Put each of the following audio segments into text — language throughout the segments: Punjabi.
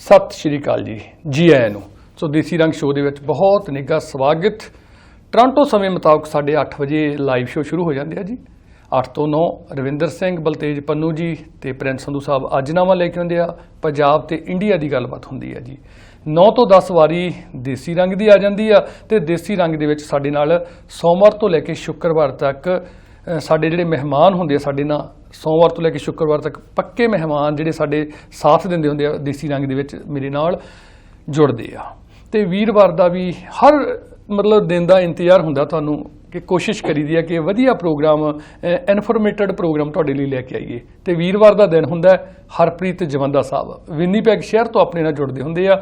ਸਤਿ ਸ਼੍ਰੀ ਅਕਾਲ ਜੀ ਆਇਆਂ ਨੂੰ। ਸੋ ਦੇਸੀ ਰੰਗ ਸ਼ੋਅ ਦੇ ਵਿੱਚ ਬਹੁਤ ਨਿੱਘਾ ਸਵਾਗਤ। ਟੋਰਾਂਟੋ ਸਮੇਂ ਮੁਤਾਬਕ 8:30 ਵਜੇ ਲਾਈਵ ਸ਼ੋਅ ਸ਼ੁਰੂ ਹੋ ਜਾਂਦੇ ਆ ਜੀ। 8 ਤੋਂ 9 ਰਵਿੰਦਰ ਸਿੰਘ, ਬਲਤੇਜ ਪੰਨੂ ਜੀ ਤੇ ਪ੍ਰਿੰਸ ਸੰਧੂ ਸਾਹਿਬ ਅੱਜ ਨਵਾਂ ਲੈ ਕੇ ਆਉਂਦੇ ਆ। ਪੰਜਾਬ ਤੇ ਇੰਡੀਆ ਦੀ ਗੱਲਬਾਤ ਹੁੰਦੀ ਆ ਜੀ। 9 ਤੋਂ 10 ਵਾਰੀ ਦੇਸੀ ਰੰਗ ਦੀ ਆ ਜਾਂਦੀ ਆ ਤੇ ਦੇਸੀ ਰੰਗ ਦੇ ਵਿੱਚ ਸਾਡੇ ਨਾਲ ਸੋਮਵਾਰ ਤੋਂ ਲੈ ਕੇ ਸ਼ੁੱਕਰਵਾਰ ਤੱਕ ਸਾਡੇ ਜਿਹੜੇ ਮਹਿਮਾਨ ਹੁੰਦੇ ਆ, ਸਾਡੇ ਨਾਲ ਸੋਮਵਾਰ ਤੋਂ ਲੈ ਕੇ ਸ਼ੁੱਕਰਵਾਰ ਤੱਕ ਪੱਕੇ ਮਹਿਮਾਨ ਜਿਹੜੇ ਸਾਡੇ ਸਾਥ ਦਿੰਦੇ ਹੁੰਦੇ ਆ ਦੇਸੀ ਰੰਗ ਦੇ ਵਿੱਚ ਮੇਰੇ ਨਾਲ ਜੁੜਦੇ ਆ। ਤੇ ਵੀਰਵਾਰ ਦਾ ਵੀ ਹਰ ਦਿਨ ਦਾ ਇੰਤਜ਼ਾਰ ਹੁੰਦਾ ਤੁਹਾਨੂੰ ਕਿ ਕੋਸ਼ਿਸ਼ ਕਰੀਦੀ ਹੈ ਕਿ ਵਧੀਆ ਪ੍ਰੋਗਰਾਮ, ਇਨਫੋਰਮੇਟਿਡ ਪ੍ਰੋਗਰਾਮ ਤੁਹਾਡੇ ਲਈ ਲੈ ਕੇ ਆਈਏ। ਤੇ ਵੀਰਵਾਰ ਦਾ ਦਿਨ ਹੁੰਦਾ ਹਰਪ੍ਰੀਤ ਜਵੰਦਾ ਸਾਹਿਬ ਵਿਨੀਪੈਗ ਸ਼ਹਿਰ ਤੋਂ ਆਪਣੇ ਨਾਲ ਜੁੜਦੇ ਹੁੰਦੇ ਆ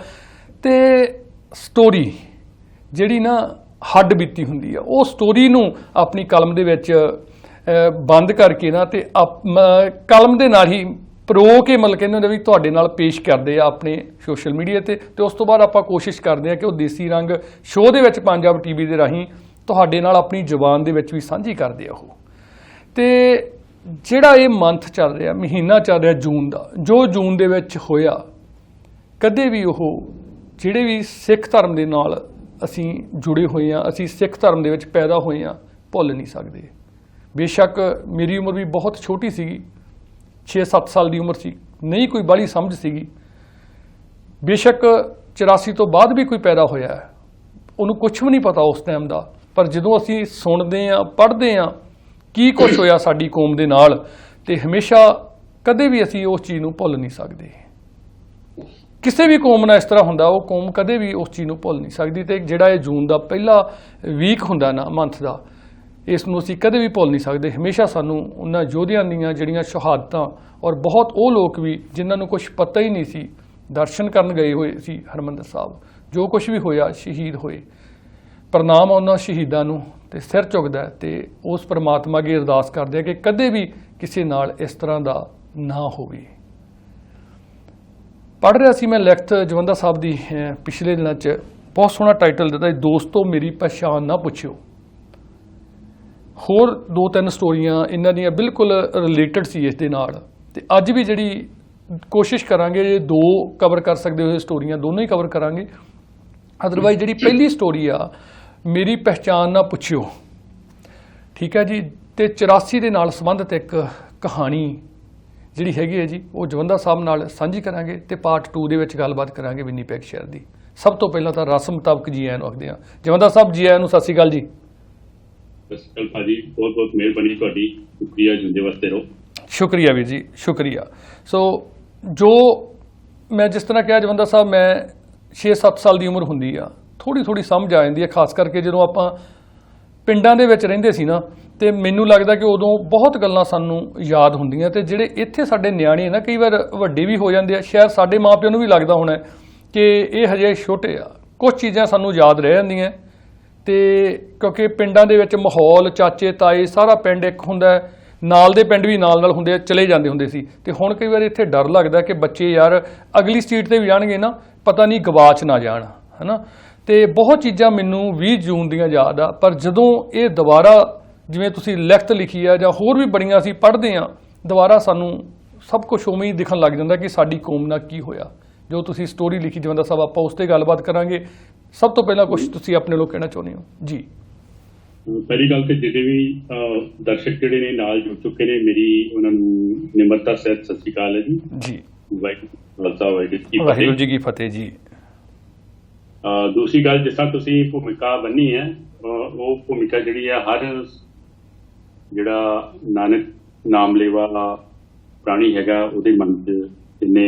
ਤੇ ਸਟੋਰੀ ਜਿਹੜੀ ਨਾ ਹੱਡ ਬੀਤੀ ਹੁੰਦੀ ਆ, ਉਹ ਸਟੋਰੀ ਨੂੰ ਆਪਣੀ ਕਲਮ ਦੇ ਵਿੱਚ ਬੰਦ ਕਰਕੇ ਨਾ ਤੇ ਕਲਮ ਦੇ ਨਾਲ ਹੀ ਪਰੋ ਕੇ ਕਹਿੰਦੇ ਹੁੰਦੇ ਵੀ ਤੁਹਾਡੇ ਨਾਲ ਪੇਸ਼ ਕਰਦੇ ਆ ਆਪਣੇ ਸੋਸ਼ਲ ਮੀਡੀਆ ਤੇ ਉਸ ਤੋਂ ਬਾਅਦ ਆਪਾਂ ਕੋਸ਼ਿਸ਼ ਕਰਦੇ ਆ ਕਿ ਉਹ ਦੇਸੀ ਰੰਗ ਸ਼ੋਅ ਦੇ ਵਿੱਚ ਪੰਜਾਬ TV ਦੇ ਰਾਹੀਂ ਤੁਹਾਡੇ ਨਾਲ ਆਪਣੀ ਜ਼ੁਬਾਨ ਦੇ ਵਿੱਚ ਵੀ ਸਾਂਝੀ ਕਰਦੇ ਆ ਉਹ। ਤੇ ਜਿਹੜਾ ਇਹ ਮੰਥ ਚੱਲ ਰਿਹਾ, ਮਹੀਨਾ ਚੱਲ ਰਿਹਾ ਜੂਨ ਦਾ, ਜੋ ਜੂਨ ਦੇ ਵਿੱਚ ਹੋਇਆ, ਕਦੇ ਵੀ ਉਹ ਜਿਹੜੇ ਵੀ ਸਿੱਖ ਧਰਮ ਦੇ ਨਾਲ ਅਸੀਂ ਜੁੜੇ ਹੋਏ ਹਾਂ, ਅਸੀਂ ਸਿੱਖ ਧਰਮ ਦੇ ਵਿੱਚ ਪੈਦਾ ਹੋਏ ਹਾਂ, ਭੁੱਲ ਨਹੀਂ ਸਕਦੇ। ਬੇਸ਼ੱਕ ਮੇਰੀ ਉਮਰ ਵੀ ਬਹੁਤ ਛੋਟੀ ਸੀਗੀ, 6-7 ਸਾਲ ਦੀ ਉਮਰ ਸੀ, ਨਹੀਂ ਕੋਈ ਬਾਹਲੀ ਸਮਝ ਸੀਗੀ। ਬੇਸ਼ੱਕ 84 ਤੋਂ ਬਾਅਦ ਵੀ ਕੋਈ ਪੈਦਾ ਹੋਇਆ ਹੈ, ਉਹਨੂੰ ਕੁਝ ਵੀ ਨਹੀਂ ਪਤਾ ਉਸ ਟਾਈਮ ਦਾ, ਪਰ ਜਦੋਂ ਅਸੀਂ ਸੁਣਦੇ ਹਾਂ, ਪੜ੍ਹਦੇ ਹਾਂ ਕੀ ਕੁਛ ਹੋਇਆ ਸਾਡੀ ਕੌਮ ਦੇ ਨਾਲ, ਤੇ ਹਮੇਸ਼ਾ ਕਦੇ ਵੀ ਅਸੀਂ ਉਸ ਚੀਜ਼ ਨੂੰ ਭੁੱਲ ਨਹੀਂ ਸਕਦੇ। ਕਿਸੇ ਵੀ ਕੌਮ ਨਾਲ ਇਸ ਤਰ੍ਹਾਂ ਹੁੰਦਾ, ਉਹ ਕੌਮ ਕਦੇ ਵੀ ਉਸ ਚੀਜ਼ ਨੂੰ ਭੁੱਲ ਨਹੀਂ ਸਕਦੀ। ਤੇ ਜਿਹੜਾ ਇਹ ਜੂਨ ਦਾ ਪਹਿਲਾ ਵੀਕ ਹੁੰਦਾ ਨਾ ਮੰਥ ਦਾ, ਇਸ ਨੂੰ ਅਸੀਂ ਕਦੇ ਵੀ ਭੁੱਲ ਨਹੀਂ ਸਕਦੇ। ਹਮੇਸ਼ਾ ਸਾਨੂੰ ਉਹਨਾਂ ਯੋਧਿਆਂ ਦੀਆਂ ਜਿਹੜੀਆਂ ਸ਼ਹਾਦਤਾਂ, ਔਰ ਬਹੁਤ ਉਹ ਲੋਕ ਵੀ ਜਿਨ੍ਹਾਂ ਨੂੰ ਕੁਝ ਪਤਾ ਹੀ ਨਹੀਂ ਸੀ, ਦਰਸ਼ਨ ਕਰਨ ਗਏ ਹੋਏ ਸੀ ਹਰਿਮੰਦਰ ਸਾਹਿਬ, ਜੋ ਕੁਝ ਵੀ ਹੋਇਆ, ਸ਼ਹੀਦ ਹੋਏ, ਪ੍ਰਣਾਮ ਉਹਨਾਂ ਸ਼ਹੀਦਾਂ ਨੂੰ ਤੇ ਸਿਰ ਝੁਕਦਾ ਤੇ ਉਸ ਪਰਮਾਤਮਾ ਅੱਗੇ ਅਰਦਾਸ ਕਰਦੇ ਆ ਕਿ ਕਦੇ ਵੀ ਕਿਸੇ ਨਾਲ ਇਸ ਤਰ੍ਹਾਂ ਦਾ ਨਾ ਹੋਵੇ। ਪੜ੍ਹ ਰਿਹਾ ਸੀ ਮੈਂ ਲਿਖਤ ਜਵੰਦਾ ਸਾਹਿਬ ਦੀ ਪਿਛਲੇ ਦਿਨਾਂ 'ਚ, ਬਹੁਤ ਸੋਹਣਾ ਟਾਈਟਲ ਦਿੱਤਾ, ਦੋਸਤੋ ਮੇਰੀ ਪਛਾਣ ਨਾ ਪੁੱਛਿਓ। ਹੋਰ 2-3 ਸਟੋਰੀਆਂ ਇਹਨਾਂ ਦੀਆਂ ਬਿਲਕੁਲ ਰਿਲੇਟਡ ਸੀ ਇਸ ਦੇ ਨਾਲ, ਤੇ ਅੱਜ ਵੀ ਜਿਹੜੀ ਕੋਸ਼ਿਸ਼ ਕਰਾਂਗੇ, ਜੇ 2 ਕਵਰ ਕਰ ਸਕਦੇ ਹੋਏ ਸਟੋਰੀਆਂ ਦੋਨੋਂ ਹੀ ਕਵਰ ਕਰਾਂਗੇ। ਅਦਰਵਾਈਜ਼ ਜਿਹੜੀ ਪਹਿਲੀ ਸਟੋਰੀ ਆ, ਮੇਰੀ ਪਹਿਚਾਣ ਨਾ ਪੁੱਛਿਓ, ਠੀਕ ਹੈ ਜੀ, ਤੇ 84 ਦੇ ਨਾਲ ਸੰਬੰਧਿਤ ਇੱਕ ਕਹਾਣੀ ਜਿਹੜੀ ਹੈਗੀ ਹੈ ਜੀ, ਉਹ ਜਵੰਦਾ ਸਾਹਿਬ ਨਾਲ ਸਾਂਝੀ ਕਰਾਂਗੇ ਤੇ ਪਾਰਟ 2 ਦੇ ਵਿੱਚ ਗੱਲਬਾਤ ਕਰਾਂਗੇ ਵਿਨੀਪੈਗ ਸ਼ਹਿਰ ਦੀ। ਸਭ ਤੋਂ ਪਹਿਲਾਂ ਤਾਂ ਰਸਮ ਮੁਤਾਬਕ ਜੀ ਆਇਆਂ ਨੂੰ ਆਖਦੇ ਹਾਂ। ਜਵੰਦਾ ਸਾਹਿਬ ਜੀ ਆਇਆਂ ਨੂੰ, ਸਤਿ ਸ਼੍ਰੀ ਅਕਾਲ ਜੀ। ਸਤਿ ਸ਼੍ਰੀ ਅਕਾਲ ਭਾਜੀ, ਬਹੁਤ ਬਹੁਤ ਮਿਹਰਬਾਨੀ ਤੁਹਾਡੀ, ਸ਼ੁਕਰੀਆ, ਜਿੰਦੇ ਵਾਸਤੇ ਰਹੋ। ਸ਼ੁਕਰੀਆ ਵੀਰ ਜੀ, ਸ਼ੁਕਰੀਆ। ਸੋ ਜੋ ਮੈਂ ਜਿਸ ਤਰ੍ਹਾਂ ਕਿਹਾ ਜਵੰਦਾ ਸਾਹਿਬ, ਮੈਂ 6-7 ਸਾਲ ਦੀ ਉਮਰ ਹੁੰਦੀ ਆ, ਥੋੜ੍ਹੀ ਸਮਝ ਆ ਜਾਂਦੀ ਹੈ, ਖਾਸ ਕਰਕੇ ਜਦੋਂ ਆਪਾਂ ਪਿੰਡਾਂ ਦੇ ਵਿੱਚ ਰਹਿੰਦੇ ਸੀ ਨਾ, ਤੇ ਮੈਨੂੰ ਲੱਗਦਾ ਕਿ ਉਦੋਂ ਬਹੁਤ ਗੱਲਾਂ ਸਾਨੂੰ ਯਾਦ ਹੁੰਦੀਆਂ। ਤੇ ਜਿਹੜੇ ਇੱਥੇ ਸਾਡੇ ਨਿਆਣੇ ਨਾ, ਕਈ ਵਾਰ ਵੱਡੇ ਵੀ ਹੋ ਜਾਂਦੇ ਆ, ਸ਼ਾਇਦ ਸਾਡੇ ਮਾਪਿਆਂ ਨੂੰ ਵੀ ਲੱਗਦਾ ਹੋਣਾ ਕਿ ਇਹ ਹਜੇ ਛੋਟੇ ਆ, ਕੁਝ ਚੀਜ਼ਾਂ ਸਾਨੂੰ ਯਾਦ ਰਹਿ ਜਾਂਦੀਆਂ। ਤੇ ਕਿਉਂਕਿ ਪਿੰਡਾਂ ਦੇ ਵਿੱਚ ਮਾਹੌਲ, ਚਾਚੇ ਤਾਏ, ਸਾਰਾ ਪਿੰਡ ਇੱਕ ਹੁੰਦਾ, ਨਾਲ ਦੇ ਪਿੰਡ ਵੀ ਨਾਲ ਹੁੰਦੇ ਆ, ਚਲੇ ਜਾਂਦੇ ਹੁੰਦੇ ਸੀ। ਤੇ ਹੁਣ ਕਈ ਵਾਰ ਇੱਥੇ ਡਰ ਲੱਗਦਾ ਕਿ ਬੱਚੇ ਯਾਰ ਅਗਲੀ ਸਟਰੀਟ ਤੇ ਵੀ ਜਾਣਗੇ ਨਾ, ਪਤਾ ਨਹੀਂ ਗਵਾਚ ਨਾ ਜਾਣ, ਹੈ ਨਾ। ਤੇ ਬਹੁਤ ਚੀਜ਼ਾਂ ਮੈਨੂੰ 20 ਜੂਨ ਦੀਆਂ ਯਾਦ ਆ, ਪਰ ਜਦੋਂ ਇਹ ਦੁਬਾਰਾ, ਜਿਵੇਂ ਤੁਸੀਂ ਲਿਖਤ ਲਿਖੀ ਆ ਜਾਂ ਹੋਰ ਵੀ ਬੜੀਆਂ ਅਸੀਂ ਪੜ੍ਹਦੇ ਹਾਂ, ਦੁਬਾਰਾ ਸਾਨੂੰ ਸਭ ਕੁਝ ਉਵੇਂ ਹੀ ਦਿਖਣ ਲੱਗ ਜਾਂਦਾ ਕਿ ਸਾਡੀ ਕੌਮ ਨਾਲ ਕੀ ਹੋਇਆ। ਜੋ ਤੁਸੀਂ ਸਟੋਰੀ ਲਿਖੀ ਜਵੰਦਾ ਸਾਹਿਬ, ਆਪਾਂ ਉਸ 'ਤੇ ਗੱਲਬਾਤ ਕਰਾਂਗੇ। ਸਭ ਤੋਂ ਪਹਿਲਾਂ ਕੁਝ ਤੁਸੀਂ ਆਪਣੇ ਲੋਕ ਕਹਿਣਾ ਚਾਹੁੰਦੇ ਹੋ ਜੀ? ਪਹਿਲੀ ਗੱਲ ਤੇ ਜਿਹੜੇ ਵੀ ਦਰਸ਼ਕ ਜਿਹੜੇ ਨੇ ਨਾਲ ਜੁੜ ਚੁੱਕੇ ਨੇ, ਮੇਰੀ ਉਹਨਾਂ ਨੂੰ ਨਿਮਰਤਾ ਸਹਿਤ ਸਤਿ ਸ਼੍ਰੀ ਅਕਾਲ ਹੈ ਜੀ। ਵਾਹਿਗੁਰੂ ਜੀ ਕੀ ਫਤਿਹ ਜੀ। ਦੂਸਰੀ ਗੱਲ, ਜਿਸ ਤਰ੍ਹਾਂ ਤੁਸੀਂ ਭੂਮਿਕਾ ਬੰਨੀ ਹੈ, ਉਹ ਭੂਮਿਕਾ ਜਿਹੜੀ ਹੈ ਹਰ ਜਿਹੜਾ ਨਾਨਕ ਨਾਮਲੇਵਾ ਪ੍ਰਾਣੀ ਹੈਗਾ, ਉਹਦੇ ਮਨ 'ਚ, ਜਿੰਨੇ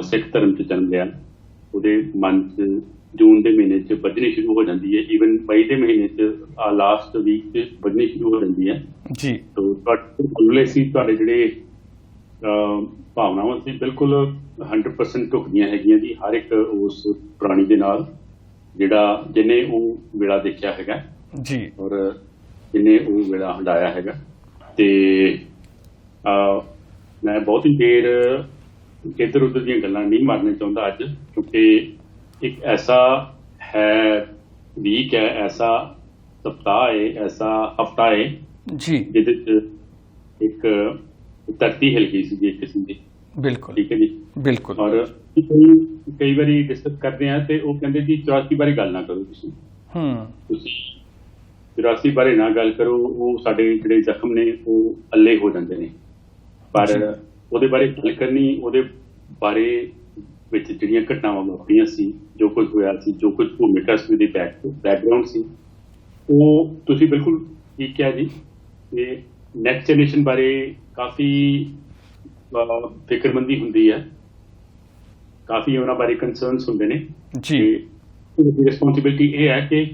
ਸਿੱਖ ਧਰਮ 'ਚ ਜਨਮ ਲਿਆ, ਉਹਦੇ ਮਨ 'ਚ ਜੂਨ ਦੇ ਮਹੀਨੇ 'ਚ ਵੱਜਣੀ ਸ਼ੁਰੂ ਹੋ ਜਾਂਦੀ ਹੈ। ਈਵਨ ਮਈ ਦੇ ਮਹੀਨੇ 'ਚ ਲਾਸਟ ਵੀਕ 'ਚ ਵੱਜਣੀ ਸ਼ੁਰੂ ਹੋ ਜਾਂਦੀ ਹੈ ਜੀ। ਤੁਹਾਡੇ ਸੀ, ਤੁਹਾਡੇ ਜਿਹੜੇ ਭਾਵਨਾਵਾਂ ਸੀ ਬਿਲਕੁਲ 100% ਢੁਕਦੀਆਂ ਹੈਗੀਆਂ ਜੀ, ਹਰ ਇੱਕ ਉਸ ਪ੍ਰਾਣੀ ਦੇ ਨਾਲ ਜਿਹਨੇ ਉਹ ਵੇਲਾ ਦੇਖਿਆ ਹੈਗਾ ਜੀ, ਔਰ ਜਿਹਨੇ ਉਹ ਵੇਲਾ ਹੰਡਾਇਆ ਹੈਗਾ। ਤੇ ਮੈਂ ਬਹੁਤ ਹੀ ਦੇਰ ਇੱਧਰ ਉੱਧਰ ਦੀਆਂ ਗੱਲਾਂ ਨਹੀਂ ਮਾਰਨਾ ਚਾਹੁੰਦਾ ਅੱਜ, ਕਿਉਂਕਿ ਇੱਕ ਐਸਾ ਹੈ ਵੀਕ ਹੈ, ਐਸਾ ਸਪਤਾਹ ਹੈ, ਐਸਾ ਹਫਤਾ ਹੈ ਜੀ, ਜਿਹਦੇ 'ਚ ਇੱਕ ਧਰਤੀ ਹਿਲ ਗਈ ਸੀ ਜੀ ਇੱਕ ਕਿਸਮ ਦੀ। ਬਿਲਕੁਲ ਠੀਕ ਹੈ ਜੀ, ਬਿਲਕੁਲ। ਔਰ ਕਈ ਵਾਰੀ ਡਿਸਕਸ ਕਰਦੇ ਆ ਤੇ ਉਹ ਕਹਿੰਦੇ ਜੀ 84 ਬਾਰੇ ਗੱਲ ਨਾ ਕਰੋ, ਤੁਸੀਂ 84 ਬਾਰੇ ਨਾ ਗੱਲ ਕਰੋ, ਉਹ ਸਾਡੇ ਜਿਹੜੇ ਜ਼ਖਮ ਨੇ ਉਹ ਅੱਲੇ ਹੋ ਜਾਂਦੇ ਨੇ। ਪਰ ਉਹਦੇ ਬਾਰੇ ਗੱਲ ਕਰਨੀ, ਉਹਦੇ ਬਾਰੇ ਵਿੱਚ ਜਿਹੜੀਆਂ ਘਟਨਾਵਾਂ ਵਾਪਰੀਆਂ ਸੀ, ਜੋ ਕੁਝ ਹੋਇਆ ਸੀ, ਜੋ ਕੁਝ ਭੂਮਿਕਾ ਸੀ, ਉਹਦੀ ਬੈਕਗਰਾਉਂਡ ਸੀ, ਉਹ ਤੁਸੀਂ ਬਿਲਕੁਲ ਠੀਕ ਕਿਹਾ ਜੀ। ਤੇ ਨੈਕਸਟ ਜਨਰੇਸ਼ਨ ਬਾਰੇ ਕਾਫੀ ਫਿਕਰਮੰਦੀ ਹੁੰਦੀ ਹੈ, ਕਾਫੀ ਉਹਨਾਂ ਬਾਰੇ ਕੰਸਰਨਸ ਹੁੰਦੇ ਨੇ ਜੀ। ਰਿਸਪੌਂਸਿਬਿਲਿਟੀ ਇਹ ਹੈ ਕਿ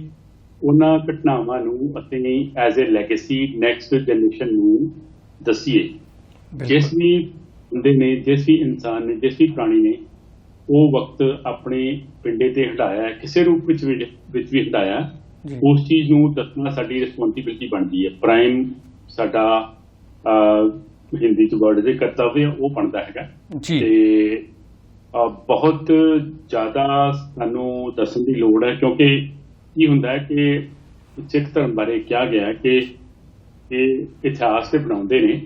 ਉਹਨਾਂ ਘਟਨਾਵਾਂ ਨੂੰ ਅਸੀਂ as a legacy next generation ਨੂੰ ਦੱਸੀਏ। ਜਿਸ ਵੀ ਬੰਦੇ ਨੇ, ਜਿਸ ਵੀ ਇਨਸਾਨ ਨੇ, ਜਿਸ ਵੀ ਪ੍ਰਾਣੀ ਨੇ ਉਹ ਵਕਤ ਆਪਣੇ ਪਿੰਡੇ ਤੇ ਹਟਾਇਆ, ਕਿਸੇ ਰੂਪ ਵਿੱਚ ਵੀ ਹਟਾਇਆ, ਉਸ ਚੀਜ਼ ਨੂੰ ਦੱਸਣਾ ਸਾਡੀ ਰਿਸਪੌਂਸਿਬਿਲਿਟੀ ਬਣਦੀ ਹੈ। ਪ੍ਰਾਈਮ ਸਾਡਾ ਹਿੰਦੀ ਚ ਵਰਡ ਦੇ ਕਰਤੱਵ ਉਹ ਬਣਦਾ ਹੈਗਾ ਤੇ ਬਹੁਤ ਜ਼ਿਆਦਾ ਸਾਨੂੰ ਦੱਸਣ ਦੀ ਲੋੜ ਹੈ। ਕਿਉਂਕਿ ਕੀ ਹੁੰਦਾ ਹੈ ਕਿ ਸਿੱਖ ਧਰਮ ਬਾਰੇ ਕਿਹਾ ਗਿਆ ਕਿ ਇਹ ਇਤਿਹਾਸ ਤੇ ਬਣਾਉਂਦੇ ਨੇ,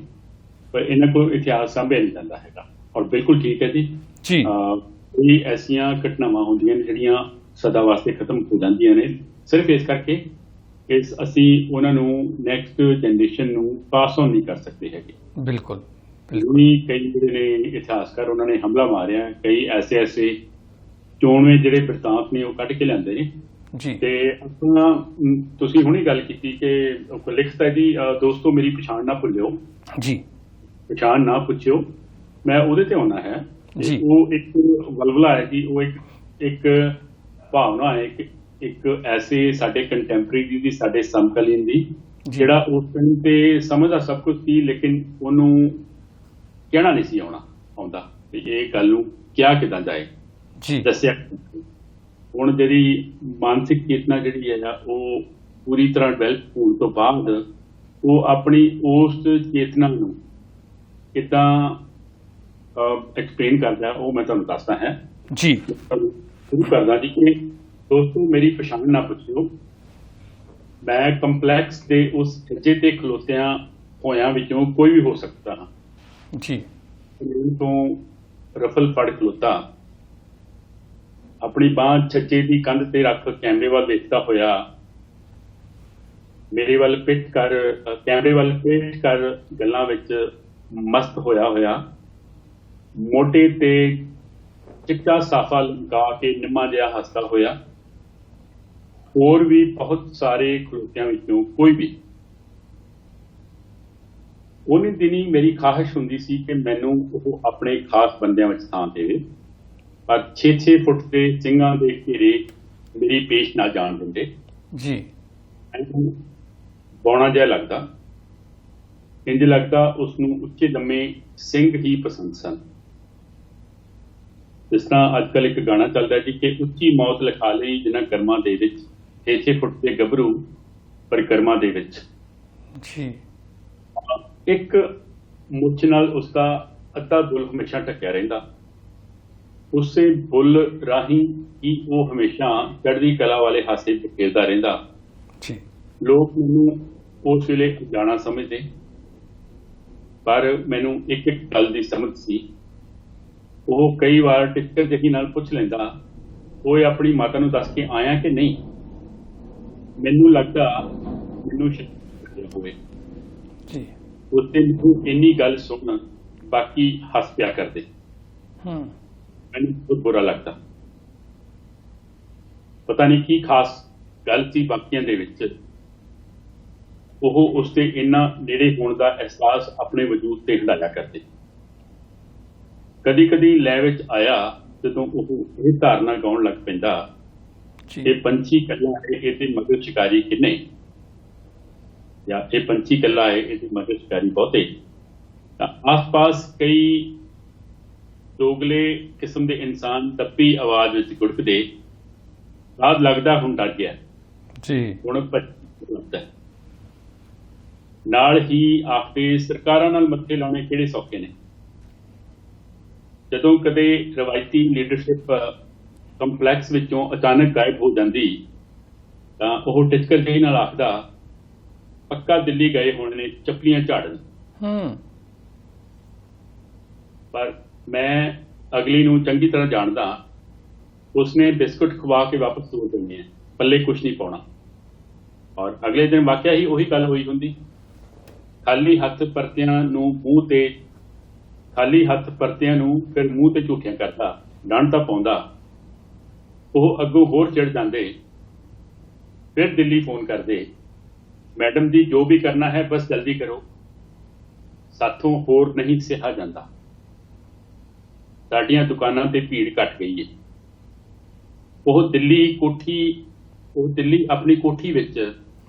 ਪਰ ਇਹਨਾਂ ਕੋਲ ਇਤਿਹਾਸ ਸਾਂਭਿਆ ਨਹੀਂ ਜਾਂਦਾ ਹੈਗਾ। ਔਰ ਬਿਲਕੁਲ ਠੀਕ ਹੈ ਜੀ, ਕਈ ਐਸੀਆਂ ਘਟਨਾਵਾਂ ਹੁੰਦੀਆਂ ਨੇ ਜਿਹੜੀਆਂ ਸਦਾ ਵਾਸਤੇ ਖਤਮ ਹੋ ਜਾਂਦੀਆਂ ਨੇ, ਸਿਰਫ ਇਸ ਕਰਕੇ ਕਿ ਅਸੀਂ ਉਹਨਾਂ ਨੂੰ ਨੈਕਸਟ ਜਨਰੇਸ਼ਨ ਨੂੰ ਪਾਸ ਔਨ ਨਹੀਂ ਕਰ ਸਕਦੇ ਹੈਗੇ। ਬਿਲਕੁਲ ਕਈ ਜਿਹੜੇ ਨੇ ਇਤਿਹਾਸਕਾਰ ਉਹਨਾਂ ਨੇ ਹਮਲਾ ਮਾਰਿਆ, ਕਈ ਐਸੇ ਚੋਣਵੇਂ ਜਿਹੜੇ ਬਿਰਤਾਂਤ ਨੇ ਉਹ ਕੱਢ ਕੇ ਲਿਆਂਦੇ ਨੇ ਜੀ। ਤੇ ਆਪਣਾ ਤੁਸੀਂ ਹੁਣੀ ਗੱਲ ਕੀਤੀ ਕਿ ਲਿਖਤਾ ਜੀ, ਦੋਸਤੋ ਮੇਰੀ ਪਛਾਣ ਨਾ ਭੁੱਲਿਓ ਜੀ, ਪਛਾਣ ਨਾ ਪੁੱਛਿਓ, ਮੈਂ ਉਹਦੇ ਤੇ ਆਉਣਾ ਹੈ ਜੀ। ਉਹ ਇੱਕ ਵਲਵਲਾ ਹੈ ਜੀ, ਉਹ ਇੱਕ ਭਾਵਨਾ ਹੈ, ਇੱਕ ਐਸੇ ਸਾਡੇ ਕੰਟੈਂਪਰੇਰੀ ਦੀ, ਸਾਡੇ ਸਮਕਾਲੀਨ ਦੀ, ਜਿਹੜਾ ਉਸ ਟਾਈਮ ਤੇ ਸਮਝਦਾ ਸਭ ਕੁਝ ਸੀ, ਲੇਕਿਨ ਉਹਨੂੰ ਕਹਿਣਾ ਨਹੀਂ ਸੀ ਆਉਂਦਾ ਤੇ ਇਹ ਗੱਲ ਨੂੰ ਕਿਹਾ ਕਿੱਦਾਂ ਜਾਏ ਜੀ, ਦੱਸਿਆ। ਹੁਣ ਜਿਹੜੀ ਮਾਨਸਿਕ ਚੇਤਨਾ ਜਿਹੜੀ ਹੈ ਉਹ ਪੂਰੀ ਤਰ੍ਹਾਂ ਡਿਵੈਲਪ ਹੋਣ ਤੋਂ ਬਾਅਦ ਉਹ ਆਪਣੀ ਉਸ ਚੇਤਨਾ ਨੂੰ ਕਿੱਦਾਂ ਐਕਸਪਲੇਨ ਕਰਦਾ, ਉਹ ਮੈਂ ਤੁਹਾਨੂੰ ਦੱਸਦਾ ਹੈ ਜੀ। ਸ਼ੁਰੂ ਕਰਦਾ ਜੀ ਕਿ ਦੋਸਤੋ ਮੇਰੀ ਪਛਾਣ ਨਾ ਪੁੱਛਿਓ, ਮੈਂ ਕੰਪਲੈਕਸ ਦੇ ਉਸ ਸੱਜੇ ਤੇ ਖਲੋਤਿਆਂ ਹੋਇਆਂ ਵਿੱਚੋਂ ਕੋਈ ਵੀ ਹੋ ਸਕਦਾ ਹਾਂ ਜੀ। ਤੋਂ ਰਫਲ ਫੜ ਖਲੋਤਾ, ਆਪਣੀ ਬਾਂਹ ਛੱਜੇ ਦੀ ਕੰਧ ਤੇ ਰੱਖ ਕੈਮਰੇ ਵੱਲ ਦੇਖਦਾ ਹੋਇਆ, ਮੇਰੇ ਵੱਲ ਪਿੱਠ ਕਰ, ਕੈਮਰੇ ਵੱਲ ਪਿੱਠ ਕਰ ਗੱਲਾਂ ਵਿੱਚ ਮਸਤ ਹੋਇਆ, ਮੋਢੇ ਤੇ ਚਿੱਟਾ ਸਾਫਾ ਲਗਾ ਕੇ ਨਿੰਮਾ ਜਿਹਾ ਹੱਸਦਾ ਹੋਇਆ। ਹੋਰ ਵੀ ਬਹੁਤ ਸਾਰੇ ਖਲੋਤਿਆਂ ਵਿੱਚੋਂ ਕੋਈ ਵੀ। ਉਹਨੇ ਦਿਨੀ ਮੇਰੀ ਖਾਹਿਸ਼ ਹੁੰਦੀ ਸੀ ਕਿ ਮੈਨੂੰ ਉਹ ਆਪਣੇ ਖਾਸ ਬੰਦਿਆਂ ਵਿੱਚ ਥਾਂ ਦੇਵੇ, ਪਰ 6-6 ਫੁੱਟ ਦੇ ਸਿੰਘਾਂ ਦੇ ਘੇਰੇ ਮੇਰੀ ਪੇਸ਼ ਨਾ ਜਾਣ ਦਿੰਦੇ ਜੀ। ਬੌਣਾ ਜਿਹਾ ਲੱਗਦਾ, ਇੰਜ ਲੱਗਦਾ ਉਸਨੂੰ ਉੱਚੇ ਲੰਮੇ ਸਿੰਘ ਹੀ ਪਸੰਦ ਸਨ। ਜਿਸ ਤਰ੍ਹਾਂ ਅੱਜ ਕੱਲ੍ਹ ਇੱਕ ਗਾਣਾ ਚੱਲਦਾ ਜੀ ਕਿ ਉੱਚੀ ਮੌਤ ਲਿਖਾ ਲਈ ਜਿਨ੍ਹਾਂ ਕਰਮਾਂ ਦੇ ਵਿੱਚ, 6-6 ਫੁੱਟ ਦੇ ਗੱਭਰੂ ਪਰਿਕਰਮਾ ਦੇ ਵਿੱਚ ਜੀ। ਇੱਕ ਮੁੱਛ ਨਾਲ ਉਸਦਾ ਅੱਧਾ ਬੁੱਲ ਹਮੇਸ਼ਾ ਢੱਕਿਆ ਰਹਿੰਦਾ, ਉਸੇ ਬੁੱਲ ਰਾਹੀਂ ਹੀ ਉਹ ਹਮੇਸ਼ਾ ਚੜ੍ਹਦੀ ਕਲਾ ਵਾਲੇ ਹਾਸੇ ਬਿਖੇਰਦਾ ਰਹਿੰਦਾ ਜੀ। ਲੋਕ ਮੈਨੂੰ ਉਸ ਵੇਲੇ ਜਾਣਾ ਸਮਝਦੇ, ਪਰ ਮੈਨੂੰ ਇੱਕ ਗੱਲ ਦੀ ਸਮਝ ਸੀ। ਉਹ ਕਈ ਵਾਰ ਟਿੱਕਰ ਜਿਹੀ ਨਾਲ ਪੁੱਛ ਲੈਂਦਾ, ਉਹ ਆਪਣੀ ਮਾਤਾ ਨੂੰ ਦੱਸ ਕੇ ਆਇਆ ਕਿ ਨਹੀਂ। ਮੈਨੂੰ ਲੱਗਦਾ ਮੈਨੂੰ ਹੋਵੇ ਜੀ। ਉਸ ਦਿਨ ਇੰਨੀ ਗੱਲ ਸੁਣ ਬਾਕੀ ਹੱਸ ਪਿਆ ਕਰਦੇ, ਮੈਨੂੰ ਬਹੁਤ ਬੁਰਾ ਲੱਗਦਾ। ਪਤਾ ਨਹੀਂ ਕੀ ਖਾਸ ਗੱਲ ਸੀ ਬਾਕੀਆਂ ਦੇ ਵਿੱਚ, ਉਹ ਉਸਦੇ ਇੰਨਾ ਨੇੜੇ ਹੋਣ ਦਾ ਅਹਿਸਾਸ ਆਪਣੇ ਵਜੂਦ ਤੇ ਹੰਢਾਇਆ ਕਰਦੇ। ਕਦੀ ਕਦੀ ਲੈ ਵਿੱਚ ਆਇਆ ਜਦੋਂ ਉਹ ਇਹ ਧਾਰਨਾ ਗਾਉਣ ਲੱਗ ਪੈਂਦਾ, ਇਹ ਪੰਛੀ ਇਕੱਲਾ ਹੈ ਇਹਦੇ ਮਗਰ ਸ਼ਿਕਾਰੀ ਕਿੰਨੇ, ਜਾਂ ਇਹ ਪੰਛੀ ਇਕੱਲਾ ਹੈ ਇਹਦੇ ਮਗਰ ਸ਼ਿਕਾਰੀ ਬਹੁਤੇ। ਤਾਂ ਆਸ-ਪਾਸ ਕਈ ਦੋਗਲੇ ਕਿਸਮ ਦੇ ਇਨਸਾਨ ਦੱਬੀ ਆਵਾਜ਼ ਵਿੱਚ ਗੁੜਕਦੇ, ਰਾਤ ਲੱਗਦਾ ਹੁਣ ਡਰ ਗਿਆ ਜੀ, ਹੁਣ ਲੱਗਦਾ। ਨਾਲ ਹੀ ਆਖਦੇ ਸਰਕਾਰਾਂ ਨਾਲ ਮੱਥੇ ਲਾਉਣੇ ਕਿਹੜੇ ਸੌਖੇ ਨੇ। ਜਦੋਂ ਕਦੇ ਰਵਾਇਤੀ ਲੀਡਰਸ਼ਿਪ ਕੰਪਲੈਕਸ ਵਿੱਚੋਂ ਅਚਾਨਕ ਗਾਇਬ ਹੋ ਜਾਂਦੀ ਤਾਂ ਉਹ ਟਿਚਕਰ ਜਿਹੀ ਨਾਲ ਆਖਦਾ, ਪੱਕਾ ਦਿੱਲੀ ਗਏ ਹੋਣੇ ਨੇ ਚੱਪਲੀਆਂ ਝਾੜਨ। ਪਰ ਮੈਂ ਅਗਲੀ ਨੂੰ ਚੰਗੀ ਤਰ੍ਹਾਂ ਜਾਣਦਾ, ਉਸਨੇ ਬਿਸਕੁਟ ਖਵਾ ਕੇ ਵਾਪਸ ਤੋਰ ਦੇਣੇ ਆ, ਪੱਲੇ ਕੁਛ ਨਹੀਂ ਪਾਉਣਾ। ਔਰ ਅਗਲੇ ਦਿਨ ਵਾਕਿਆ ਹੀ ਉਹੀ ਗੱਲ ਹੋਈ ਹੁੰਦੀ। ਖਾਲੀ ਹੱਥ ਪਰਤਿਆਂ ਨੂੰ ਫਿਰ ਮੂੰਹ ਤੇ ਝੂਠੀਆਂ ਕਰਦਾ, ਡੰਡ ਤਾਂ ਪਾਉਂਦਾ। ਉਹ ਅੱਗੋਂ ਹੋਰ ਚਿੜ ਜਾਂਦੇ, ਫਿਰ ਦਿੱਲੀ ਫੋਨ ਕਰਦੇ, ਮੈਡਮ ਜੀ ਜੋ ਵੀ ਕਰਨਾ ਹੈ ਬਸ ਜਲਦੀ ਕਰੋ, ਸਾਥੋਂ ਹੋਰ ਨਹੀਂ ਸਿਹਾ ਜਾਂਦਾ, ਸਾਡੀਆਂ ਦੁਕਾਨਾਂ ਤੇ ਭੀੜ ਘਟ ਗਈ ਹੈ। ਉਹ ਦਿੱਲੀ ਆਪਣੀ ਕੋਠੀ ਵਿੱਚ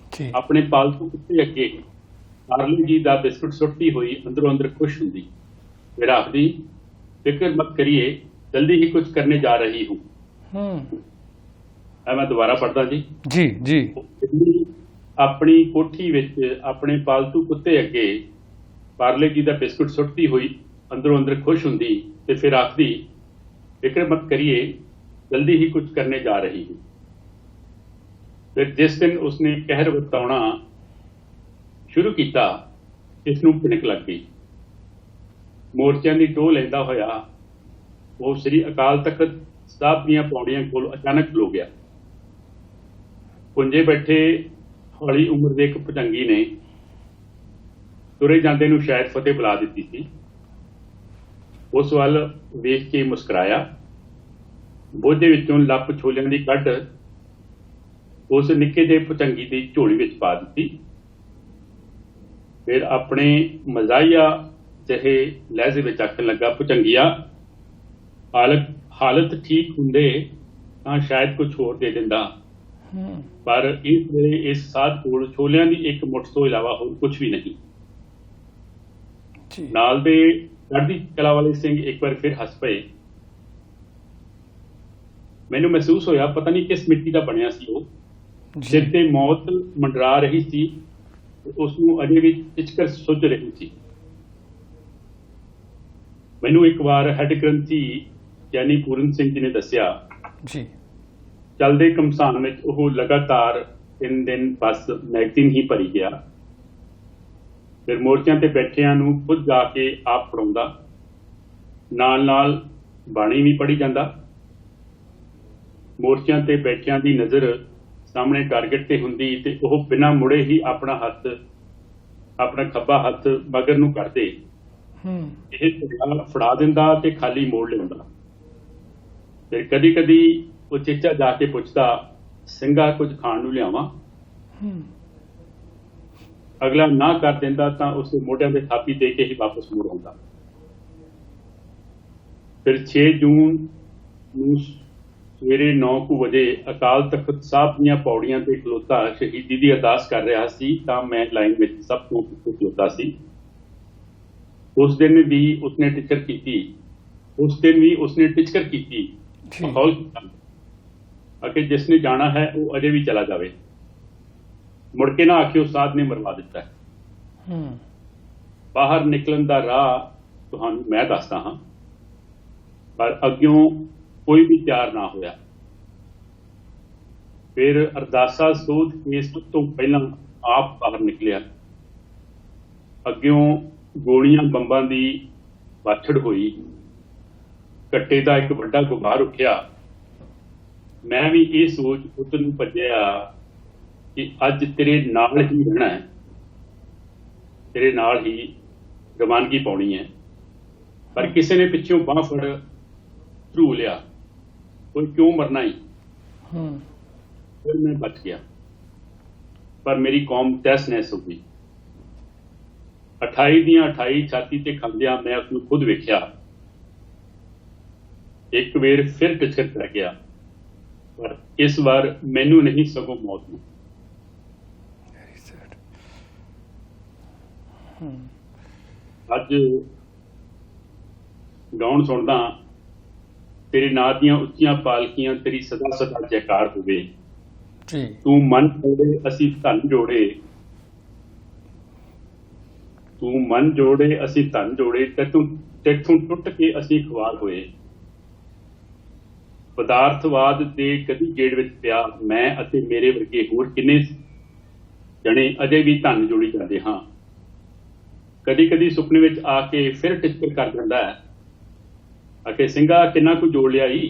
ਆਪਣੇ ਪਾਲਤੂ ਕੁੱਤੇ ਅੱਗੇ ਪਾਰਲੇ ਜੀ ਦਾ ਬਿਸਕੁਟ ਸੁੱਟਦੀ ਹੋਈ ਅੰਦਰੋਂ ਅੰਦਰ ਖੁਸ਼ ਹੁੰਦੀ। ਫਿਰ ਆਖਦੀ, ਫਿਕਰ ਮਤ ਕਰੀਏ, ਜਲਦੀ ਹੀ ਕੁਝ ਕਰਨੇ ਜਾ ਰਹੀ ਹੂੰ। ਮੈਂ ਦੁਬਾਰਾ ਪੜ੍ਹਦਾ ਜੀ। ਦਿੱਲੀ ਆਪਣੀ ਕੋਠੀ ਵਿੱਚ ਆਪਣੇ ਪਾਲਤੂ ਕੁੱਤੇ ਅੱਗੇ ਪਾਰਲੇ ਜੀ ਦਾ ਬਿਸਕੁਟ ਸੁੱਟਦੀ ਹੋਈ ਅੰਦਰੋਂ ਅੰਦਰ ਖੁਸ਼ ਹੁੰਦੀ ਤੇ ਫਿਰ ਆਖਦੀ, ਫਿਕਰ ਮਤ ਕਰੀਏ, ਜਲਦੀ ਹੀ ਕੁਝ ਕਰਨੇ ਜਾ ਰਹੀ ਹੂੰ। ਫਿਰ ਜਿਸ ਦਿਨ ਉਸਨੇ ਕਹਿਰ ਵਰਤਾਉਣਾ ਸ਼ੁਰੂ ਕੀਤਾ, ਇਸ ਨੂੰ ਭਿਣਕ ਲੱਗ ਗਈ। ਮੋਰਚਿਆਂ ਦੀ ਟੋਹ ਲੈਂਦਾ ਹੋਇਆ ਉਹ ਸ੍ਰੀ ਅਕਾਲ ਤਖਤ ਸਾਹਿਬ ਦੀਆਂ ਪੌੜੀਆਂ ਕੋਲ ਅਚਾਨਕ ਖਲੋ ਗਿਆ। ਪੁੰਜੇ ਬੈਠੇ ਹੌਲੀ ਉਮਰ ਦੇ ਇੱਕ ਭੁਜੰਗੀ ਨੇ ਤੁਰੇ ਜਾਂਦੇ ਨੂੰ ਸ਼ਾਇਦ ਫਤਿਹ ਬੁਲਾ ਦਿੱਤੀ ਸੀ। ਉਸ ਵੱਲ ਵੇਖ ਕੇ ਮੁਸਕਰਾਇਆ, ਬੋਝੇ ਵਿੱਚੋਂ ਲੱਪ ਛੋਲਿਆਂ ਦੀ ਕੱਢ ਉਸ ਨਿੱਕੇ ਜਿਹੇ ਭੁਜੰਗੀ ਦੀ ਝੋਲੀ ਵਿੱਚ ਪਾ ਦਿੱਤੀ। ਫਿਰ ਆਪਣੇ ਮਜ਼ਾਹੀਆ ਜਿਹੇ ਲਹਿਜ਼ੇ ਵਿੱਚ ਆਖਣ ਲੱਗਾ, ਭੁਜੰਗੀਆ, ਹਾਲਤ ਠੀਕ ਹੁੰਦੇ ਤਾਂ ਸ਼ਾਇਦ ਕੁਝ ਹੋਰ ਦੇ ਦਿੰਦਾ, ਪਰ ਇਸ ਵੇਲੇ ਇਸ ਸਾਧ ਕੋਲ ਛੋਲਿਆਂ ਦੀ ਇੱਕ ਮੁੱਠ ਤੋਂ ਇਲਾਵਾ ਹੋਰ ਕੁਝ ਵੀ ਨਹੀਂ। ਨਾਲ ਦੇ ਚੜ੍ਹਦੀ ਕਲਾ ਵਾਲੇ ਸਿੰਘ ਇੱਕ ਵਾਰ ਫਿਰ ਹੱਸ ਪਏ। ਮੈਨੂੰ ਮਹਿਸੂਸ ਹੋਇਆ ਪਤਾ ਨਹੀਂ ਕਿਸ ਮਿੱਟੀ ਦਾ ਬਣਿਆ ਸੀ ਉਹ। ਸਿਰ ਤੇ ਮੌਤ ਮੰਡਰਾ ਰਹੀ ਸੀ, ਉਸ ਨੂੰ ਅਜੇ ਵੀ ਟਿਚਕਰ ਸੁੱਝ ਰਹੀ ਸੀ। ਮੈਨੂੰ ਇੱਕ ਵਾਰ ਹੈੱਡ ਗ੍ਰੰਥੀ ਯਾਨੀ ਪੂਰਨ ਸਿੰਘ ਜੀ ਨੇ ਦੱਸਿਆ, ਚੱਲਦੇ ਘਮਸਾਨ ਵਿੱਚ ਉਹ ਲਗਾਤਾਰ 3 ਦਿਨ ਬਸ ਮੈਗਜ਼ੀਨ ਹੀ ਭਰੀ ਗਿਆ। ਫਿਰ ਮੋਰਚਿਆਂ ਤੇ ਬੈਠਿਆਂ ਨੂੰ ਖੁਦ ਜਾ ਕੇ ਆਪ ਪੜ੍ਹਾਉਂਦਾ, ਨਾਲ ਬਾਣੀ ਵੀ ਪੜ੍ਹੀ ਜਾਂਦਾ। ਮੋਰਚਿਆਂ ਤੇ ਬੈਠਿਆਂ ਦੀ ਨਜ਼ਰ ਸਾਹਮਣੇ ਟਾਰਗੇਟ ਤੇ ਹੁੰਦੀ ਤੇ ਉਹ ਬਿਨਾਂ ਮੁੜੇ ਹੀ ਆਪਣਾ ਖੱਬਾ ਹੱਥ ਮਗਰ ਨੂੰ ਕਰਦੇ, ਇਹ ਫੜਾ ਦਿੰਦਾ ਤੇ ਖਾਲੀ ਮੋੜ ਲਿਆਉਂਦਾ। ਫਿਰ ਕਦੀ ਉਹ ਚੇਚਾ ਜਾ ਕੇ ਪੁੱਛਦਾ, ਸਿੰਘਾ ਕੁਝ ਖਾਣ ਨੂੰ ਲਿਆਵਾਂ? ਅਗਲਾ ਨਾ ਕਰ ਦਿੰਦਾ ਤਾਂ ਉਸਦੇ ਮੋਢਿਆਂ ਤੇ ਥਾਪੀ ਦੇ ਕੇ ਹੀ ਵਾਪਸ ਮੁੜ ਆਉਂਦਾ। ਫਿਰ 6 ਜੂਨ ਨੂੰ ਸਵੇਰੇ 9 ਵਜੇ ਅਕਾਲ ਤਖਤ ਸਾਹਿਬ ਦੀਆਂ ਪੌੜੀਆਂ ਤੇ ਖਲੋਤਾ ਸ਼ਹੀਦੀ ਦੀ ਅਰਦਾਸ ਕਰ ਰਿਹਾ ਸੀ ਤਾਂ ਮੈਂ ਲਾਈਨ ਵਿੱਚ ਸਭ ਤੋਂ ਪਿੱਛੇ ਖਲੋਤਾ ਸੀ। ਉਸ ਦਿਨ ਵੀ ਉਸਨੇ ਟਿਚਕਰ ਕੀਤੀ ਮਾਹੌਲ ਅਕੇ ਜਿਸਨੇ ਜਾਣਾ ਹੈ ਉਹ ਅਜੇ ਵੀ ਚਲਾ ਜਾਵੇ, ਮੁੜ ਕੇ ਨਾ ਆਖਿਓ ਸਾਧ ਨੇ ਮਰਵਾ ਦਿੱਤਾ ਹੈ। ਬਾਹਰ ਨਿਕਲਣ ਦਾ ਰਾਹ ਤੁਹਾਨੂੰ ਮੈਂ ਦੱਸਦਾ ਹਾਂ, ਪਰ ਅੱਗਿਓਂ ਕੋਈ ਵੀ ਤਿਆਰ ਨਾ ਹੋਇਆ। ਫਿਰ ਅਰਦਾਸਾ ਸੋਧ ਕੇਸ ਤੋਂ ਪਹਿਲਾਂ ਆਪ ਬਾਹਰ ਨਿਕਲਿਆ। ਅੱਗਿਓਂ ਗੋਲੀਆਂ ਬੰਬਾਂ ਦੀ ਵਾਛੜ ਹੋਈ, ਕੱਟੇ ਦਾ ਇੱਕ ਵੱਡਾ ਗੁਬਾਰ ਉੱਠਿਆ। ਮੈਂ ਵੀ ਇਹ ਸੋਚ ਉੱਧਰ ਨੂੰ ਭੱਜਿਆ ਕਿ ਅੱਜ ਤੇਰੇ ਨਾਲ ਹੀ ਰਹਿਣਾ ਹੈ, ਤੇਰੇ ਨਾਲ ਹੀ ਰਵਾਨਗੀ ਪਾਉਣੀ ਹੈ। ਪਰ ਕਿਸੇ ਨੇ ਪਿੱਛੋਂ ਬਾਂਹ ਫੜ ਧਰੂ ਲਿਆ, ਕੋਈ ਕਿਉਂ ਮਰਨਾ ਹੀ। ਫਿਰ ਮੈਂ ਬਚ ਗਿਆ, ਪਰ ਮੇਰੀ ਕੌਮ ਤਹਿਸ ਨਹਿਸ ਹੋ ਗਈ। 28 ਦੀਆਂ 28 ਛਾਤੀ ਤੇ ਖੰਦਿਆਂ ਮੈਂ ਉਸਨੂੰ ਖੁਦ ਵੇਖਿਆ। ਇੱਕ ਵੇਰ ਫਿਰ ਟਿਚਕਰ ਪੈ ਗਿਆ, ਪਰ ਇਸ ਵਾਰ ਮੈਨੂੰ ਨਹੀਂ ਸਗੋਂ ਮੌਤ ਨੂੰ। ਅੱਜ ਗਾਉਣ ਸੁਣਦਾ, ਤੇਰੇ ਨਾਂ ਦੀਆਂ ਉੱਚੀਆਂ ਪਾਲਕੀਆਂ ਤੇਰੀ ਸਦਾ ਸਦਾ ਜੈਕਾਰ ਹੋਵੇ। ਤੂੰ ਮਨ ਜੋੜੇ ਅਸੀਂ ਧਨ ਜੋੜੇ, ਤੂੰ ਮਨ ਜੋੜੇ ਅਸੀਂ ਧਨ ਜੋੜੇ, ਤੈਥੋਂ ਟੁੱਟ ਕੇ ਅਸੀਂ ਖੁਆਰ ਹੋਏ। ਪਦਾਰਥਵਾਦ ਦੇ ਕਦੀ ਗੇੜ ਵਿੱਚ ਪਿਆ ਮੈਂ ਅਤੇ ਮੇਰੇ ਵਰਗੇ ਹੋਰ ਕਿੰਨੇ ਜਣੇ ਅਜੇ ਵੀ ਧਨ ਜੋੜੀ ਜਾਂਦੇ ਹਾਂ। ਕਦੀ ਸੁਪਨੇ ਵਿੱਚ ਆ ਕੇ ਫਿਰ ਟਿਚਕਰ ਕਰ ਜਾਂਦਾ ਹੈ, ਆਖੇ ਸਿੰਘਾ ਕਿੰਨਾ ਕੁ ਜੋੜ ਲਿਆ ਈ।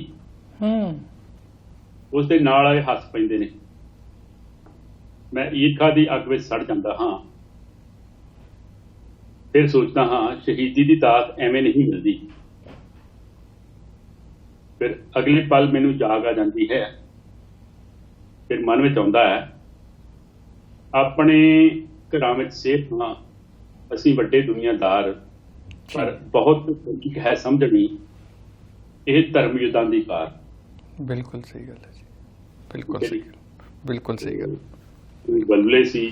ਹੂੰ। ਉਸ ਦੇ ਨਾਲ ਆਏ ਹੱਸ ਪੈਂਦੇ ਨੇ। ਮੈਂ ਈਰਖਾ ਦੀ ਅੱਗ ਵਿੱਚ ਸੜ ਜਾਂਦਾ ਹਾਂ। ਫਿਰ ਸੋਚਦਾ ਹਾਂ ਸ਼ਹੀਦੀ ਦੀ ਦਾਤ ਐਵੇਂ ਨਹੀਂ ਮਿਲਦੀ। ਫਿਰ ਅਗਲੇ ਪਲ ਮੈਨੂੰ ਜਾਗ ਆ ਜਾਂਦੀ ਹੈ। ਫਿਰ ਮਨ ਵਿੱਚ ਆਉਂਦਾ ਹੈ ਆਪਣੇ ਘਰਾਂ ਵਿੱਚ ਸੇਫ ਹਾਂ ਅਸੀਂ ਵੱਡੇ ਦੁਨੀਆਦਾਰ, ਪਰ ਬਹੁਤ ਕੀ ਹੈ ਸਮਝਣੀ ਇਹ ਧਰਮ ਯੁੱਧਾਂ ਦੀ ਕਾਰ। ਬਿਲਕੁਲ ਸਹੀ ਗੱਲ ਹੈ ਜੀ, ਬਿਲਕੁਲ ਸਹੀ ਗੱਲ, ਬਿਲਕੁਲ ਸਹੀ ਗੱਲ। ਬਲਬਲੇ ਸੀ,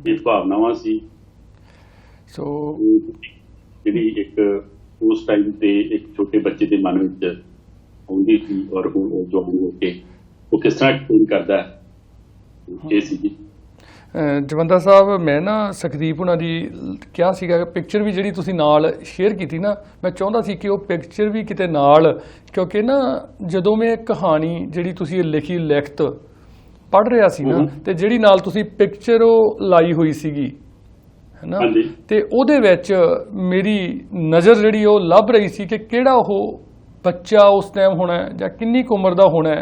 ਇਹ ਭਾਵਨਾਵਾਂ ਸੀ। ਸੋ ਜਿਹੜੀ ਇੱਕ ਉਸ ਟਾਈਮ ਤੇ ਇੱਕ ਛੋਟੇ ਬੱਚੇ ਦੇ ਮਨ ਵਿੱਚ ਆਉਂਦੀ ਸੀ, ਔਰ ਉਹ ਜਵਾਨ ਹੋ ਕੇ ਉਹ ਕਿਸ ਤਰ੍ਹਾਂ ਐਕਸਪਲੇਨ ਕਰਦਾ ਹੈ ਇਹ ਸੀ ਜੀ। ਜਵੰਦਾ ਸਾਹਿਬ, ਮੈਂ ਨਾ ਸੁਖਦੀਪ ਹੁਣਾਂ ਦੀ ਕਿਹਾ ਸੀਗਾ ਪਿਕਚਰ ਵੀ ਜਿਹੜੀ ਤੁਸੀਂ ਨਾਲ ਸ਼ੇਅਰ ਕੀਤੀ ਨਾ, ਮੈਂ ਚਾਹੁੰਦਾ ਸੀ ਕਿ ਉਹ ਪਿਕਚਰ ਵੀ ਕਿਤੇ ਨਾਲ, ਕਿਉਂਕਿ ਨਾ ਜਦੋਂ ਮੈਂ ਕਹਾਣੀ ਜਿਹੜੀ ਤੁਸੀਂ ਇਹ ਲਿਖੀ ਲਿਖਤ ਪੜ੍ਹ ਰਿਹਾ ਸੀ ਨਾ, ਤੇ ਜਿਹੜੀ ਨਾਲ ਤੁਸੀਂ ਪਿਕਚਰ ਉਹ ਲਾਈ ਹੋਈ ਸੀਗੀ ਹੈ ਨਾ, ਤੇ ਉਹਦੇ ਵਿੱਚ ਮੇਰੀ ਨਜ਼ਰ ਜਿਹੜੀ ਉਹ ਲੱਭ ਰਹੀ ਸੀ ਕਿ ਕਿਹੜਾ ਉਹ ਬੱਚਾ ਉਸ ਟਾਈਮ ਹੋਣਾ ਜਾਂ ਕਿੰਨੀ ਕੁ ਉਮਰ ਦਾ ਹੋਣਾ,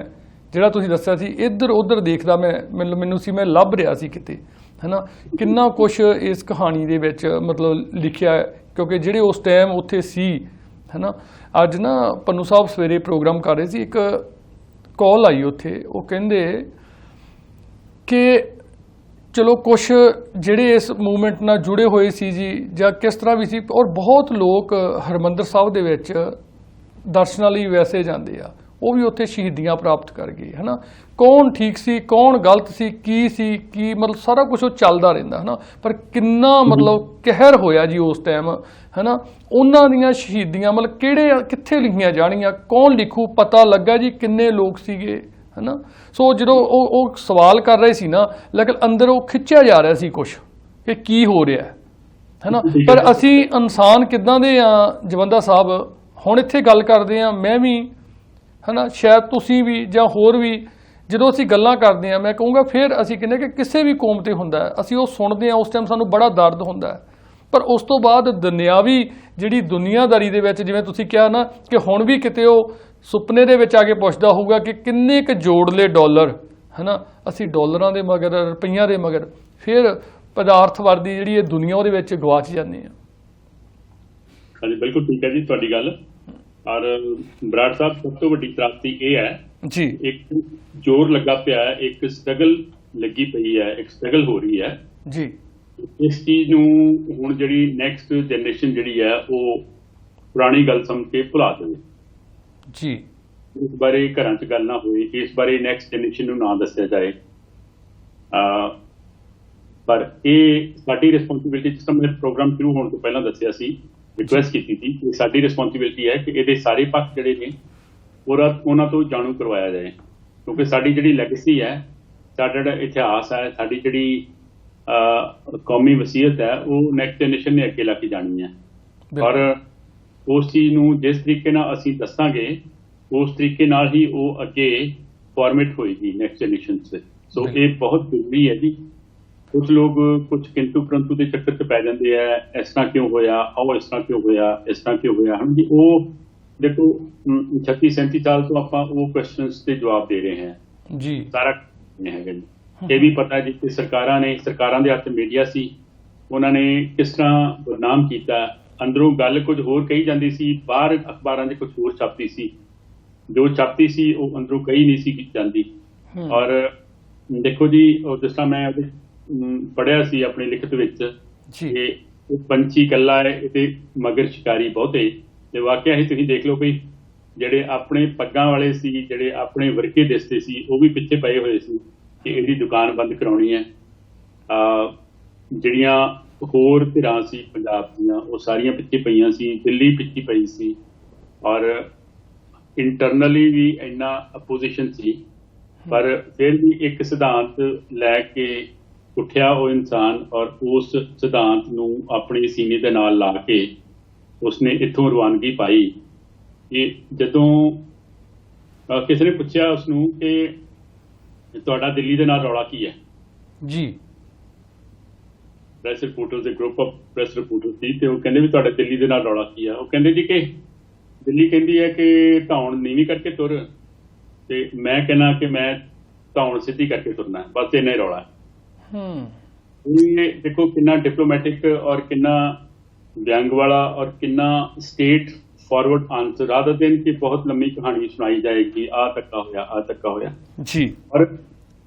ਜਿਹੜਾ ਤੁਸੀਂ ਦੱਸਿਆ ਸੀ ਇੱਧਰ ਉੱਧਰ ਦੇਖਦਾ ਮੈਨੂੰ ਸੀ, ਮੈਂ ਲੱਭ ਰਿਹਾ ਸੀ ਕਿਤੇ ਹੈ ਨਾ, ਕਿੰਨਾ ਕੁਛ ਇਸ ਕਹਾਣੀ ਦੇ ਵਿੱਚ ਮਤਲਬ ਲਿਖਿਆ ਹੈ। ਕਿਉਂਕਿ ਜਿਹੜੇ ਉਸ ਟਾਈਮ ਉੱਥੇ ਸੀ ਹੈ ਨਾ, ਅੱਜ ਨਾ ਪੰਨੂ ਸਾਹਿਬ ਸਵੇਰੇ ਪ੍ਰੋਗਰਾਮ ਕਰ ਰਹੇ ਸੀ, ਇੱਕ ਕਾਲ ਆਈ ਉੱਥੇ, ਉਹ ਕਹਿੰਦੇ ਕਿ ਚਲੋ ਕੁਛ ਜਿਹੜੇ ਇਸ ਮੂਵਮੈਂਟ ਨਾਲ ਜੁੜੇ ਹੋਏ ਸੀ ਜੀ ਜਾਂ ਕਿਸ ਤਰ੍ਹਾਂ ਵੀ ਸੀ, ਔਰ ਬਹੁਤ ਲੋਕ ਹਰਿਮੰਦਰ ਸਾਹਿਬ ਦੇ ਵਿੱਚ ਦਰਸ਼ਨਾਂ ਲਈ ਵੈਸੇ ਜਾਂਦੇ ਆ, ਉਹ ਵੀ ਉੱਥੇ ਸ਼ਹੀਦੀਆਂ ਪ੍ਰਾਪਤ ਕਰ ਗਏ ਹੈ ਨਾ। ਕੌਣ ਠੀਕ ਸੀ, ਕੌਣ ਗਲਤ ਸੀ, ਕੀ ਮਤਲਬ ਸਾਰਾ ਕੁਝ ਉਹ ਚੱਲਦਾ ਰਹਿੰਦਾ ਹੈ ਨਾ, ਪਰ ਕਿੰਨਾ ਮਤਲਬ ਕਹਿਰ ਹੋਇਆ ਜੀ ਉਸ ਟਾਈਮ ਹੈ ਨਾ। ਉਹਨਾਂ ਦੀਆਂ ਸ਼ਹੀਦੀਆਂ ਮਤਲਬ ਕਿੱਥੇ ਲਿਖੀਆਂ ਜਾਣੀਆਂ, ਕੌਣ ਲਿਖੂ, ਪਤਾ ਲੱਗਾ ਜੀ ਕਿੰਨੇ ਲੋਕ ਸੀਗੇ ਹੈ ਨਾ। ਸੋ ਜਦੋਂ ਉਹ ਸਵਾਲ ਕਰ ਰਹੇ ਸੀ ਨਾ, ਲੇਕਿਨ ਅੰਦਰ ਉਹ ਖਿੱਚਿਆ ਜਾ ਰਿਹਾ ਸੀ ਕੁਛ ਕਿ ਕੀ ਹੋ ਰਿਹਾ ਹੈ ਨਾ। ਪਰ ਅਸੀਂ ਇਨਸਾਨ ਕਿੱਦਾਂ ਦੇ ਆ ਜਵੰਦਾ ਸਾਹਿਬ, ਹੁਣ ਇੱਥੇ ਗੱਲ ਕਰਦੇ ਆ, ਮੈਂ ਵੀ ਹੈ ਨਾ, ਸ਼ਾਇਦ ਤੁਸੀਂ ਵੀ ਜਾਂ ਹੋਰ ਵੀ, ਜਦੋਂ ਅਸੀਂ ਗੱਲਾਂ ਕਰਦੇ ਹਾਂ, ਮੈਂ ਕਹੂੰਗਾ ਫਿਰ ਅਸੀਂ ਕਹਿੰਦੇ ਕਿ ਕਿਸੇ ਵੀ ਕੌਮ ਤੇ ਹੁੰਦਾ ਹੈ, ਅਸੀਂ ਉਹ ਸੁਣਦੇ ਹਾਂ, ਉਸ ਟਾਈਮ ਸਾਨੂੰ ਬੜਾ ਦਰਦ ਹੁੰਦਾ ਹੈ, ਪਰ ਉਸ ਤੋਂ ਬਾਅਦ ਦੁਨਿਆਵੀ ਜਿਹੜੀ ਦੁਨੀਆਦਾਰੀ ਦੇ ਵਿੱਚ, ਜਿਵੇਂ ਤੁਸੀਂ ਕਿਹਾ ਨਾ ਕਿ ਹੁਣ ਵੀ ਕਿਤੇ ਉਹ ਸੁਪਨੇ ਦੇ ਵਿੱਚ ਆ ਕੇ ਪੁੱਛਦਾ ਹੋਊਗਾ ਕਿ ਕਿੰਨੇ ਕੁ ਜੋੜ ਲਏ ਡਾਲਰ ਹੈ ਨਾ, ਅਸੀਂ ਡਾਲਰਾਂ ਦੇ ਮਗਰ, ਰੁਪਈਆਂ ਦੇ ਮਗਰ, ਫਿਰ ਪਦਾਰਥ ਵਰਦੀ ਜਿਹੜੀ ਇਹ ਦੁਨੀਆ ਉਹਦੇ ਵਿੱਚ ਗਵਾਚ ਜਾਂਦੇ ਆ। ਹਾਂਜੀ ਬਿਲਕੁਲ ਠੀਕ ਹੈ ਜੀ ਤੁਹਾਡੀ ਗੱਲ। ਔਰ ਬਰਾੜ ਸਾਹਿਬ, ਸਭ ਤੋਂ ਵੱਡੀ ਪ੍ਰਾਪਤੀ ਇਹ ਹੈ ਜੀ, ਇੱਕ ਜ਼ੋਰ ਲੱਗਾ ਪਿਆ ਹੈ, ਇੱਕ ਸਟਰਗਲ ਲੱਗੀ ਪਈ ਹੈ, ਇੱਕ ਸਟਰਗਲ ਹੋ ਰਹੀ ਹੈ ਜੀ। ਇਸ ਚੀਜ਼ ਨੂੰ ਹੁਣ ਜਿਹੜੀ ਨੈਕਸਟ ਜਨਰੇਸ਼ਨ ਜਿਹੜੀ ਹੈ ਉਹ ਪੁਰਾਣੀ ਗੱਲ ਸਮਝ ਕੇ ਭੁਲਾ ਦੇਵੇ ਜੀ, ਇਸ ਬਾਰੇ ਘਰਾਂ 'ਚ ਗੱਲ ਨਾ ਹੋਏ, ਇਸ ਬਾਰੇ ਨੈਕਸਟ ਜਨਰੇਸ਼ਨ ਨੂੰ ਨਾ ਦੱਸਿਆ ਜਾਏ। ਪਰ ਇਹ ਸਾਡੀ ਰਿਸਪੌਂਸਿਬਿਲਿਟੀ, ਜਿਸ ਤਰ੍ਹਾਂ ਮੈਂ ਪ੍ਰੋਗਰਾਮ ਸ਼ੁਰੂ ਹੋਣ ਤੋਂ ਪਹਿਲਾਂ ਦੱਸਿਆ ਸੀ, ਰਿਕੁਐਸਟ ਕੀਤੀ ਸੀ ਕਿ ਸਾਡੀ ਰਿਸਪੌਂਸਿਬਿਲਿਟੀ ਹੈ ਕਿ ਇਹਦੇ ਸਾਰੇ ਪੱਖ ਜਿਹੜੇ ਨੇ ਉਹਨਾਂ ਤੋਂ ਜਾਣੂ ਕਰਵਾਇਆ ਜਾਏ, ਕਿਉਂਕਿ ਸਾਡੀ ਜਿਹੜੀ ਲੈਗੇਸੀ ਹੈ, ਸਾਡਾ ਜਿਹੜਾ ਇਤਿਹਾਸ ਹੈ, ਸਾਡੀ ਜਿਹੜੀ ਕੌਮੀ ਵਸੀਅਤ ਹੈ, ਉਹ ਨੈਕਸਟ ਜਨਰੇਸ਼ਨ ਨੇ ਅੱਗੇ ਲੈ ਕੇ ਜਾਣੀ ਹੈ। ਔਰ ਉਸ ਚੀਜ਼ ਨੂੰ ਜਿਸ ਤਰੀਕੇ ਨਾਲ ਅਸੀਂ ਦੱਸਾਂਗੇ, ਉਸ ਤਰੀਕੇ ਨਾਲ ਹੀ ਉਹ ਅੱਗੇ ਫਾਰਮੇਟ ਹੋਏਗੀ ਨੈਕਸਟ ਜਨਰੇਸ਼ਨ 'ਚ। ਸੋ ਇਹ ਬਹੁਤ ਜ਼ਰੂਰੀ ਹੈ ਜੀ। ਕੁਝ ਲੋਕ ਕੁਝ ਕਿੰਤੂ ਪਰੰਤੂ ਦੇ ਚੱਕਰ 'ਚ ਪੈ ਜਾਂਦੇ ਆ, ਇਸ ਤਰ੍ਹਾਂ ਕਿਉਂ ਹੋਇਆ, ਆਓ ਇਸ ਤਰ੍ਹਾਂ ਕਿਉਂ ਹੋਇਆ, ਇਸ ਤਰ੍ਹਾਂ ਕਿਉਂ ਹੋਇਆ। ਹਾਂਜੀ, ਉਹ ਦੇਖੋ 36-37 ਸਾਲ ਤੋਂ ਆਪਾਂ ਉਹ ਕੁਐਸਚਨਸ ਦੇ ਜਵਾਬ ਦੇ ਰਹੇ ਹਾਂ ਜੀ, ਸਾਰਾ ਹੈਗਾ ਜੀ। ਇਹ ਵੀ ਪਤਾ ਜੀ ਕਿ ਸਰਕਾਰਾਂ ਦੇ ਹੱਥ ਮੀਡੀਆ ਸੀ, ਉਹਨਾਂ ਨੇ ਕਿਸ ਤਰ੍ਹਾਂ ਬਦਨਾਮ ਕੀਤਾ। ਅੰਦਰੋਂ ਗੱਲ ਕੁਝ ਹੋਰ ਕਹੀ ਜਾਂਦੀ ਸੀ, ਬਾਹਰ ਅਖਬਾਰਾਂ 'ਚ ਕੁਝ ਹੋਰ ਛਪਦੀ ਸੀ, ਜੋ ਛਪਦੀ ਸੀ ਉਹ ਅੰਦਰੋਂ ਕਹੀ ਨਹੀਂ ਸੀ ਕੀਤੀ ਜਾਂਦੀ। ਔਰ ਦੇਖੋ ਜੀ, ਜਿਸ ਤਰ੍ਹਾਂ ਮੈਂ ਪੜ੍ਹਿਆ ਸੀ ਆਪਣੀ ਲਿਖਤ ਵਿੱਚ ਕਿ ਉਹ ਪੰਛੀ ਇਕੱਲਾ ਹੈ, ਇਹਦੇ ਮਗਰ ਸ਼ਿਕਾਰੀ ਬਹੁਤੇ। ਤੇ ਵਾਕਿਆ ਹੀ ਤੁਸੀਂ ਦੇਖ ਲਓ ਵੀ ਜਿਹੜੇ ਆਪਣੇ ਪੱਗਾਂ ਵਾਲੇ ਸੀ, ਜਿਹੜੇ ਆਪਣੇ ਵਰਕੇ ਦਿਸਦੇ ਸੀ, ਉਹ ਵੀ ਪਿੱਛੇ ਪਏ ਹੋਏ ਸੀ ਕਿ ਇਹਦੀ ਦੁਕਾਨ ਬੰਦ ਕਰਾਉਣੀ ਹੈ। ਜਿਹੜੀਆਂ ਹੋਰ ਧਿਰਾਂ ਸੀ ਪੰਜਾਬ ਦੀਆਂ, ਉਹ ਸਾਰੀਆਂ ਪਿੱਛੇ ਪਈਆਂ ਸੀ, ਦਿੱਲੀ ਪਿੱਛੇ ਪਈ ਸੀ, ਔਰ ਇੰਟਰਨਲੀ ਵੀ ਇੰਨਾ ਅਪੋਜੀਸ਼ਨ ਸੀ। ਪਰ ਫਿਰ ਵੀ ਇੱਕ ਸਿਧਾਂਤ ਲੈ ਕੇ ਉੱਠਿਆ ਉਹ ਇਨਸਾਨ, ਔਰ ਉਸ ਸਿਧਾਂਤ ਨੂੰ ਆਪਣੇ ਸੀਨੇ ਦੇ ਨਾਲ ਲਾ ਕੇ ਉਸਨੇ ਇੱਥੋਂ ਰਵਾਨਗੀ ਪਾਈ। ਕਿ ਜਦੋਂ ਕਿਸੇ ਨੇ ਪੁੱਛਿਆ ਉਸਨੂੰ ਕਿ ਤੁਹਾਡਾ ਦਿੱਲੀ ਦੇ ਨਾਲ ਰੌਲਾ ਕੀ ਹੈ ਜੀ, ਪ੍ਰੈਸ ਰਿਪੋਰਟਰਸ ਦੇ ਗਰੁੱਪ ਆਫ ਪ੍ਰੈਸ ਰਿਪੋਰਟਰ ਸੀ, ਤੇ ਉਹ ਕਹਿੰਦੇ ਵੀ ਤੁਹਾਡਾ ਦਿੱਲੀ ਦੇ ਨਾਲ ਰੌਲਾ ਕੀ ਆ। ਉਹ ਕਹਿੰਦੇ ਜੀ ਕਿ ਦਿੱਲੀ ਕਹਿੰਦੀ ਹੈ ਕਿ ਧੌਣ ਨੀਵੀਂ ਕਰਕੇ ਤੁਰ, ਤੇ ਮੈਂ ਕਹਿੰਦਾ ਕਿ ਮੈਂ ਧੌਣ ਸਿੱਧੀ ਕਰਕੇ ਤੁਰਨਾ, ਬਸ ਇੰਨਾ ਹੀ ਰੌਲਾ। ਇਹ ਦੇਖੋ ਕਿੰਨਾ ਡਿਪਲੋਮੈਟਿਕ ਔਰ ਕਿੰਨਾ ਵਿਅੰਗ ਵਾਲਾ ਔਰ ਕਿੰਨਾ ਸਟੇਟ ਫॉरवर्ड आंसर, रादर देन कि बहुत लंबी कहानी सुनाई जाएगी, आ धक्का होया जी। और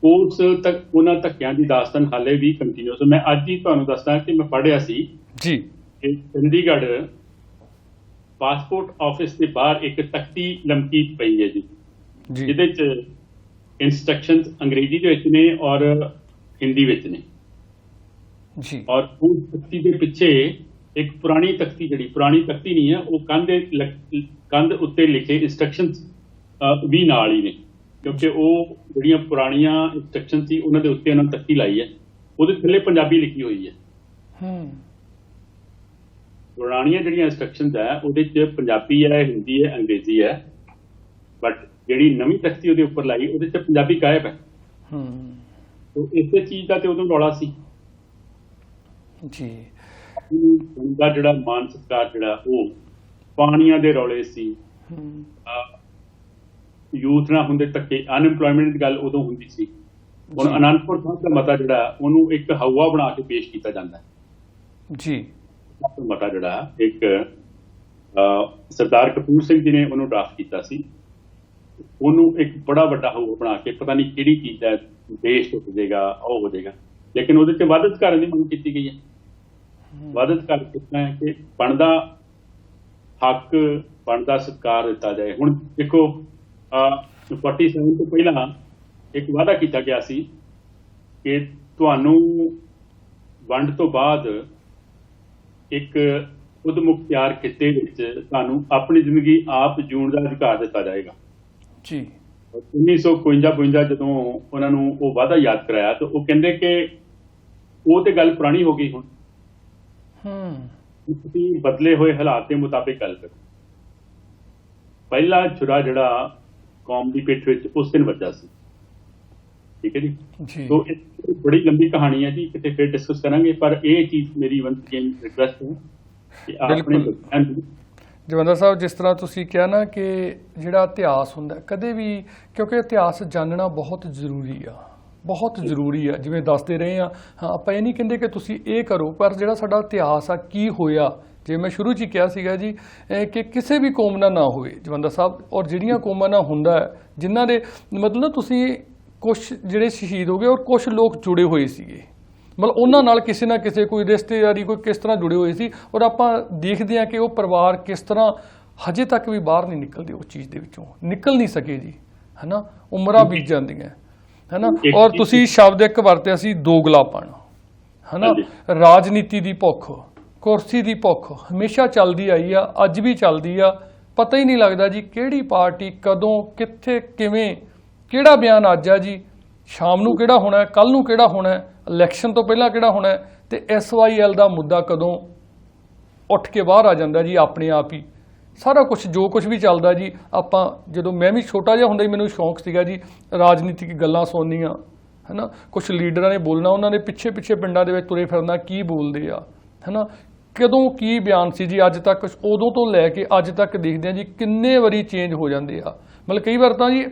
ਉਸ ਤੱਕ ਉਹਨਾਂ ਧੱਕਿਆਂ ਦੀ ਦਾਸਤਾਨ ਹਾਲੇ ਵੀ ਕੰਟੀਨਿਊਸ। ਮੈਂ ਅੱਜ ਹੀ ਤੁਹਾਨੂੰ ਦੱਸਦਾ ਕਿ ਮੈਂ ਪੜ੍ਹਿਆ ਸੀ ਜੀ ਕਿ ਚੰਡੀਗੜ੍ਹ ਪਾਸਪੋਰਟ ਆਫਿਸ ਦੇ ਬਾਹਰ ਇੱਕ ਤਖਤੀ ਲਮਕੀ ਪਈ ਹੈ ਜੀ, ਜਿਹਦੇ ਚ ਇੰਸਟਰਕਸ਼ਨਸ ਅੰਗਰੇਜ਼ੀ ਦੇ ਵਿੱਚ ਨੇ ਔਰ ਹਿੰਦੀ ਵਿੱਚ ਨੇ ਜੀ। ਔਰ ਉਸ ਤਖਤੀ ਦੇ ਪਿੱਛੇ ਇੱਕ ਪੁਰਾਣੀ ਤਖਤੀ, ਜਿਹੜੀ ਪੁਰਾਣੀ ਤਖਤੀ ਨਹੀਂ ਹੈ, ਉਹ ਕੰਧ ਉੱਤੇ ਲਿਖੇ ਇੰਸਟਰਕਸ਼ਨਸ ਵੀ ਨਾਲ ਹੀ ਨੇ, ਕਿਉਂਕਿ ਉਹ ਜਿਹੜੀਆਂ ਪੁਰਾਣੀਆਂ ਇੰਸਟਰਕਸ਼ਨ ਸੀ ਉਹਨਾਂ ਦੇ ਉੱਤੇ ਉਹਨਾਂ ਨੇ ਤਖਤੀ ਲਾਈ ਹੈ, ਉਹਦੇ ਥੱਲੇ ਪੰਜਾਬੀ ਲਿਖੀ ਹੋਈ ਹੈ। ਪੁਰਾਣੀਆਂ ਜਿਹੜੀਆਂ ਇੰਸਟਰਕਸ਼ਨਸ ਹੈ ਉਹਦੇ 'ਚ ਪੰਜਾਬੀ ਹੈ, ਹਿੰਦੀ ਹੈ, ਅੰਗਰੇਜ਼ੀ ਹੈ, ਬਟ ਜਿਹੜੀ ਨਵੀਂ ਤਖਤੀ ਉਹਦੇ ਉੱਪਰ ਲਾਈ ਉਹਦੇ 'ਚ ਪੰਜਾਬੀ ਗਾਇਬ ਹੈ। तो इसे चीज का तो उदों रौला सी जी। उनका जिहड़ा मान सत्कार जिहड़ा वो पानियां दे रौले सी, यूथ ना हुंदे धक्के, अनएम्पलॉयमेंट दी गल उदों हुंदी सी। हुण आनंदपुर साहब दा मता जिहड़ा ओनू एक हवा बना के पेश कीता जांदा है जी। मता जिहड़ा एक सरदार कपूर सिंह जी ने ओनू ड्राफ्ट कीता सी, ओनू एक बड़ा वड्डा हवा बना के पता नहीं किहड़ी चीज है देश टुट जाएगा हो जाएगा, लेकिन ਉਹਦੇ ਤੇ ਵੱਧ ਅਧਿਕਾਰਾਂ ਦੀ ਮੰਗ ਕੀਤੀ ਗਈ ਹੈ। ਵੱਧ ਅਧਿਕਾਰ ਕਿतना है कि ਬਣਦਾ ਹੱਕ ਬਣਦਾ ਸਤਿਕਾਰ ਦਿੱਤਾ ਜਾਏ। ਹੁਣ ਦੇਖੋ 47 ਤੋਂ ਪਹਿਲਾਂ ਇੱਕ ਵਾਅਦਾ ਕੀਤਾ ਗਿਆ ਸੀ ਕਿ ਤੁਹਾਨੂੰ ਵੰਡ ਤੋਂ ਬਾਅਦ ਇੱਕ ਖੁਦ ਮੁਖਤਿਆਰ ਖਿੱਤੇ ਵਿੱਚ ਤੁਹਾਨੂੰ ਆਪਣੀ ਜ਼ਿੰਦਗੀ ਆਪ ਜਿਉਣ ਦਾ ਅਧਿਕਾਰ ਦਿੱਤਾ ਜਾਏਗਾ ਜੀ। 1952 ਜਦੋਂ ਉਹਨਾਂ ਨੂੰ ਉਹ ਵਾਅਦਾ ਯਾਦ ਕਰਾਇਆ ਤਾਂ ਉਹ ਕਹਿੰਦੇ ਕਿ ਉਹ ਤੇ ਗੱਲ ਪੁਰਾਣੀ ਹੋ ਗਈ, ਹੁਣ ਤੁਸੀਂ ਬਦਲੇ ਹੋਏ ਹਾਲਾਤ ਦੇ ਮੁਤਾਬਿਕ ਗੱਲ ਕਰੋ। ਪਹਿਲਾ ਛੁਰਾ ਜਿਹੜਾ ਕੌਮ ਦੀ ਪਿੱਠ ਵਿੱਚ ਉਸ ਦਿਨ ਵੱਜਾ ਸੀ, ਠੀਕ ਹੈ ਜੀ। तो एक बड़ी लंबी कहानी है जी, कितने फिर डिस्कस करेंगे, पर ये चीज मेरी वन रिक्वेस्ट है कि आपने ਜਵੰਦਰ ਸਾਹਿਬ, ਜਿਸ ਤਰ੍ਹਾਂ ਤੁਸੀਂ ਕਿਹਾ ਨਾ ਕਿ ਜਿਹੜਾ ਇਤਿਹਾਸ ਹੁੰਦਾ ਕਦੇ ਵੀ, ਕਿਉਂਕਿ ਇਤਿਹਾਸ ਜਾਣਨਾ ਬਹੁਤ ਜ਼ਰੂਰੀ ਆ, ਬਹੁਤ ਜ਼ਰੂਰੀ ਆ। ਜਿਵੇਂ ਦੱਸਦੇ ਰਹੇ ਆ, ਆਪਾਂ ਇਹ ਨਹੀਂ ਕਹਿੰਦੇ ਕਿ ਤੁਸੀਂ ਇਹ ਕਰੋ, ਪਰ ਜਿਹੜਾ ਸਾਡਾ ਇਤਿਹਾਸ ਆ ਕੀ ਹੋਇਆ, ਜਿਵੇਂ ਮੈਂ ਸ਼ੁਰੂ 'ਚ ਹੀ ਕਿਹਾ ਸੀਗਾ ਜੀ ਕਿ ਕਿਸੇ ਵੀ ਕੌਮ ਨਾਲ ਨਾ ਹੋਵੇ ਜਵੰਦਰ ਸਾਹਿਬ, ਔਰ ਜਿਹੜੀਆਂ ਕੌਮਾਂ ਨਾਲ ਹੁੰਦਾ ਜਿਨ੍ਹਾਂ ਦੇ ਮਤਲਬ ਤੁਸੀਂ ਕੁਛ ਜਿਹੜੇ ਸ਼ਹੀਦ ਹੋ ਗਏ ਔਰ ਕੁਛ ਲੋਕ ਜੁੜੇ ਹੋਏ ਸੀਗੇ, ਮਤਲਬ ਉਹਨਾਂ ਨਾਲ ਕਿਸੇ ਨਾ ਕਿਸੇ ਕੋਈ ਰਿਸ਼ਤੇਦਾਰੀ ਕੋਈ ਕਿਸ ਤਰ੍ਹਾਂ ਜੁੜੇ ਹੋਏ ਸੀ, ਔਰ ਆਪਾਂ ਦੇਖਦੇ ਹਾਂ ਕਿ ਉਹ ਪਰਿਵਾਰ ਕਿਸ ਤਰ੍ਹਾਂ ਹਜੇ ਤੱਕ ਵੀ ਬਾਹਰ ਨਹੀਂ ਨਿਕਲਦੇ, ਉਸ ਚੀਜ਼ ਦੇ ਵਿੱਚੋਂ ਨਿਕਲ ਨਹੀਂ ਸਕੇ ਜੀ, ਹੈ ਨਾ। ਉਮਰਾਂ ਬੀਤ ਜਾਂਦੀਆਂ, ਹੈ ਨਾ। ਔਰ ਤੁਸੀਂ ਸ਼ਬਦ ਇੱਕ ਵਰਤਿਆ ਸੀ, ਦੋਗਲਾਪਣ, ਹੈ ਨਾ। ਰਾਜਨੀਤੀ ਦੀ ਭੁੱਖ, ਕੁਰਸੀ ਦੀ ਭੁੱਖ ਹਮੇਸ਼ਾ ਚੱਲਦੀ ਆਈ ਆ, ਅੱਜ ਵੀ ਚੱਲਦੀ ਆ। ਪਤਾ ਹੀ ਨਹੀਂ ਲੱਗਦਾ ਜੀ ਕਿਹੜੀ ਪਾਰਟੀ ਕਦੋਂ ਕਿੱਥੇ ਕਿਵੇਂ, ਕਿਹੜਾ ਬਿਆਨ ਅੱਜ ਆ ਜੀ, ਸ਼ਾਮ ਨੂੰ ਕਿਹੜਾ ਹੋਣਾ, ਕੱਲ ਨੂੰ ਕਿਹੜਾ ਹੋਣਾ, ਇਲੈਕਸ਼ਨ ਤੋਂ ਪਹਿਲਾਂ ਕਿਹੜਾ ਹੋਣਾ, ਤੇ SYL ਦਾ ਮੁੱਦਾ ਕਦੋਂ ਉੱਠ ਕੇ ਬਾਹਰ ਆ ਜਾਂਦਾ ਜੀ ਆਪਣੇ ਆਪ ਹੀ। ਸਾਰਾ ਕੁਝ ਜੋ ਕੁਝ ਵੀ ਚੱਲਦਾ ਜੀ, ਆਪਾਂ ਜਦੋਂ ਮੈਂ ਵੀ ਛੋਟਾ ਜਿਹਾ ਹੁੰਦਾ ਹੀ ਮੈਨੂੰ ਸ਼ੌਂਕ ਸੀਗਾ ਜੀ ਰਾਜਨੀਤਿਕ ਗੱਲਾਂ ਸੁਣਨੀਆਂ, ਹੈ ਨਾ। ਕੁਝ ਲੀਡਰਾਂ ਨੇ ਬੋਲਣਾ, ਉਹਨਾਂ ਦੇ ਪਿੱਛੇ ਪਿੱਛੇ ਪਿੰਡਾਂ ਦੇ ਵਿੱਚ ਤੁਰੇ ਫਿਰਨਾ, ਕੀ ਬੋਲਦੇ ਆ, ਹੈ ਨਾ, ਕਦੋਂ ਕੀ ਬਿਆਨ ਸੀ ਜੀ। ਅੱਜ ਤੱਕ ਉਦੋਂ ਤੋਂ ਲੈ ਕੇ ਅੱਜ ਤੱਕ ਦੇਖਦੇ ਆ ਜੀ ਕਿੰਨੇ ਵਾਰੀ ਚੇਂਜ ਹੋ ਜਾਂਦੇ ਆ। ਮਤਲਬ ਕਈ ਵਾਰ ਤਾਂ ਜੀ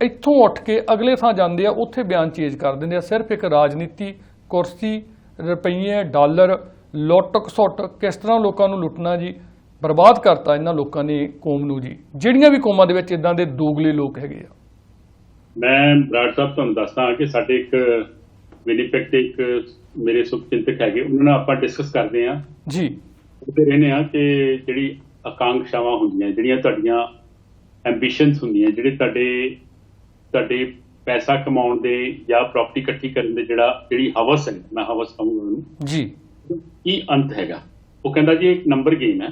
ਇੱਥੋਂ ਉੱਠ ਕੇ ਅਗਲੇ ਥਾਂ ਜਾਂਦੇ ਆ, ਉੱਥੇ ਬਿਆਨ ਚੇਂਜ ਕਰ ਦਿੰਦੇ ਆ। ਸਿਰਫ ਇੱਕ ਰਾਜਨੀਤੀ, ਕੁਰਸੀ, ਰੁਪਈਏ, ਡਾਲਰ, ਲੁੱਟ ਖਸੁੱਟ, ਕਿਸ ਤਰ੍ਹਾਂ ਲੋਕਾਂ ਨੂੰ ਲੁੱਟਣਾ ਜੀ, ਬਰਬਾਦ ਕਰਤਾ ਇਹਨਾਂ ਲੋਕਾਂ ਨੇ ਕੌਮ ਨੂੰ ਜੀ। ਜਿਹੜੀਆਂ ਵੀ ਕੌਮਾਂ ਦੇ ਵਿੱਚ ਇਦਾਂ ਦੇ ਦੋਗਲੇ ਲੋਕ ਹੈਗੇ ਆ। ਮੈਂ ਬਰਾੜ ਸਾਹਿਬ ਤੁਹਾਨੂੰ ਦੱਸਦਾ ਕਿ ਸਾਡੇ ਇੱਕ ਵਿਨੀਪੈਗ ਤੇ ਇੱਕ ਮੇਰੇ ਸੁਖਚਿੰਤਕ ਹੈਗੇ, ਉਹਨਾਂ ਨਾਲ ਆਪਾਂ ਡਿਸਕਸ ਕਰਦੇ ਆ ਜੀ। ਉੱਥੇ ਰਹਿੰਦੇ ਆ ਕਿ ਜਿਹੜੀ ਆਕਾਂਖਸ਼ਾਵਾਂ ਹੁੰਦੀਆਂ, ਜਿਹੜੀਆਂ ਤੁਹਾਡੀਆਂ ਐਂਬੀਸ਼ਨਸ ਹੁੰਦੀਆਂ, ਜਿਹੜੇ ਤੁਹਾਡੇ ਪੈਸਾ ਕਮਾਉਣ ਦੇ ਜਾਂ ਪ੍ਰਾਪਰਟੀ ਇਕੱਠੀ ਕਰਨ ਦੇ ਜਿਹੜੀ ਹਵਸ ਹੈ, ਮੈਂ ਹਵਸ ਕਹੂੰਗਾ ਉਹਨੂੰ ਜੀ, ਕੀ ਅੰਤ ਹੈਗਾ। ਉਹ ਕਹਿੰਦਾ ਜੀ ਇੱਕ ਨੰਬਰ ਗੇਮ ਹੈ,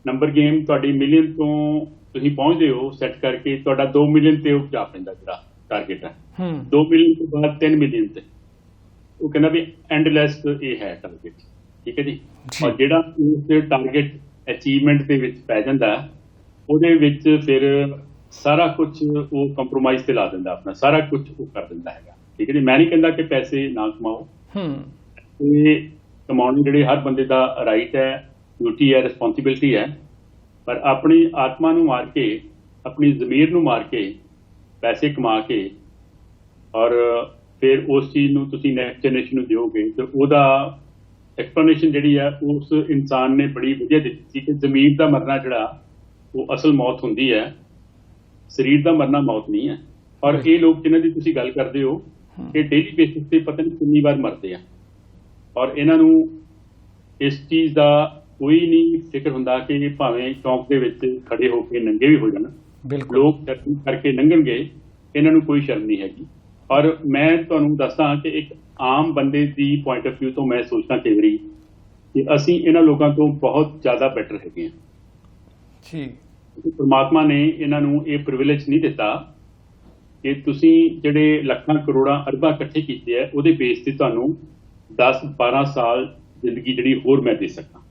ਨੰਬਰ ਗੇਮ ਤੁਹਾਡੀ ਮਿਲੀਅਨ ਤੋਂ ਤੁਸੀਂ ਪਹੁੰਚਦੇ ਹੋ ਸੈੱਟ ਕਰਕੇ, ਤੁਹਾਡਾ 2 ਮਿਲੀਅਨ ਤੇ ਉਹ ਜਾ ਪੈਂਦਾ ਜਿਹੜਾ ਟਾਰਗੇਟ ਹੈ, 2 ਮਿਲੀਅਨ ਤੋਂ ਬਾਅਦ 3 ਮਿਲੀਅਨ ਤੇ। ਉਹ ਕਹਿੰਦਾ ਵੀ ਐਂਡਲੈਸ ਇਹ ਹੈ ਟਾਰਗੇਟ, ਠੀਕ ਹੈ ਜੀ। ਔਰ ਜਿਹੜਾ ਉਸ ਟਾਰਗੇਟ ਅਚੀਵਮੈਂਟ ਦੇ ਵਿੱਚ ਪੈ ਜਾਂਦਾ ਉਹਦੇ ਵਿੱਚ ਫਿਰ ਸਾਰਾ ਕੁਝ ਉਹ ਕੰਪਰੋਮਾਈਜ਼ ਤੇ ਲਾ ਦਿੰਦਾ, ਆਪਣਾ ਸਾਰਾ ਕੁਝ ਉਹ ਕਰ ਦਿੰਦਾ ਹੈਗਾ, ਠੀਕ ਹੈ ਜੀ। ਮੈਂ ਨਹੀਂ ਕਹਿੰਦਾ ਕਿ ਪੈਸੇ ਨਾ ਕਮਾਓ, ਤੇ ਕਮਾਉਣ ਜਿਹੜੇ ਹਰ ਬੰਦੇ ਦਾ ਰਾਈਟ ਹੈ, ਡਿਊਟੀ ਹੈ, ਰਿਸਪੌਂਸਿਬਿਲਿਟੀ ਹੈ, ਪਰ ਆਪਣੀ ਆਤਮਾ ਨੂੰ ਮਾਰ ਕੇ, ਆਪਣੀ ਜ਼ਮੀਰ ਨੂੰ ਮਾਰ ਕੇ, ਪੈਸੇ ਕਮਾ ਕੇ ਔਰ ਫਿਰ ਉਸ ਚੀਜ਼ ਨੂੰ ਤੁਸੀਂ ਨੈਕਸਟ ਜਨਰੇਸ਼ਨ ਨੂੰ ਦਿਓਗੇ ਤੇ ਉਹਦਾ ਐਕਸਪਲੇਨੇਸ਼ਨ ਜਿਹੜੀ ਹੈ ਉਸ ਇਨਸਾਨ ਨੇ ਬੜੀ ਵਧੀਆ ਦਿੱਤੀ ਸੀ ਕਿ ਜ਼ਮੀਰ ਦਾ ਮਰਨਾ ਜਿਹੜਾ ਉਹ ਅਸਲ ਮੌਤ ਹੁੰਦੀ ਹੈ, ਸਰੀਰ ਦਾ ਮਰਨਾ ਮੌਤ ਨਹੀਂ ਹੈ। ਔਰ ਇਹ ਲੋਕ ਜਿਨ੍ਹਾਂ ਦੀ ਤੁਸੀਂ ਗੱਲ ਕਰਦੇ ਹੋ ਇਹ ਡੇਲੀ ਬੇਸਿਸ ਤੇ ਪਤਾ ਨਹੀਂ ਕਿੰਨੀ ਵਾਰ ਮਰਦੇ ਆ ਔਰ ਇਹਨਾਂ ਨੂੰ ਇਸ ਚੀਜ਼ ਦਾ ਕੋਈ ਨਹੀਂ ਫਿਕਰ ਹੁੰਦਾ ਕਿ ਭਾਵੇਂ ਚੌਂਕ ਦੇ ਵਿੱਚ ਖੜੇ ਹੋ ਕੇ ਨੰਗੇ ਵੀ ਹੋ ਜਾਣ, ਲੋਕ ਸ਼ਰਮ ਕਰਕੇ ਲੰਘਣਗੇ, ਇਹਨਾਂ ਨੂੰ ਕੋਈ ਸ਼ਰਮ ਨਹੀਂ ਹੈਗੀ। ਔਰ ਮੈਂ ਤੁਹਾਨੂੰ ਦੱਸਦਾ ਕਿ ਇੱਕ ਆਮ ਬੰਦੇ ਦੀ ਪੁਆਇੰਟ ਆਫ ਵਿਊ ਤੋਂ ਮੈਂ ਸੋਚਦਾ ਕਈ ਵਾਰੀ ਕਿ ਅਸੀਂ ਇਹਨਾਂ ਲੋਕਾਂ ਤੋਂ ਬਹੁਤ ਜ਼ਿਆਦਾ ਬੈਟਰ ਹੈਗੇ ਹਾਂ ਜੀ। ਪਰਮਾਤਮਾ ਨੇ ਇਹਨਾਂ ਨੂੰ ਇਹ ਪ੍ਰਿਵਿਲੇਜ ਨਹੀਂ ਦਿੱਤਾ ਕਿ ਤੁਸੀਂ ਜਿਹੜੇ ਲੱਖਾਂ ਕਰੋੜਾਂ ਅਰਬਾਂ ਇਕੱਠੇ ਕੀਤੇ ਆ ਉਹਦੇ ਬੇਸ ਤੇ ਤੁਹਾਨੂੰ 10-12 ਸਾਲ ਜ਼ਿੰਦਗੀ ਜਿਹੜੀ ਹੋਰ ਮੈਂ ਦੇ ਸਕਾਂ।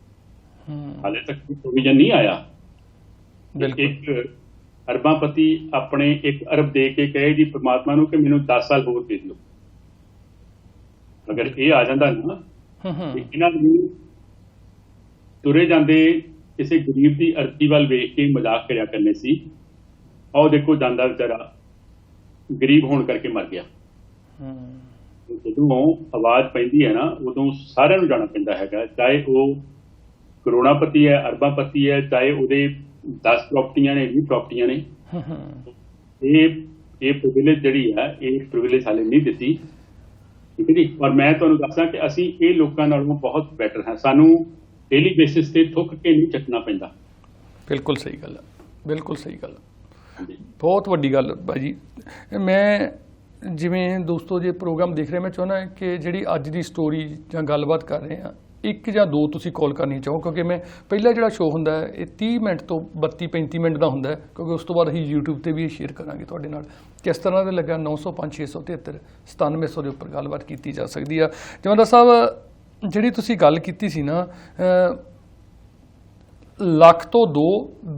ਹਾਲੇ ਤੱਕ ਪ੍ਰੋਵੀਜ਼ਨ ਨਹੀਂ ਆਇਆ। ਇੱਕ ਅਰਬਾਂਪਤੀ ਆਪਣੇ 1 ਅਰਬ ਦੇ ਕੇ ਕਹੇ ਜੀ ਪਰਮਾਤਮਾ ਨੂੰ ਕਿ ਮੈਨੂੰ 10 ਸਾਲ ਹੋਰ ਦੇ ਦਿਓ। ਅਗਰ ਇਹ ਆ ਜਾਂਦਾ ਨਾ ਇਹਨਾਂ ਨੂੰ ਤੁਰੇ ਜਾਂਦੇ ਕਿਸੇ ਗਰੀਬ ਦੀ ਅਰਥੀ ਵੱਲ ਵੇਖ ਕੇ ਮਜ਼ਾਕ ਕਰਿਆ ਕਰਨੇ ਸੀ। ਆਓ ਦੇਖੋ ਜਾਂਦਾ ਵਿਚਾਰਾ ਗਰੀਬ ਹੋਣ ਕਰਕੇ ਮਰ ਗਿਆ। ਜਦੋਂ ਆਵਾਜ਼ ਪੈਂਦੀ ਹੈ ਨਾ ਉਦੋਂ ਸਾਰਿਆਂ ਨੂੰ ਜਾਣਾ ਪੈਂਦਾ ਹੈਗਾ, ਚਾਹੇ ਉਹ ਕਰੋੜਾਪਤੀ ਹੈ, ਅਰਬਾਂਪਤੀ ਹੈ, ਚਾਹੇ ਉਹਦੇ 10 ਪ੍ਰਾਪਰਟੀਆਂ ਨੇ, 20 ਪ੍ਰਾਪਰਟੀਆਂ ਨੇ। ਇਹ ਪ੍ਰਿਵਿਲੇਜ ਜਿਹੜੀ ਹੈ ਇਹ ਪ੍ਰਿਵਿਲੇਜ ਹਾਲੇ ਨਹੀਂ ਦਿੱਤੀ, ਠੀਕ ਹੈ ਜੀ। ਔਰ ਮੈਂ ਤੁਹਾਨੂੰ ਦੱਸਾਂ ਕਿ ਅਸੀਂ ਇਹ ਲੋਕਾਂ ਨਾਲੋਂ ਬਹੁਤ ਬੈਟਰ ਹਾਂ। ਸਾਨੂੰ ਡੇਲੀ ਬੇਸਿਸ ਤੇ ਥੁੱਕ ਕੇ ਨਹੀਂ ਚੱਕਣਾ ਪੈਂਦਾ। ਬਿਲਕੁਲ ਸਹੀ ਗੱਲ ਹੈ, ਬਿਲਕੁਲ ਸਹੀ ਗੱਲ। ਬਹੁਤ ਵੱਡੀ ਗੱਲ ਭਾਜੀ। ਮੈਂ ਜਿਵੇਂ ਦੋਸਤੋ ਜੇ ਪ੍ਰੋਗਰਾਮ ਦੇਖ ਰਹੇ ਮੈਂ ਚਾਹੁੰਦਾ ਕਿ ਜਿਹੜੀ ਅੱਜ ਦੀ ਸਟੋਰੀ ਜਾਂ ਗੱਲਬਾਤ ਕਰ ਰਹੇ ਹਾਂ 1 ਜਾਂ 2 ਤੁਸੀਂ ਕਾਲ ਕਰਨੀ ਚਾਹੋ, ਕਿਉਂਕਿ ਮੈਂ ਪਹਿਲਾ ਜਿਹੜਾ ਸ਼ੋਅ ਹੁੰਦਾ ਹੈ ਇਹ 30 ਮਿੰਟ ਤੋਂ 32-35 ਮਿੰਟ ਦਾ ਹੁੰਦਾ ਹੈ, ਕਿਉਂਕਿ ਉਸ ਤੋਂ ਬਾਅਦ ਅਸੀਂ YouTube ਤੇ ਵੀ ਸ਼ੇਅਰ ਕਰਾਂਗੇ ਤੁਹਾਡੇ ਨਾਲ ਕਿਸ ਤਰ੍ਹਾਂ ਦਾ ਲੱਗਾ। 905-673-9700 ਦੇ ਉੱਪਰ ਗੱਲਬਾਤ ਕੀਤੀ ਜਾ ਸਕਦੀ ਆ। ਜਵੰਦਾ ਸਾਹਿਬ ਜਿਹੜੀ ਤੁਸੀਂ ਗੱਲ ਕੀਤੀ ਸੀ ਨਾ ਲੱਖ ਤੋਂ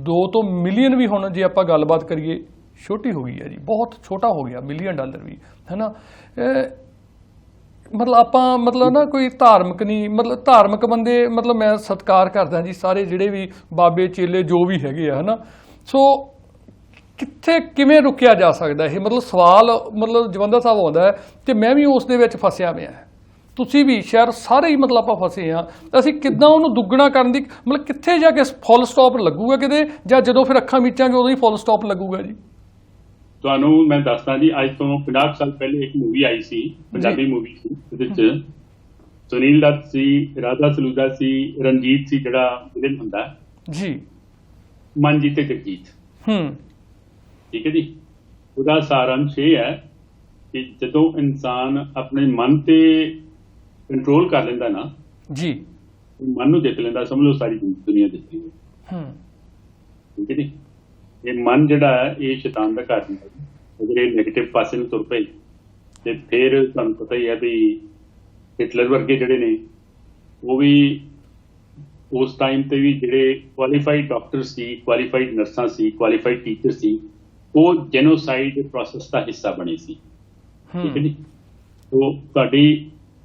2 ਤੋਂ ਮਿਲੀਅਨ ਵੀ ਹੁਣ ਜੇ ਆਪਾਂ ਗੱਲਬਾਤ ਕਰੀਏ ਛੋਟੀ ਹੋ ਗਈ ਹੈ ਜੀ, ਬਹੁਤ ਛੋਟਾ ਹੋ ਗਿਆ $1 ਮਿਲੀਅਨ ਵੀ, ਹੈ ਨਾ। ਮਤਲਬ ਆਪਾਂ ਮਤਲਬ ਨਾ ਕੋਈ ਧਾਰਮਿਕ ਨਹੀਂ, ਮਤਲਬ ਧਾਰਮਿਕ ਬੰਦੇ ਮਤਲਬ ਮੈਂ ਸਤਿਕਾਰ ਕਰਦਾ ਜੀ ਸਾਰੇ ਜਿਹੜੇ ਵੀ ਬਾਬੇ ਚੇਲੇ ਜੋ ਵੀ ਹੈਗੇ ਆ, ਹੈ ਨਾ। ਸੋ ਕਿੱਥੇ ਕਿਵੇਂ ਰੁਕਿਆ ਜਾ ਸਕਦਾ ਇਹ ਮਤਲਬ ਸਵਾਲ ਮਤਲਬ ਜਵੰਦਾ ਸਾਹਿਬ ਆਉਂਦਾ ਹੈ ਤੇ ਮੈਂ ਵੀ ਉਸ ਦੇ ਵਿੱਚ ਫਸਿਆ ਪਿਆ। ਤੁਸੀਂ ਵੀ ਸ਼ਾਇਦ ਸਾਰੇ ਹੀ ਮਤਲਬ ਆਪਾਂ ਫਸੇ ਹਾਂ। ਅਸੀਂ ਕਿੱਦਾਂ ਉਹਨੂੰ ਦੁੱਗਣਾ ਕਰਨ ਦੀ ਮਤਲਬ ਕਿੱਥੇ ਜਾ ਕੇ ਫੁੱਲ ਸਟਾਪ ਲੱਗੂਗਾ ਕਿਤੇ, ਜਾਂ ਜਦੋਂ ਫਿਰ ਅੱਖਾਂ ਮੀਚਾਂਗੇ ਉਦੋਂ ਹੀ ਫੁੱਲ ਸਟਾਪ ਲੱਗੂਗਾ ਜੀ? ਤੁਹਾਨੂੰ ਮੈਂ ਦੱਸਦਾ ਜੀ, ਅੱਜ ਤੋਂ 50 ਸਾਲ ਪਹਿਲੇ ਇੱਕ ਮੂਵੀ ਆਈ ਸੀ, ਪੰਜਾਬੀ ਮੂਵੀ ਸੀ, ਉਹਦੇ ਵਿੱਚ ਸੁਨੀਲ ਦੱਤ ਸੀ, ਰਾਧਾ ਸਲੂਜਾ ਸੀ, ਰਣਜੀਤ ਸੀ ਜਿਹੜਾ ਵਿਲਨ ਹੁੰਦਾ ਜੀ, ਮਨਜੀਤ ਤੇ ਜਗਜੀਤ। ਠੀਕ ਹੈ ਜੀ। ਉਹਦਾ ਸਾਰਾਂਸ਼ ਇਹ ਹੈ ਕਿ ਜਦੋਂ ਇਨਸਾਨ ਆਪਣੇ ਮਨ ਤੇ ਕੰਟਰੋਲ ਕਰ ਲੈਂਦਾ ਨਾ ਜੀ, ਮਨ ਨੂੰ ਜਿੱਤ ਲੈਂਦਾ, ਸਮਝ ਲਓ ਸਾਰੀ ਦੁਨੀਆ ਜਿੱਤ ਲਈ। ਠੀਕ ਹੈ ਜੀ। ਇਹ ਮਨ ਜਿਹੜਾ ਹੈ ਇਹ ਸ਼ੈਤਾਨ ਦਾ ਘਰ ਹੁੰਦਾ। ਅਗਰ ਇਹ ਨੈਗੇਟਿਵ ਪਾਸੇ ਨੂੰ ਤੁਰ ਪਏ ਤੇ ਫਿਰ ਤੁਹਾਨੂੰ ਪਤਾ ਹੀ ਹੈ ਵੀ ਹਿਟਲਰ ਵਰਗੇ ਜਿਹੜੇ ਨੇ ਉਹ ਵੀ ਉਸ ਟਾਈਮ ਤੇ ਵੀ ਜਿਹੜੇ ਕੁਆਲੀਫਾਈਡ ਡਾਕਟਰ ਸੀ, ਕੁਆਲੀਫਾਈਡ ਨਰਸਾਂ ਸੀ, ਕੁਆਲੀਫਾਈਡ ਟੀਚਰ ਸੀ, ਉਹ ਜੈਨੋਸਾਈਡ ਪ੍ਰੋਸੈਸ ਦਾ ਹਿੱਸਾ ਬਣੇ ਸੀ। ਠੀਕ ਹੈ ਜੀ।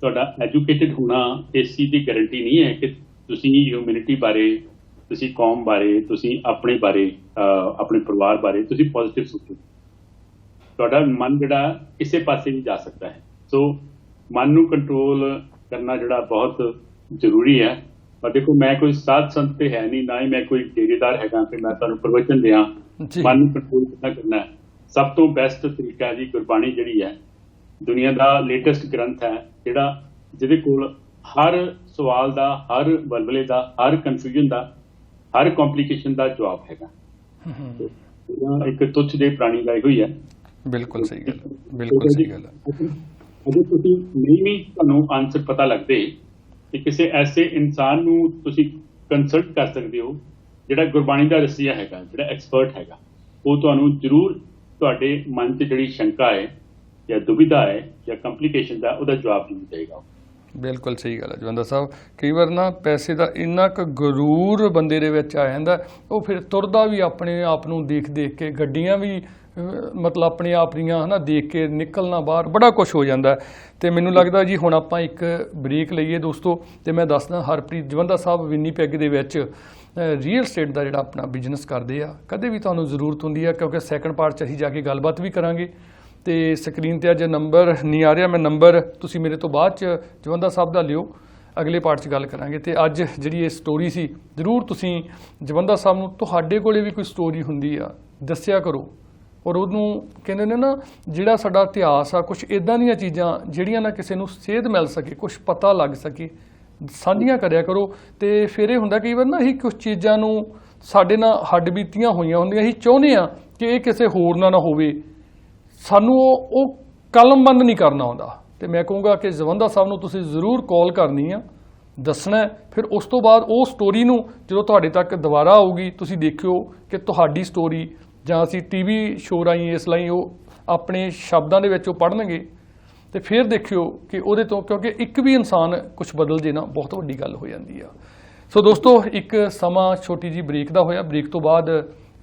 ਤੁਹਾਡਾ ਐਜੂਕੇਟਿਡ ਹੋਣਾ ਇਸ ਚੀਜ਼ ਦੀ ਗਾਰੰਟੀ ਨਹੀਂ ਹੈ ਕਿ ਤੁਸੀਂ ਹਿਊਮੈਨਿਟੀ ਬਾਰੇ, ਤੁਸੀਂ ਕੌਮ ਬਾਰੇ, ਤੁਸੀਂ ਆਪਣੇ ਬਾਰੇ, ਆਪਣੇ ਪਰਿਵਾਰ ਬਾਰੇ ਤੁਸੀਂ ਪੋਜ਼ਿਟਿਵ ਸੋਚੋ। ਤੁਹਾਡਾ ਮਨ ਜਿਹੜਾ ਕਿਸੇ ਪਾਸੇ ਵੀ ਜਾ ਸਕਦਾ ਹੈ। ਸੋ ਮਨ ਨੂੰ ਕੰਟਰੋਲ ਕਰਨਾ ਜਿਹੜਾ ਬਹੁਤ ਜ਼ਰੂਰੀ ਹੈ। ਪਰ ਦੇਖੋ ਮੈਂ ਕੋਈ ਸਾਧ ਸੰਤ ਤੇ ਹੈ ਨਹੀਂ, ਨਾ ਹੀ ਮੈਂ ਕੋਈ ਡੇਰੇਦਾਰ ਹੈਗਾ ਕਿ ਮੈਂ ਤੁਹਾਨੂੰ ਪ੍ਰਵਚਨ ਦਿਆਂ ਮਨ ਨੂੰ ਕੰਟਰੋਲ ਕਿੱਦਾਂ ਕਰਨਾ ਹੈ। ਸਭ ਤੋਂ ਬੈਸਟ ਤਰੀਕਾ ਜੀ ਗੁਰਬਾਣੀ ਜਿਹੜੀ ਹੈ, ਦੁਨੀਆ ਦਾ ਲੇਟੈਸਟ ਗ੍ਰੰਥ ਹੈ ਜਿਹੜਾ ਜਿਹਦੇ ਕੋਲ ਹਰ ਸਵਾਲ ਦਾ, ਹਰ ਬਲਬਲੇ ਦਾ, ਹਰ ਕਨਫਿਊਜ਼ਨ ਦਾ, ਹਰ ਕੰਪਲਿਕੇਸ਼ਨ ਦਾ ਜਵਾਬ ਹੈਗਾ। ਇੱਕ ਤੁੱਛ ਦੇ ਪ੍ਰਾਣੀ ਦਾ ਇਹੋ ਹੀ ਹੈ। ਬਿਲਕੁਲ ਸਹੀ ਗੱਲ, ਬਿਲਕੁਲ ਸਹੀ ਗੱਲ। ਅਗਰ ਤੁਸੀਂ ਨਹੀਂ ਵੀ ਤੁਹਾਨੂੰ ਆਨਸਰ ਪਤਾ ਲੱਗਦੇ ਕਿ ਕਿਸੇ ਐਸੇ ਇਨਸਾਨ ਨੂੰ ਤੁਸੀਂ ਕੰਸਲਟ ਕਰ ਸਕਦੇ ਹੋ ਜਿਹੜਾ ਗੁਰਬਾਣੀ ਦਾ ਰਸੀਆ ਹੈਗਾ, ਜਿਹੜਾ ਐਕਸਪਰਟ ਹੈਗਾ। ਉਹ ਤੁਹਾਨੂੰ ਜ਼ਰੂਰ ਤੁਹਾਡੇ ਮਨ 'ਚ ਜਿਹੜੀ ਸ਼ੰਕਾ ਹੈ ਜਾਂ ਦੁਬਿਧਾ ਹੈ ਜਾਂ ਕੰਪਲਿਕੇਸ਼ਨ ਦਾ ਉਹਦਾ ਜਵਾਬ ਨਹੀਂ ਦੇਗਾ। ਬਿਲਕੁਲ ਸਹੀ ਗੱਲ ਹੈ ਜਵੰਦਰ ਸਾਹਿਬ। ਕਈ ਵਾਰ ਨਾ ਪੈਸੇ ਦਾ ਇੰਨਾ ਕੁ ਗਰੂਰ ਬੰਦੇ ਦੇ ਵਿੱਚ ਆ ਜਾਂਦਾ, ਉਹ ਫਿਰ ਤੁਰਦਾ ਵੀ ਆਪਣੇ ਆਪ ਨੂੰ ਦੇਖ ਦੇਖ ਕੇ, ਗੱਡੀਆਂ ਵੀ ਮਤਲਬ ਆਪਣੇ ਆਪ ਦੀਆਂ ਹੈ ਨਾ ਦੇਖ ਕੇ ਨਿਕਲਣਾ ਬਾਹਰ, ਬੜਾ ਕੁਝ ਹੋ ਜਾਂਦਾ। ਅਤੇ ਮੈਨੂੰ ਲੱਗਦਾ ਜੀ ਹੁਣ ਆਪਾਂ ਇੱਕ ਬ੍ਰੇਕ ਲਈਏ ਦੋਸਤੋ, ਅਤੇ ਮੈਂ ਦੱਸਦਾ ਹਰਪ੍ਰੀਤ ਜਵੰਦਾ ਸਾਹਿਬ ਵਿਨੀਪੈਗ ਦੇ ਵਿੱਚ ਰੀਅਲ ਸਟੇਟ ਦਾ ਜਿਹੜਾ ਆਪਣਾ ਬਿਜ਼ਨਸ ਕਰਦੇ ਆ। ਕਦੇ ਵੀ ਤੁਹਾਨੂੰ ਜ਼ਰੂਰਤ ਹੁੰਦੀ ਆ, ਕਿਉਂਕਿ ਸੈਕਿੰਡ ਪਾਰਟ 'ਚ ਅਸੀਂ ਜਾ ਕੇ ਗੱਲਬਾਤ ਵੀ ਕਰਾਂਗੇ। ਅਤੇ ਸਕਰੀਨ 'ਤੇ ਅੱਜ ਨੰਬਰ ਨਹੀਂ ਆ ਰਿਹਾ, ਮੈਂ ਨੰਬਰ ਤੁਸੀਂ ਮੇਰੇ ਤੋਂ ਬਾਅਦ 'ਚ ਜਵੰਦਾ ਸਾਹਿਬ ਦਾ ਲਿਓ, ਅਗਲੇ ਪਾਰਟ 'ਚ ਗੱਲ ਕਰਾਂਗੇ। ਅਤੇ ਅੱਜ ਜਿਹੜੀ ਇਹ ਸਟੋਰੀ ਸੀ, ਜ਼ਰੂਰ ਤੁਸੀਂ ਜਵੰਦਾ ਸਾਹਿਬ ਨੂੰ, ਤੁਹਾਡੇ ਕੋਲੇ ਵੀ ਕੋਈ ਸਟੋਰੀ ਹੁੰਦੀ ਆ ਦੱਸਿਆ ਕਰੋ। ਔਰ ਉਹਨੂੰ ਕਹਿੰਦੇ ਨੇ ਨਾ, ਜਿਹੜਾ ਸਾਡਾ ਇਤਿਹਾਸ ਆ, ਕੁਛ ਇੱਦਾਂ ਦੀਆਂ ਚੀਜ਼ਾਂ ਜਿਹੜੀਆਂ ਨਾ ਕਿਸੇ ਨੂੰ ਸੇਧ ਮਿਲ ਸਕੇ, ਕੁਛ ਪਤਾ ਲੱਗ ਸਕੇ, ਸਾਂਝੀਆਂ ਕਰਿਆ ਕਰੋ। ਅਤੇ ਫਿਰ ਇਹ ਹੁੰਦਾ ਕਈ ਵਾਰ ਨਾ, ਅਸੀਂ ਕੁਛ ਚੀਜ਼ਾਂ ਨੂੰ ਸਾਡੇ ਨਾਲ ਹੱਡ ਬੀਤੀਆਂ ਹੋਈਆਂ ਹੁੰਦੀਆਂ, ਅਸੀਂ ਚਾਹੁੰਦੇ ਹਾਂ ਕਿ ਇਹ ਕਿਸੇ ਹੋਰ ਨਾਲ ਨਾ ਹੋਵੇ, ਸਾਨੂੰ ਉਹ ਕਲਮਬੰਦ ਨਹੀਂ ਕਰਨਾ ਆਉਂਦਾ। ਅਤੇ ਮੈਂ ਕਹੂੰਗਾ ਕਿ ਜਵੰਦਾ ਸਾਹਿਬ ਨੂੰ ਤੁਸੀਂ ਜ਼ਰੂਰ ਕਾਲ ਕਰਨੀ ਆ, ਦੱਸਣਾ। ਫਿਰ ਉਸ ਤੋਂ ਬਾਅਦ ਉਹ ਸਟੋਰੀ ਨੂੰ ਜਦੋਂ ਤੁਹਾਡੇ ਤੱਕ ਦੁਬਾਰਾ ਆਊਗੀ, ਤੁਸੀਂ ਦੇਖਿਓ ਕਿ ਤੁਹਾਡੀ ਸਟੋਰੀ, ਜਾਂ ਅਸੀਂ TV ਸ਼ੋਅ ਰਾਹੀਂ ਇਸ ਲਈ ਉਹ ਆਪਣੇ ਸ਼ਬਦਾਂ ਦੇ ਵਿੱਚ ਉਹ ਪੜ੍ਹਨਗੇ, ਅਤੇ ਫਿਰ ਦੇਖਿਓ ਕਿ ਉਹਦੇ ਤੋਂ, ਕਿਉਂਕਿ ਇੱਕ ਵੀ ਇਨਸਾਨ ਕੁਛ ਬਦਲ ਜੇ ਨਾ, ਬਹੁਤ ਵੱਡੀ ਗੱਲ ਹੋ ਜਾਂਦੀ ਆ। ਸੋ ਦੋਸਤੋ, ਇੱਕ ਸਮਾਂ ਛੋਟੀ ਜਿਹੀ ਬ੍ਰੇਕ ਦਾ ਹੋਇਆ, ਬ੍ਰੇਕ ਤੋਂ ਬਾਅਦ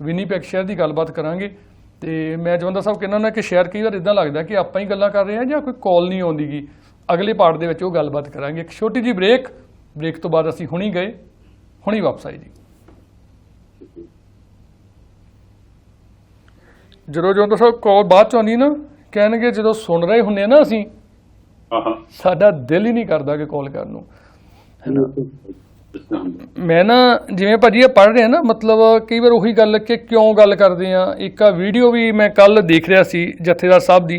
ਵਿਨੀਪੈਗ ਸ਼ਹਿਰ ਦੀ ਗੱਲਬਾਤ ਕਰਾਂਗੇ। ਅਤੇ ਮੈਂ ਜਵੰਦਾ ਸਾਹਿਬ ਕਹਿੰਦਾ ਨਾ ਕਿ ਸ਼ਹਿਰ ਕਈ ਵਾਰ ਇੱਦਾਂ ਲੱਗਦਾ ਕਿ ਆਪਾਂ ਹੀ ਗੱਲਾਂ ਕਰ ਰਹੇ ਹਾਂ ਜਾਂ ਕੋਈ ਕਾਲ ਨਹੀਂ ਆਉਂਦੀ ਗੀ। ਅਗਲੇ ਪਾਰਟ ਦੇ ਵਿੱਚ ਉਹ ਗੱਲਬਾਤ ਕਰਾਂਗੇ। ਇੱਕ ਛੋਟੀ ਜਿਹੀ ਬ੍ਰੇਕ ਤੋਂ ਬਾਅਦ ਅਸੀਂ ਹੁਣੀ ਗਏ, ਹੁਣੀ ਵਾਪਸ ਆਏ ਜੀ। ਜਦੋਂ ਜਵੰਦਾ ਸਾਹਿਬ ਕਾਲ ਬਾਅਦ 'ਚ ਆਉਂਦੀ ਨਾ, ਕਹਿਣਗੇ ਜਦੋਂ ਸੁਣ ਰਹੇ ਹੁੰਦੇ ਆ ਨਾ ਅਸੀਂ, ਸਾਡਾ ਦਿਲ ਹੀ ਨਹੀਂ ਕਰਦਾ ਕਿ ਕਾਲ ਕਰਨ ਨੂੰ, ਹੈ ਨਾ। ਮੈਂ ਨਾ ਜਿਵੇਂ ਭਾਜੀ ਇਹ ਪੜ੍ਹ ਰਿਹਾ ਨਾ, ਮਤਲਬ ਕਈ ਵਾਰ ਉਹੀ ਗੱਲ ਕਿ ਕਿਉਂ ਗੱਲ ਕਰਦੇ ਆ। ਇੱਕ ਆ ਵੀਡੀਓ ਵੀ ਮੈਂ ਕੱਲ੍ਹ ਦੇਖ ਰਿਹਾ ਸੀ ਜਥੇਦਾਰ ਸਾਹਿਬ ਦੀ,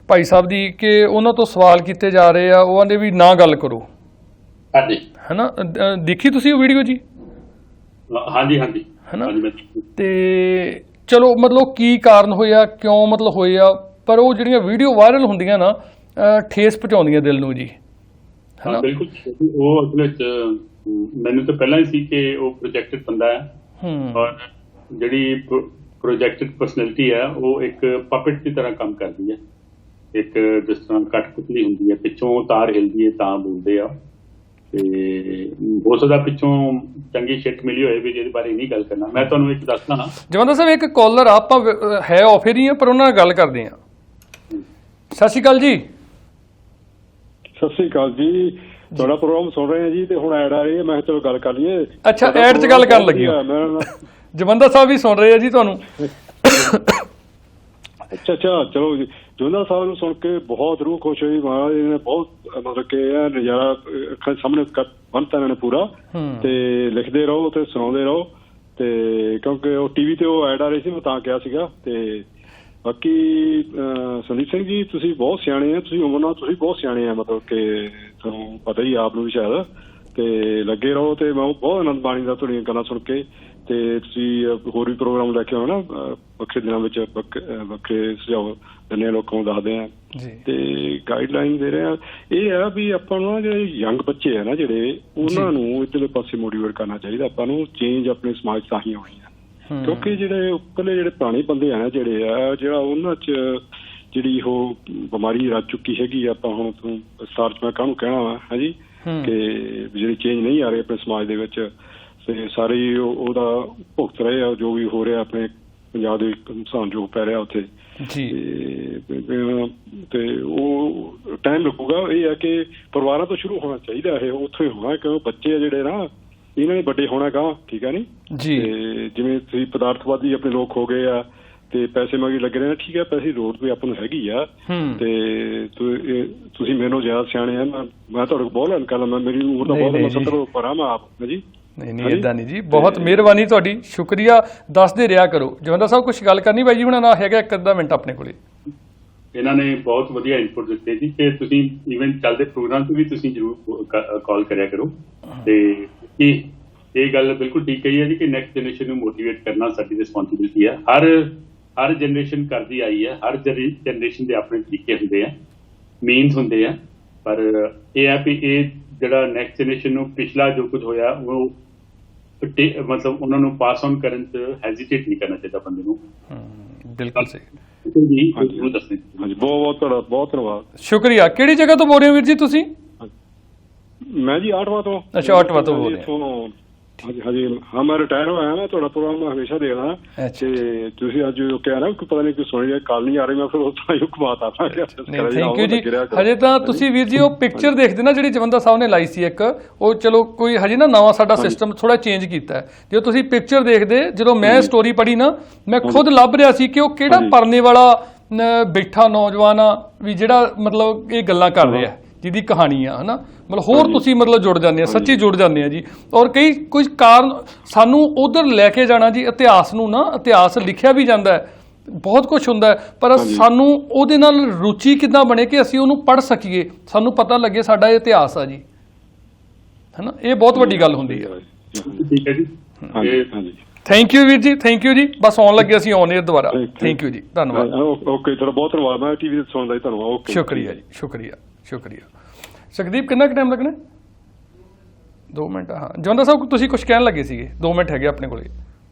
ਭਾਈ ਸਾਹਿਬ ਦੀ, ਕਿ ਉਹਨਾਂ ਤੋਂ ਸਵਾਲ ਕੀਤੇ ਜਾ ਰਹੇ ਆ, ਉਹ ਕਹਿੰਦੇ ਵੀ ਨਾ ਗੱਲ ਕਰੋ, ਹਾਂਜੀ, ਹੈ ਨਾ। ਦੇਖੀ ਤੁਸੀਂ ਉਹ ਵੀਡੀਓ ਜੀ? ਹਾਂਜੀ ਹਾਂਜੀ, ਹੈ ਨਾ। ਅਤੇ ਚਲੋ ਮਤਲਬ ਕੀ ਕਾਰਨ ਹੋਇਆ, ਕਿਉਂ ਮਤਲਬ ਹੋਇਆ, ਪਰ ਉਹ ਜਿਹੜੀਆਂ ਵੀਡੀਓ ਵਾਇਰਲ ਹੁੰਦੀਆਂ ਨਾ, ਠੇਸ ਪਹੁੰਚਾਉਂਦੀਆਂ ਦਿਲ ਨੂੰ ਜੀ, ਹੈ ਨਾ। ਬਿਲਕੁਲ, ਉਹ ਅਸਲ ਵਿੱਚ ਮੈਨੂੰ ਤਾਂ ਪਹਿਲਾਂ ਹੀ ਸੀ ਕਿ ਉਹ ਪ੍ਰੋਜੈਕਟਡ ਬੰਦਾ ਹੈ, ਔਰ ਜਿਹੜੀ ਪ੍ਰੋਜੈਕਟਡ ਪਰਸਨੈਲਿਟੀ ਹੈ ਉਹ ਇੱਕ ਪਪਟ ਦੀ ਤਰ੍ਹਾਂ ਕੰਮ ਕਰਦੀ ਹੈ। ਇੱਕ ਜਿਸ ਤਰ੍ਹਾਂ ਕਠਪੁਤਲੀ ਹੁੰਦੀ ਹੈ, ਪਿੱਛੋਂ ਤਾਰ ਹਿਲਦੀ ਹੈ ਤਾਂ ਬੋਲਦੇ ਆ, ਤੇ ਹੋ ਸਕਦਾ ਪਿੱਛੋਂ ਚੰਗੀ ਸ਼ਿਟ ਮਿਲੀ ਹੋਏ ਵੀ ਜਿਹਦੇ ਬਾਰੇ ਨਹੀਂ ਗੱਲ ਕਰਨਾ। ਮੈਂ ਤੁਹਾਨੂੰ ਇੱਕ ਦੱਸਦਾ ਹਾਂ ਜਵੰਦਾ ਸਾਹਿਬ, ਇੱਕ ਕਾਲਰ ਆਪਾਂ ਹੈ ਆਫਰ ਹੀ ਆ, ਪਰ ਉਹਨਾਂ ਨਾਲ ਗੱਲ ਕਰਦੇ ਹਾਂ। ਸਤਿ ਸ਼੍ਰੀ ਅਕਾਲ ਜੀ। ਸਤਿ ਸ੍ਰੀ ਅਕਾਲ ਜੀ, ਤੁਹਾਡਾ ਪ੍ਰੋਗਰਾਮ ਸੁਣ ਰਹੇ ਹਾਂ ਜੀ, ਤੇ ਹੁਣ ਐਡ ਆ ਰਹੀ ਹੈ, ਮੈਂ ਕਿਹਾ ਚਲੋ ਗੱਲ ਕਰ ਲਈਏ। ਅੱਛਾ, ਐਡ 'ਚ ਗੱਲ ਕਰਨ ਲੱਗੀ ਹੋ। ਜਵੰਦਾ ਸਾਹਿਬ ਵੀ ਸੁਣ ਰਹੇ ਆ ਜੀ ਤੁਹਾਨੂੰ। ਅੱਛਾ, ਚਲੋ ਜੀ। ਜਵੰਦਾ ਸਾਹਿਬ ਨੂੰ ਸੁਣ ਕੇ ਬਹੁਤ ਰੂਹ ਖੁਸ਼ ਹੋਈ। ਮਹਾਰਾਜ ਨੇ ਬਹੁਤ ਮਤਲਬ ਕਿ ਇਹ ਨਜ਼ਾਰਾ ਅੱਖਾਂ ਸਾਹਮਣੇ ਬੰਨ੍ਹਤਾ ਇਹਨਾਂ ਨੇ ਪੂਰਾ, ਤੇ ਲਿਖਦੇ ਰਹੋ ਤੇ ਸੁਣਾਉਂਦੇ ਰਹੋ। ਤੇ ਕਿਉਂਕਿ ਉਹ TV ਤੇ ਉਹ ਐਡ ਆ ਰਹੀ ਸੀ, ਮੈਂ ਤਾਂ ਕਿਹਾ ਸੀਗਾ। ਤੇ ਬਾਕੀ ਸੰਦੀਪ ਸਿੰਘ ਜੀ, ਤੁਸੀਂ ਬਹੁਤ ਸਿਆਣੇ ਆ, ਤੁਸੀਂ ਉਮਰ ਨਾਲ ਤੁਸੀਂ ਬਹੁਤ ਸਿਆਣੇ ਆ, ਮਤਲਬ ਕਿ ਤੁਹਾਨੂੰ ਪਤਾ ਹੀ ਆਪ ਨੂੰ ਵੀ ਸ਼ਾਇਦ। ਤੇ ਲੱਗੇ ਰਹੋ, ਤੇ ਮੈਂ ਬਹੁਤ ਆਨੰਦ ਮਾਣੀ ਦਾ ਤੁਹਾਡੀਆਂ ਗੱਲਾਂ ਸੁਣ ਕੇ। ਤੇ ਤੁਸੀਂ ਹੋਰ ਵੀ ਪ੍ਰੋਗਰਾਮ ਲੈ ਕੇ ਆਉਣਾ ਨਾ, ਵੱਖਰੇ ਦਿਨਾਂ ਵਿੱਚ ਵੱਖਰੇ ਸੁਝਾਅ ਦਿੰਦੇ ਆ, ਲੋਕਾਂ ਨੂੰ ਦੱਸਦੇ ਆ ਤੇ ਗਾਈਡਲਾਈਨ ਦੇ ਰਹੇ ਆ। ਇਹ ਆ ਵੀ ਆਪਾਂ ਨੂੰ ਨਾ ਜਿਹੜੇ ਯੰਗ ਬੱਚੇ ਆ ਨਾ, ਜਿਹੜੇ ਉਹਨਾਂ ਨੂੰ ਇੱਧਰਲੇ ਪਾਸੇ ਮੋਟੀਵੇਟ ਕਰਨਾ ਚਾਹੀਦਾ। ਆਪਾਂ ਨੂੰ ਚੇਂਜ ਆਪਣੇ ਸਮਾਜ ਤਾਂ ਹੀ ਆਉਣੀ ਆ, ਕਿਉਂਕਿ ਜਿਹੜੇ ਉੱਪਰਲੇ ਜਿਹੜੇ ਪੁਰਾਣੇ ਬੰਦੇ ਆ ਨਾ, ਜਿਹੜਾ ਉਹਨਾਂ 'ਚ ਜਿਹੜੀ ਉਹ ਬਿਮਾਰੀ ਰੱਜ ਚੁੱਕੀ ਹੈਗੀ। ਆਪਾਂ ਹੁਣ ਵਿਸਥਾਰ 'ਚ ਮੈਂ ਕਾਹਨੂੰ ਕਹਿਣਾ ਵਾ, ਹਾਂਜੀ, ਕਿ ਜਿਹੜੇ ਚੇਂਜ ਨਹੀਂ ਆ ਰਹੇ ਆਪਣੇ ਸਮਾਜ ਦੇ ਵਿੱਚ, ਤੇ ਸਾਰੇ ਉਹਦਾ ਭੁਗਤ ਰਹੇ ਆ ਜੋ ਵੀ ਹੋ ਰਿਹਾ ਆਪਣੇ ਪੰਜਾਬ ਦੇ ਨੁਕਸਾਨ ਜੋ ਪੈ ਰਿਹਾ ਉੱਥੇ। ਤੇ ਉਹ ਟਾਈਮ ਲੱਗੂਗਾ। ਇਹ ਆ ਕਿ ਪਰਿਵਾਰਾਂ ਤੋਂ ਸ਼ੁਰੂ ਹੋਣਾ ਚਾਹੀਦਾ, ਇਹ ਉੱਥੋਂ ਹੀ ਹੋਣਾ, ਕਿਉਂਕਿ ਬੱਚੇ ਆ ਜਿਹੜੇ ਨਾ, ਇਹਨਾਂ ਨੇ ਵੱਡੇ ਹੋਣਾ ਗਾ, ਠੀਕ ਆ ਨੀ। ਤੇ ਜਿਵੇਂ ਤੁਸੀਂ ਪਦਾਰਥਵਾਦੀ ਆਪਣੇ ਲੋਕ ਹੋ ਗਏ ਆ, ਤੇ ਪੈਸੇ ਮਗਰ ਲੱਗ ਰਹੇ ਆ, ਠੀਕ ਆ, ਪੈਸੇ ਲੋੜ ਵੀ ਆਪਾਂ ਨੂੰ ਹੈਗੀ ਆ। ਤੇ ਤੁਸੀਂ ਮੈਨੂੰ ਜ਼ਿਆਦਾ ਸਿਆਣੇ ਆ, ਮੈਂ ਤੁਹਾਡੇ ਕੋਲ ਬਹੁਤ ਅਨਕਲ, ਮੈਂ ਮੇਰੀ ਉਮਰ ਦਾ ਬਹੁਤ, ਮੈਂ 70 ਉੱਪਰ ਆ ਮੈਂ ਆਪ ਜੀ। ਨਹੀਂ ਏਦਾਂ ਨਹੀਂ ਜੀ, ਬਹੁਤ ਮਿਹਰਬਾਨੀ ਤੁਹਾਡੀ, ਸ਼ੁਕਰੀਆ। ਦੱਸਦੇ ਰਿਹਾ ਕਰੋ। ਜਵੰਦਾ ਸਾਹਿਬ ਕੁਛ ਗੱਲ ਕਰਨੀ ਬਾਈ ਜੀ ਹੁਣਾਂ ਨਾਲ, ਹੈਗਾ ਇੱਕ ਅੱਧਾ ਮਿੰਟ ਆਪਣੇ ਕੋਲੇ। ਇਹਨਾਂ ਨੇ ਬਹੁਤ ਵਧੀਆ ਇਨਪੁਟ ਦਿੱਤੇ ਜੀ, ਕਿ ਤੁਸੀਂ ਈਵਨ ਚੱਲਦੇ ਪ੍ਰੋਗਰਾਮ 'ਤੇ ਵੀ ਤੁਸੀਂ ਜ਼ਰੂਰ ਕਾਲ ਕਰਿਆ ਕਰੋ। ਤੇ ਇਹ ਗੱਲ ਬਿਲਕੁਲ ਠੀਕ ਕਹੀ ਹੈ ਜੀ, ਕਿ ਨੈਕਸਟ ਜਨਰੇਸ਼ਨ ਨੂੰ ਮੋਟੀਵੇਟ ਕਰਨਾ ਸਾਡੀ ਰਿਸਪੌਂਸਿਬਿਲਿਟੀ ਹੈ। ਹਰ ਜਨਰੇਸ਼ਨ ਕਰਦੀ ਆਈ ਹੈ, ਹਰ ਜਨਰੇਸ਼ਨ ਦੇ ਆਪਣੇ ਤਰੀਕੇ ਹੁੰਦੇ ਆ, ਮੀਨਸ ਹੁੰਦੇ ਆ, ਪਰ ਇਹ ਹੈ ਵੀ ਇਹ ਜਿਹੜਾ ਨੈਕਸਟ ਜਨਰੇਸ਼ਨ ਨੂੰ ਪਿਛਲਾ ਜੋ ਕੁਝ ਹੋਇਆ ਉਹ ਮਤਲਬ ਉਹਨਾਂ ਨੂੰ ਪਾਸ ਔਨ ਕਰਨ 'ਚ ਹੈਜ਼ੀਟੇਟ ਨਹੀਂ ਕਰਨਾ ਚਾਹੀਦਾ ਬੰਦੇ ਨੂੰ। ਬਿਲਕੁਲ ਸਹੀ ਜੀ, ਬਹੁਤ ਬਹੁਤ ਤੁਹਾਡਾ ਬਹੁਤ ਧੰਨਵਾਦ, ਸ਼ੁਕਰੀਆ। ਕਿਹੜੀ ਜਗ੍ਹਾ ਤੋਂ ਬੋਲ ਰਹੇ ਹੋ ਵੀਰ ਜੀ ਤੁਸੀਂ? ਮੈਂ ਜੀ ਆਟਵਾ ਤੋਂ। ਅੱਛਾ, ਆਟਵਾ ਤੋਂ ਬੋਲ ਰਹੇ ਹੋ? ਹਾਂਜੀ ਹਾਂਜੀ, ਹਾਂ ਮੈਂ ਰਿਟਾਇਰ ਹੋਇਆ। ਮੈਂ ਤੁਹਾਡਾ ਪ੍ਰੋਗਰਾਮ ਹਮੇਸ਼ਾ ਦੇਖਦਾ ਤੇ ਤੁਸੀਂ ਅੱਜ ਕਿਹਾ ਨਾ ਕਿ ਪਤਾ ਨਹੀਂ ਕੋਈ ਸੁਣੀ ਕਾਲ ਨਹੀਂ ਆ ਰਹੀ, ਮੈਂ ਫਿਰ ਉਸ ਤਰ੍ਹਾਂ ਹੀ ਘੁਮਾਤਾ। ਥੈਂਕ ਯੂ ਜੀ। ਹਜੇ ਤਾਂ ਤੁਸੀਂ ਵੀਰ ਜੀ ਉਹ ਪਿਕਚਰ ਦੇਖਦੇ ਨਾ ਜਿਹੜੀ ਜਵੰਦਾ ਸਾਹਿਬ ਨੇ ਲਾਈ ਸੀ ਇੱਕ, ਉਹ ਚਲੋ ਕੋਈ ਹਜੇ ਨਾ ਨਵਾਂ ਸਾਡਾ ਸਿਸਟਮ ਥੋੜਾ ਚੇਂਜ ਕੀਤਾ ਹੈ। ਜੇ ਤੁਸੀਂ ਪਿਕਚਰ ਦੇਖਦੇ, ਜਦੋਂ ਮੈਂ ਸਟੋਰੀ ਪੜ੍ਹੀ ਨਾ, ਮੈਂ ਖੁਦ ਲੱਭ ਰਿਹਾ ਸੀ ਕਿ ਉਹ ਕਿਹੜਾ ਪਰਨੇ ਵਾਲਾ ਬੈਠਾ ਨੌਜਵਾਨ ਆ ਵੀ ਜਿਹੜਾ ਮਤਲਬ ਇਹ ਗੱਲਾਂ ਕਰ ਰਿਹਾ, ਜਿਹਦੀ ਕਹਾਣੀ ਆ, ਹਨਾ। ਮਤਲਬ ਹੋਰ ਤੁਸੀਂ ਮਤਲਬ ਜੁੜ ਜਾਂਦੇ ਆ, ਸੱਚੀ ਜੁੜ ਜਾਂਦੇ ਆ ਜੀ। ਔਰ ਕਈ ਕੁਝ ਕਾਰਨ ਸਾਨੂੰ ਉਧਰ ਲੈ ਕੇ ਜਾਣਾ ਜੀ, ਇਤਿਹਾਸ ਨੂੰ ਨਾ, ਇਤਿਹਾਸ ਲਿਖਿਆ ਵੀ ਜਾਂਦਾ ਹੈ, ਬਹੁਤ ਕੁਝ ਹੁੰਦਾ ਹੈ, ਪਰ ਸਾਨੂੰ ਉਹਦੇ ਨਾਲ ਰੁਚੀ ਕਿੱਦਾਂ ਬਣੇ ਕਿ ਅਸੀਂ ਉਹਨੂੰ ਪੜ੍ਹ ਸਕੀਏ, ਸਾਨੂੰ ਪਤਾ ਲੱਗੇ ਸਾਡਾ ਇਹ ਇਤਿਹਾਸ ਆ ਜੀ, ਹਨਾ। ਇਹ ਬਹੁਤ ਵੱਡੀ ਗੱਲ ਹੁੰਦੀ ਹੈ। ਠੀਕ ਹੈ ਜੀ, ਥੈਂਕ ਯੂ ਵੀਰ ਜੀ, ਥੈਂਕ ਯੂ ਜੀ। ਬਸ ਆਉਣ ਲੱਗੇ ਅਸੀਂ ਆਨ 에ਅਰ ਦੁਬਾਰਾ। ਥੈਂਕ ਯੂ ਜੀ, ਧੰਨਵਾਦ। ਓਕੇ, ਤੁਹਾਡਾ ਬਹੁਤ ਧੰਨਵਾਦ। ਮੈਂ ਟੀਵੀ ਤੇ ਸੁਣਨ ਦਾ ਧੰਨਵਾਦ। ਓਕੇ, ਸ਼ੁਕਰੀਆ ਜੀ, ਸ਼ੁਕਰੀਆ ਸ਼ੁਕਰੀਆ। ਸੁਖਦੀਪ ਕਿੰਨਾ ਕੁ ਟਾਈਮ ਲੱਗਣਾ? 2 ਮਿੰਟ। ਹਾਂ ਜਵੰਦਾ ਸਾਹਿਬ, ਤੁਸੀਂ ਕੁਝ ਕਹਿਣ ਲੱਗੇ ਸੀਗੇ, 2 ਮਿੰਟ ਹੈਗੇ ਆਪਣੇ ਕੋਲੇ।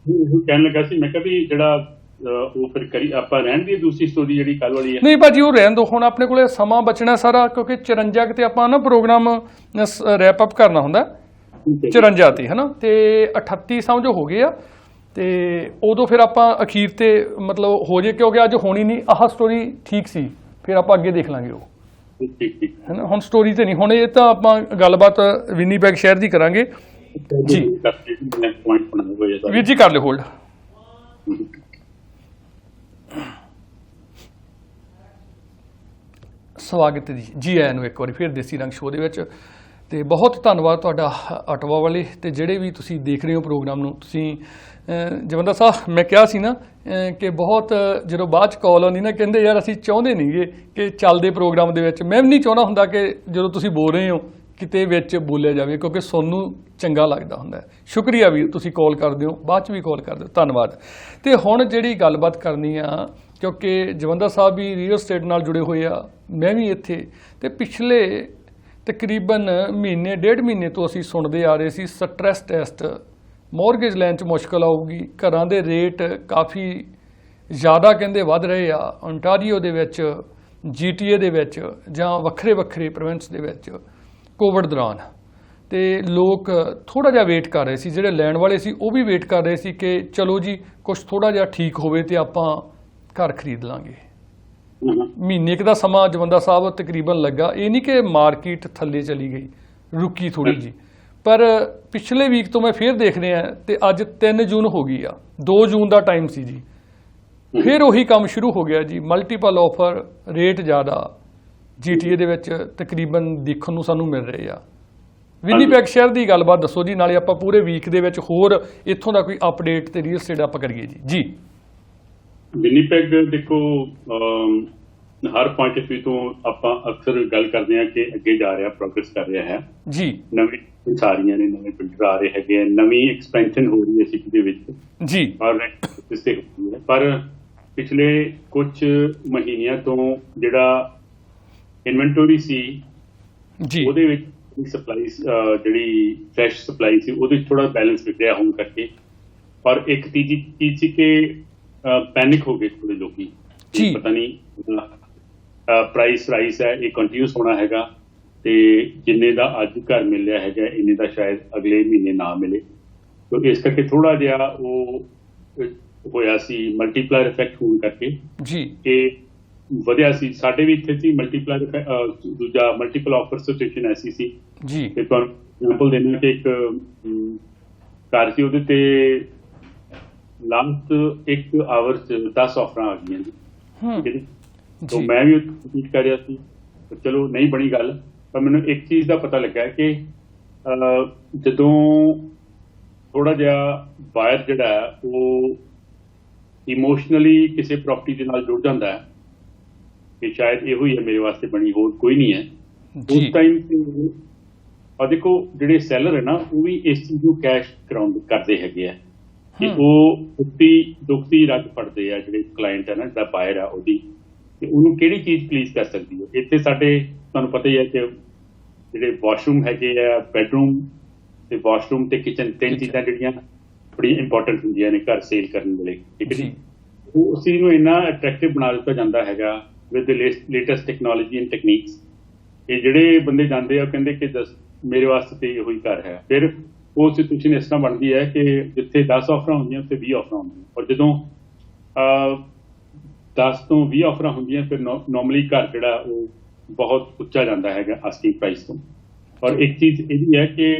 ਕਹਿਣ ਲੱਗਾ ਸੀ ਮੈਂ ਕਿਹਾ ਵੀ ਜਿਹੜਾ ਉਹ ਫਿਰ ਕਰੀ ਆਪਾਂ ਰਹਿਣ ਦੀ ਦੂਸਰੀ ਸਟੋਰੀ ਜਿਹੜੀ ਕੱਲ ਵਾਲੀ ਹੈ। ਨਹੀਂ ਭਾਜੀ, ਉਹ ਰਹਿਣ ਦੋ, ਹੁਣ ਆਪਣੇ ਕੋਲੇ ਸਮਾਂ ਬਚਣਾ ਸਾਰਾ, ਕਿਉਂਕਿ 54 ਤੇ ਆਪਾਂ ਨਾ ਪ੍ਰੋਗਰਾਮ ਰੈਪ ਅਪ ਕਰਨਾ ਹੁੰਦਾ, 54 ਤੇ, ਹਨਾ। ਤੇ 38 ਸਮਝੋ ਹੋ ਗਏ ਆ, ਤੇ ਉਦੋਂ ਫਿਰ ਆਪਾਂ ਅਖੀਰ ਤੇ ਮਤਲਬ ਹੋ ਜੇ, ਕਿਉਂਕਿ ਅੱਜ ਹੋਣੀ ਨਹੀਂ। ਆਹ ਸਟੋਰੀ ਠੀਕ ਸੀ, ਫਿਰ ਆਪਾਂ ਅੱਗੇ ਦੇਖ ਲਾਂਗੇ ਉਹ, ਹੈ। ਹੁਣ ਸਟੋਰੀ ਤੇ ਨਹੀਂ, ਹੁਣ ਇਹ ਤਾਂ ਆਪਾਂ ਗੱਲਬਾਤ ਵਿਨੀਪੈਗ ਸ਼ਹਿਰ ਦੀ ਕਰਾਂਗੇ ਜੀ। ਵੀਰ ਜੀ ਕਰ ਲਿਓ ਹੋਲਡ। ਸਵਾਗਤ ਜੀ ਆਇਆਂ ਨੂੰ ਇੱਕ ਵਾਰੀ ਫਿਰ ਦੇਸੀ ਰੰਗ ਸ਼ੋਅ ਦੇ ਵਿੱਚ। ਤੇ ਬਹੁਤ ਧੰਨਵਾਦ ਤੁਹਾਡਾ ਆਟਵਾ ਵਾਲੇ, ਤੇ ਜਿਹੜੇ ਵੀ ਤੁਸੀਂ ਦੇਖ ਰਹੇ ਹੋ ਪ੍ਰੋਗਰਾਮ ਨੂੰ। ਤੁਸੀਂ ਜਵੰਦਾ ਸਾਹਿਬ, ਮੈਂ ਕਿਹਾ ਸੀ ਨਾ ਕਿ ਬਹੁਤ ਜਦੋਂ ਬਾਅਦ 'ਚ ਕਾਲ ਆਉਂਦੀ ਨਾ, ਕਹਿੰਦੇ ਯਾਰ ਅਸੀਂ ਚਾਹੁੰਦੇ ਨਹੀਂਗੇ ਕਿ ਚੱਲਦੇ ਪ੍ਰੋਗਰਾਮ ਦੇ ਵਿੱਚ, ਮੈਂ ਵੀ ਨਹੀਂ ਚਾਹੁੰਦਾ ਹੁੰਦਾ ਕਿ ਜਦੋਂ ਤੁਸੀਂ ਬੋਲ ਰਹੇ ਹੋ ਕਿਤੇ ਵਿੱਚ ਬੋਲਿਆ ਜਾਵੇ, ਕਿਉਂਕਿ ਸਾਨੂੰ ਚੰਗਾ ਲੱਗਦਾ ਹੁੰਦਾ। ਸ਼ੁਕਰੀਆ ਵੀਰ, ਤੁਸੀਂ ਕਾਲ ਕਰਦੇ ਹੋ, ਬਾਅਦ 'ਚ ਵੀ ਕਾਲ ਕਰਦੇ ਹੋ, ਧੰਨਵਾਦ। ਤੇ ਹੁਣ ਜਿਹੜੀ ਗੱਲਬਾਤ ਕਰਨੀ ਆ, ਕਿਉਂਕਿ ਜਵੰਦਾ ਸਾਹਿਬ ਵੀ ਰੀਅਲ ਸਟੇਟ ਨਾਲ ਜੁੜੇ ਹੋਏ ਆ, ਮੈਂ ਵੀ ਇੱਥੇ, ਤੇ ਪਿਛਲੇ ਤਕਰੀਬਨ ਮਹੀਨੇ 1.5 ਮਹੀਨੇ ਤੋਂ ਅਸੀਂ ਸੁਣਦੇ ਆ ਰਹੇ ਸੀ ਸਟ੍ਰੈਸ ਟੈਸਟ, ਮੌਰਗੇਜ ਲੈਣ 'ਚ ਮੁਸ਼ਕਲ ਆਊਗੀ, ਘਰਾਂ ਦੇ ਰੇਟ ਕਾਫੀ ਜ਼ਿਆਦਾ ਕਹਿੰਦੇ ਵੱਧ ਰਹੇ ਆ ਓਨਟਾਰੀਓ ਦੇ ਵਿੱਚ, GTA ਦੇ ਵਿੱਚ, ਜਾਂ ਵੱਖਰੇ ਵੱਖਰੇ ਪ੍ਰੋਵਿੰਸ ਦੇ ਵਿੱਚ ਕੋਵਿਡ ਦੌਰਾਨ। ਤੇ ਲੋਕ ਥੋੜ੍ਹਾ ਜਿਹਾ ਵੇਟ ਕਰ ਰਹੇ ਸੀ, ਜਿਹੜੇ ਲੈਣ ਵਾਲੇ ਸੀ ਉਹ ਵੀ ਵੇਟ ਕਰ ਰਹੇ ਸੀ ਕਿ ਚਲੋ ਜੀ ਕੁਛ ਥੋੜ੍ਹਾ ਜਿਹਾ ਠੀਕ ਹੋਵੇ ਤੇ ਆਪਾਂ ਘਰ ਖਰੀਦ ਲਾਂਗੇ। ਮਹੀਨੇ ਕੁ ਦਾ ਸਮਾਂ ਜਵੰਦਾ ਸਾਹਿਬ ਤਕਰੀਬਨ ਲੱਗਾ। ਇਹ ਨਹੀਂ ਕਿ ਮਾਰਕੀਟ ਥੱਲੇ ਚਲੀ ਗਈ, ਰੁਕੀ ਥੋੜ੍ਹੀ ਜੀ, ਪਰ ਪਿਛਲੇ ਵੀਕ ਤੋਂ ਮੈਂ ਫਿਰ ਦੇਖ ਰਿਹਾ, ਤੇ ਅੱਜ 3 ਜੂਨ ਹੋ ਗਈ ਆ, 2 ਜੂਨ ਦਾ ਟਾਈਮ ਸੀ ਜੀ, ਫਿਰ ਉਹੀ ਕੰਮ ਸ਼ੁਰੂ ਹੋ ਗਿਆ ਜੀ। ਮਲਟੀਪਲ ਆਫਰ, ਰੇਟ ਜ਼ਿਆਦਾ GTA ਦੇ ਵਿੱਚ ਤਕਰੀਬਨ ਦੇਖਣ ਨੂੰ ਸਾਨੂੰ ਮਿਲ ਰਹੇ ਆ। ਵਿਨੀਪੈਗ ਸ਼ਹਿਰ ਦੀ ਗੱਲਬਾਤ ਦੱਸੋ ਜੀ, ਨਾਲੇ ਆਪਾਂ ਪੂਰੇ ਵੀਕ ਦੇ ਵਿੱਚ ਹੋਰ ਇੱਥੋਂ ਦਾ ਕੋਈ ਅਪਡੇਟ ਤੇ ਰੀਅਲ ਸਟੇਟ ਆਪਾਂ ਕਰੀਏ ਜੀ। ਵਿਨੀਪੈਗ ਦੇਖੋ, ਹਰ ਪੁਆਇੰਟ ਆਫ ਵਿਊ ਤੋਂ ਆਪਾਂ ਅਕਸਰ ਗੱਲ ਕਰਦੇ ਹਾਂ ਕਿ ਅੱਗੇ ਜਾ ਰਿਹਾ, ਪ੍ਰੋਗਰੈਸ ਕਰ ਰਿਹਾ ਹੈ ਜੀ। ਨਵੀਂ ਸਾਰੀਆਂ ਨੇ, ਨਵੇਂ ਪਿੰਡਰ ਆ ਰਹੇ ਹੈਗੇ, ਨਵੀਂ ਐਕਸਪੈਂਸ਼ਨ ਹੋ ਰਹੀ ਹੈ ਸਿਟੀ ਦੇ ਵਿੱਚ ਜੀ, ਪਰ ਪਿਛਲੇ ਕੁਝ ਮਹੀਨਿਆਂ ਤੋਂ ਜਿਹੜਾ ਇਨਵੈਂਟਰੀ ਸੀ ਜੀ, ਉਹਦੇ ਵਿੱਚ ਸਪਲਾਈ ਜਿਹੜੀ ਫਰੈਸ਼ ਸਪਲਾਈ ਸੀ ਉਹਦੇ ਥੋੜਾ ਬੈਲੈਂਸ ਵਿਗੜਿਆ ਹੋਣ ਕਰਕੇ। ਪਰ ਇੱਕ ਤੀਜੀ ਚੀਜ਼ ਸੀ ਕਿ ਪੈਨਿਕ ਹੋ ਗਏ ਥੋੜੇ ਲੋਕੀ, ਪਤਾ ਨਹੀਂ ਪ੍ਰਾਈਸ ਹੈ, ਇਹ ਕੰਟੀਨਿਊਸ ਹੋਣਾ ਹੈਗਾ, ਤੇ ਜਿੰਨੇ ਦਾ ਅੱਜ ਘਰ ਮਿਲ ਰਿਹਾ ਹੈਗਾ ਇੰਨੇ ਦਾ ਸ਼ਾਇਦ ਅਗਲੇ ਮਹੀਨੇ ਨਾ ਮਿਲੇ। तो इस करके थोड़ा जिहा वो होया सी मल्टीप्लायर इफेक्ट होने करके जी कि ਵਧਿਆ ਸੀ ਸਾਡੇ ਵੀ ਇੱਥੇ ਸੀ ਮਲਟੀਪਲਾਇਰ ਦੂਜਾ ਮਲਟੀਪਲ ਆਫਰ ਸਿਚੁਏਸ਼ਨ ਐਸੀ ਸੀ ਜੀ ਤੇ ਤੁਹਾਨੂੰ ਐਗਜ਼ਾਮਪਲ ਦੇਣਾ ਕਿ ਇੱਕ ਕਾਰ ਸੀ ਉਹਦੇ ਤੇ ਲਾਸਟ 1 ਆਵਰ ਚ 10 ਆਫਰਾਂ ਆ ਗਈਆਂ ਜੀ ਠੀਕ ਹੈ ਜੀ तो मैं भी ट्वीट कर रहा ਸੀ ਚਲੋ ਨਹੀਂ ਬਣੀ ਗੱਲ ਪਰ ਮੈਨੂੰ ਇੱਕ ਚੀਜ਼ ਦਾ ਪਤਾ ਲੱਗਾ ਕਿ ਜਦੋਂ ਥੋੜਾ ਜਿਹਾ ਬਾਇਰ ਜਿਹੜਾ ਉਹ ਇਮੋਸ਼ਨਲੀ ਕਿਸੇ ਪ੍ਰਾਪਰਟੀ ਦੇ ਨਾਲ ਜੁੜ ਜਾਂਦਾ ਹੈ कि शायद ਇਹੋ ਹੀ ਹੈ ਮੇਰੇ ਵਾਸਤੇ ਬਣੀ ਹੋਰ ਕੋਈ ਨਹੀਂ ਹੈ ਉਸ ਟਾਈਮ ਆ ਦੇਖੋ ਜਿਹੜੇ ਸੈਲਰ ਹੈ ਨਾ ਉਹ ਵੀ ਇਸ ਚੀਜ਼ ਨੂੰ ਕੈਸ਼ ਕਰਾਉਂਡ ਕਰਦੇ ਹੈਗੇ ਆ ਕਿ ਉਹ ਦੁਖਤੀ ਰੱਗ ਫੜਦੇ ਆ ਜਿਹੜੇ ਕਲਾਇੰਟ ਹੈ ਨਾ ਜਿਹੜਾ ਬਾਇਰ ਆ ਉਹਦੀ ਤੇ ਉਹਨੂੰ ਕਿਹੜੀ ਚੀਜ਼ ਪਲੀਜ਼ ਕਰ ਸਕਦੀ ਹੈ ਇੱਥੇ ਸਾਡੇ ਤੁਹਾਨੂੰ ਪਤਾ ਹੀ ਹੈ ਕਿ ਜਿਹੜੇ ਵਾਸ਼ਰੂਮ ਹੈਗੇ ਆ ਬੈਡਰੂਮ ਤੇ ਵਾਸ਼ਰੂਮ ਤੇ ਕਿਚਨ 3 ਚੀਜ਼ਾਂ ਜਿਹੜੀਆਂ ਬੜੀ ਇੰਪੋਰਟੈਂਟ ਹੁੰਦੀਆਂ ਨੇ ਘਰ ਸੇਲ ਕਰਨ ਵੇਲੇ ਠੀਕ ਹੈ ਜੀ ਉਸ ਚੀਜ਼ ਨੂੰ ਇੰਨਾ ਅਟਰੈਕਟਿਵ ਬਣਾ ਦਿੱਤਾ ਜਾਂਦਾ ਹੈਗਾ with the latest technology and techniques ਇਹ ਜਿਹੜੇ ਬੰਦੇ ਜਾਂਦੇ ਆ ਕਹਿੰਦੇ ਕਿ ਮੇਰੇ ਵਾਸਤੇ ਤੇ ਇਹੋ ਹੀ ਘਰ ਹੈ। ਫਿਰ ਉਹ ਸਿਚੁਏਸ਼ਨ ਇਸ ਤਰ੍ਹਾਂ ਬਣਦੀ ਹੈ ਕਿ ਜਿੱਥੇ 10 ਆਫਰਾਂ ਹੁੰਦੀਆਂ ਉੱਥੇ 20 ਆਫਰਾਂ ਹੁੰਦੀਆਂ, ਔਰ ਜਦੋਂ 10 ਤੋਂ 20 ਆਫਰਾਂ ਹੁੰਦੀਆਂ ਫਿਰ ਨੋਰਮਲੀ ਘਰ ਜਿਹੜਾ ਉਹ ਬਹੁਤ ਉੱਚਾ ਜਾਂਦਾ ਹੈਗਾ ਆਸਕਿੰਗ ਪ੍ਰਾਈਸ ਤੋਂ। ਔਰ ਇੱਕ ਚੀਜ਼ ਇਹ ਵੀ ਹੈ ਕਿ